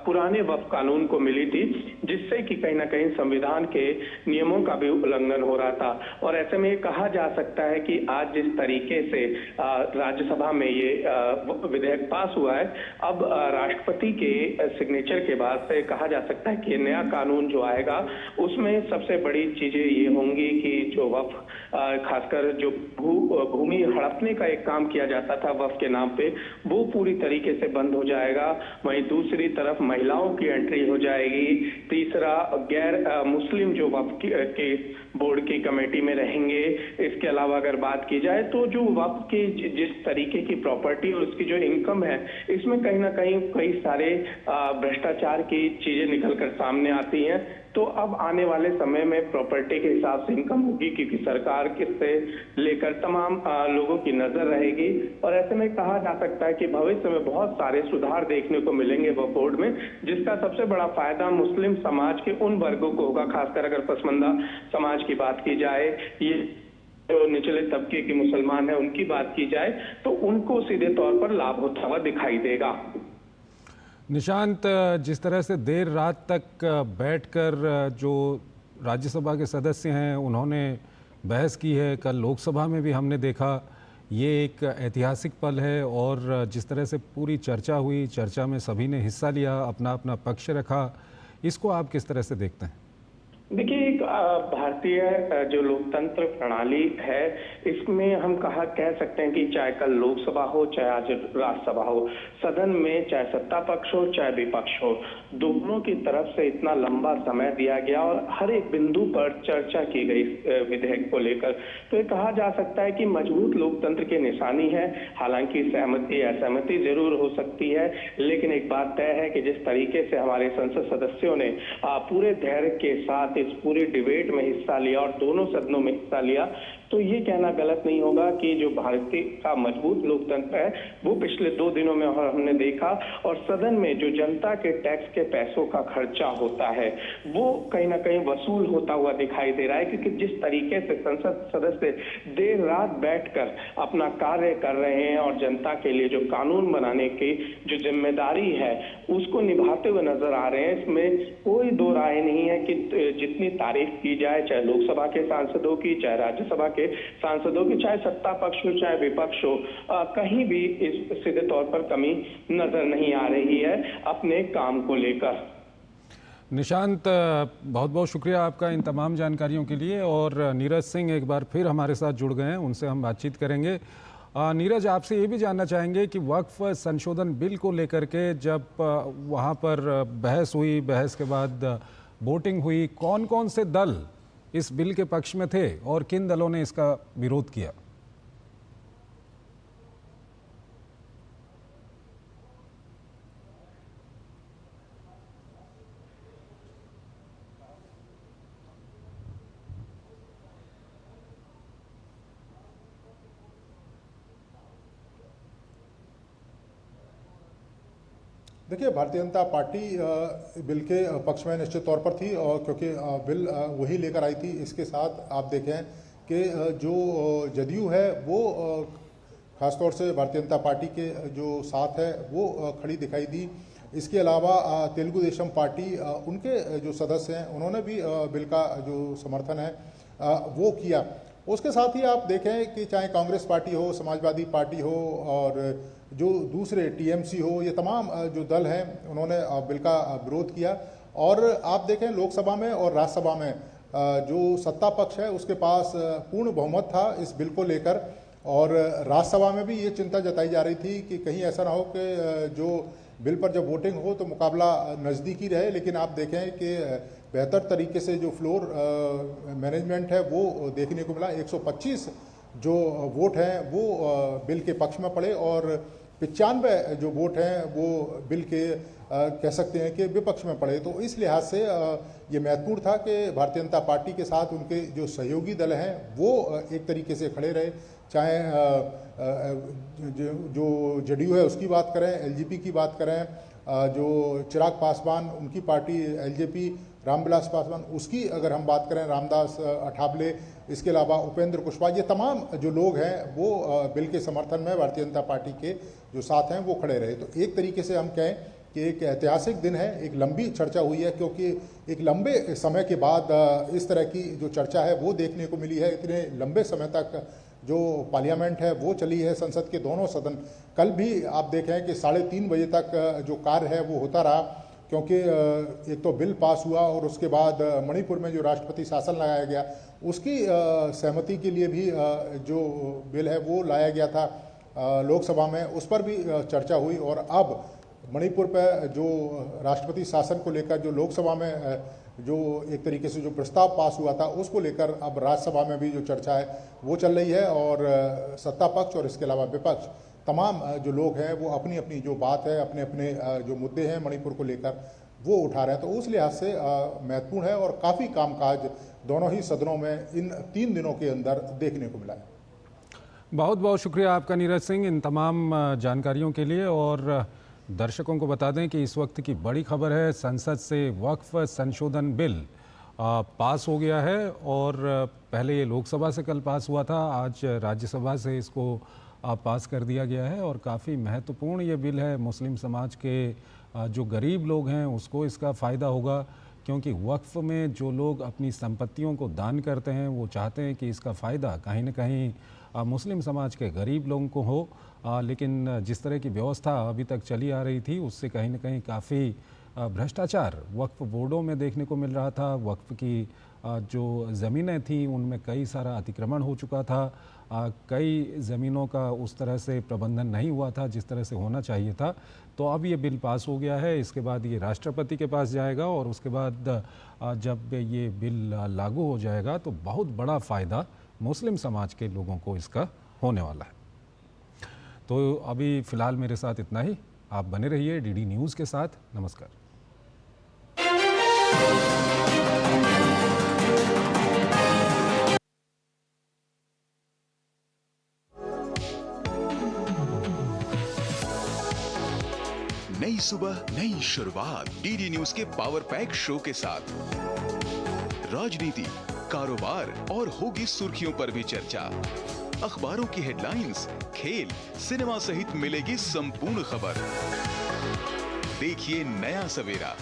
पुराने वक्फ कानून को मिली थी, जिससे कि कहीं ना कहीं संविधान के नियमों का भी उल्लंघन हो रहा था। और ऐसे में ये कहा जा सकता है कि आज जिस तरीके से राज्यसभा में ये विधेयक पास हुआ है, अब राष्ट्रपति के सिग्नेचर के बाद से कहा जा सकता है कि नया कानून जो आएगा उसमें सबसे बड़ी चीजें ये होंगी कि जो वक्फ खासकर जो भूमि हड़पने का एक काम किया जाता था वक्फ के नाम पे, वो पूरी तरीके से बंद हो जाएगा। वहीं दूसरी तरफ महिलाओं की एंट्री हो जाएगी। तीसरा, गैर मुस्लिम जो वक्फ के बोर्ड की कमेटी में रहेंगे। इसके अलावा अगर बात की जाए तो जो वक्फ की जिस तरीके की प्रॉपर्टी और उसकी जो इनकम है, इसमें कहीं ना कहीं कई सारे भ्रष्टाचार की चीजें निकलकर सामने आती हैं। तो अब आने वाले समय में प्रॉपर्टी के हिसाब से इनकम होगी क्योंकि सरकार किससे लेकर तमाम लोगों की नजर रहेगी। और ऐसे में कहा जा सकता है कि भविष्य में बहुत सारे सुधार देखने को मिलेंगे वक्फ बोर्ड में, जिसका सबसे बड़ा फायदा मुस्लिम समाज के उन वर्गों को होगा। खासकर अगर पसमानदा समाज की बात की जाए, ये जो निचले तबके के मुसलमान हैं उनकी बात की जाए, तो उनको सीधे तौर पर लाभ होता हुआ दिखाई देगा। निशांत, जिस तरह से देर रात तक बैठकर जो राज्यसभा के सदस्य हैं उन्होंने बहस की है, कल लोकसभा में भी हमने देखा, ये एक ऐतिहासिक पल है। और जिस तरह से पूरी चर्चा हुई, चर्चा में सभी ने हिस्सा लिया, अपना अपना पक्ष रखा, इसको आप किस तरह से देखते हैं? देखिए, एक भारतीय जो लोकतंत्र प्रणाली है, इसमें हम कह सकते हैं कि चाहे कल लोकसभा हो चाहे आज राज्यसभा हो, सदन में चाहे सत्ता पक्ष हो चाहे विपक्ष हो, दोनों की तरफ से इतना लंबा समय दिया गया और हर एक बिंदु पर चर्चा की गई विधेयक को लेकर। तो ये कहा जा सकता है कि मजबूत लोकतंत्र की निशानी है। हालांकि सहमति असहमति जरूर हो सकती है, लेकिन एक बात तय है कि जिस तरीके से हमारे संसद सदस्यों ने पूरे धैर्य के साथ इस पूरी डिबेट में हिस्सा लिया और दोनों सदनों में हिस्सा लिया, तो ये कहना गलत नहीं होगा कि जो भारतीय का मजबूत लोकतंत्र है वो पिछले 2 दिनों में हमने देखा। और सदन में जो जनता के टैक्स के पैसों का खर्चा होता है वो कहीं ना कहीं वसूल होता हुआ दिखाई दे रहा है, क्योंकि जिस तरीके से संसद सदस्य देर रात बैठकर अपना कार्य कर रहे हैं और जनता के लिए जो कानून बनाने की जो जिम्मेदारी है उसको निभाते हुए नजर आ रहे हैं, इसमें कोई दो राय नहीं है कि जितनी तारीफ की जाए, चाहे लोकसभा के सांसदों की, चाहे राज्यसभा के सांसदों की, चाहे सत्ता पक्ष हो चाहे विपक्ष हो, कहीं भी इस सीधे तौर पर कमी नजर नहीं आ रही है अपने काम को लेकर। निशांत, बहुत बहुत शुक्रिया आपका इन तमाम जानकारियों के लिए। और नीरज सिंह एक बार फिर हमारे साथ जुड़ गए हैं, उनसे हम बातचीत करेंगे। नीरज, आपसे ये भी जानना चाहेंगे कि वक्फ संशोधन बिल को लेकर के जब वहाँ पर बहस हुई, बहस के बाद वोटिंग हुई, कौन कौन से दल इस बिल के पक्ष में थे और किन दलों ने इसका विरोध किया? देखिए, भारतीय जनता पार्टी बिल के पक्ष में निश्चित तौर पर थी, और क्योंकि बिल वही लेकर आई थी। इसके साथ आप देखें कि जो जदयू है वो खासतौर से भारतीय जनता पार्टी के जो साथ है वो खड़ी दिखाई दी। इसके अलावा तेलुगु देशम पार्टी, उनके जो सदस्य हैं उन्होंने भी बिल का जो समर्थन है वो किया। उसके साथ ही आप देखें कि चाहे कांग्रेस पार्टी हो, समाजवादी पार्टी हो और जो दूसरे टीएमसी हो, ये तमाम जो दल हैं उन्होंने बिल का विरोध किया। और आप देखें लोकसभा में और राज्यसभा में जो सत्ता पक्ष है उसके पास पूर्ण बहुमत था इस बिल को लेकर, और राज्यसभा में भी ये चिंता जताई जा रही थी कि कहीं ऐसा ना हो कि जो बिल पर जब वोटिंग हो तो मुकाबला नज़दीकी रहे। लेकिन आप देखें कि बेहतर तरीके से जो फ्लोर मैनेजमेंट है वो देखने को मिला। 125 जो वोट हैं वो बिल के पक्ष में पड़े और 95 जो वोट हैं वो बिल के कह सकते हैं कि विपक्ष में पड़े। तो इस लिहाज से ये महत्वपूर्ण था कि भारतीय जनता पार्टी के साथ उनके जो सहयोगी दल हैं वो एक तरीके से खड़े रहे। चाहे जो जेडीयू है उसकी बात करें, एलजेपी की बात करें, जो चिराग पासवान उनकी पार्टी एलजेपी, रामविलास पासवान उसकी अगर हम बात करें, रामदास अठावले, इसके अलावा उपेंद्र कुशवाहा, ये तमाम जो लोग हैं वो बिल के समर्थन में भारतीय जनता पार्टी के जो साथ हैं वो खड़े रहे। तो एक तरीके से हम कहें कि एक ऐतिहासिक दिन है, एक लंबी चर्चा हुई है, क्योंकि एक लंबे समय के बाद इस तरह की जो चर्चा है वो देखने को मिली है। इतने लंबे समय तक जो पार्लियामेंट है वो चली है, संसद के दोनों सदन। कल भी आप देखें कि 3:30 बजे तक जो कार्य है वो होता रहा, क्योंकि एक तो बिल पास हुआ और उसके बाद मणिपुर में जो राष्ट्रपति शासन लगाया गया उसकी सहमति के लिए भी जो बिल है वो लाया गया था लोकसभा में, उस पर भी चर्चा हुई। और अब मणिपुर पर जो राष्ट्रपति शासन को लेकर जो लोकसभा में जो एक तरीके से जो प्रस्ताव पास हुआ था उसको लेकर अब राज्यसभा में भी जो चर्चा है वो चल रही है। और सत्ता पक्ष और इसके अलावा विपक्ष तमाम जो लोग हैं वो अपनी अपनी जो बात है, अपने अपने जो मुद्दे हैं मणिपुर को लेकर वो उठा रहे हैं। तो उस लिहाज से महत्वपूर्ण है और काफ़ी कामकाज दोनों ही सदनों में इन 3 दिनों के अंदर देखने को मिला है। बहुत बहुत शुक्रिया आपका नीरज सिंह इन तमाम जानकारियों के लिए। और दर्शकों को बता दें कि इस वक्त की बड़ी खबर है, संसद से वक्फ संशोधन बिल पास हो गया है। और पहले ये लोकसभा से कल पास हुआ था, आज राज्यसभा से इसको पास कर दिया गया है। और काफ़ी महत्वपूर्ण ये बिल है, मुस्लिम समाज के जो गरीब लोग हैं उसको इसका फ़ायदा होगा, क्योंकि वक्फ में जो लोग अपनी संपत्तियों को दान करते हैं वो चाहते हैं कि इसका फ़ायदा कहीं ना कहीं मुस्लिम समाज के गरीब लोगों को हो। लेकिन जिस तरह की व्यवस्था अभी तक चली आ रही थी उससे कहीं ना कहीं काफ़ी भ्रष्टाचार वक्फ बोर्डों में देखने को मिल रहा था। वक्फ की जो ज़मीनें थी उनमें कई सारा अतिक्रमण हो चुका था, कई ज़मीनों का उस तरह से प्रबंधन नहीं हुआ था जिस तरह से होना चाहिए था। तो अब ये बिल पास हो गया है, इसके बाद ये राष्ट्रपति के पास जाएगा और उसके बाद जब ये बिल लागू हो जाएगा तो बहुत बड़ा फ़ायदा मुस्लिम समाज के लोगों को इसका होने वाला है। तो अभी फ़िलहाल मेरे साथ इतना ही, आप बने रहिए डीडी न्यूज़ के साथ। नमस्कार। नई सुबह नई शुरुआत डीडी न्यूज़ के पावर पैक शो के साथ राजनीति, कारोबार और होगी सुर्खियों पर भी चर्चा। अखबारों की हेडलाइंस, खेल, सिनेमा सहित मिलेगी संपूर्ण खबर। देखिए नया सवेरा।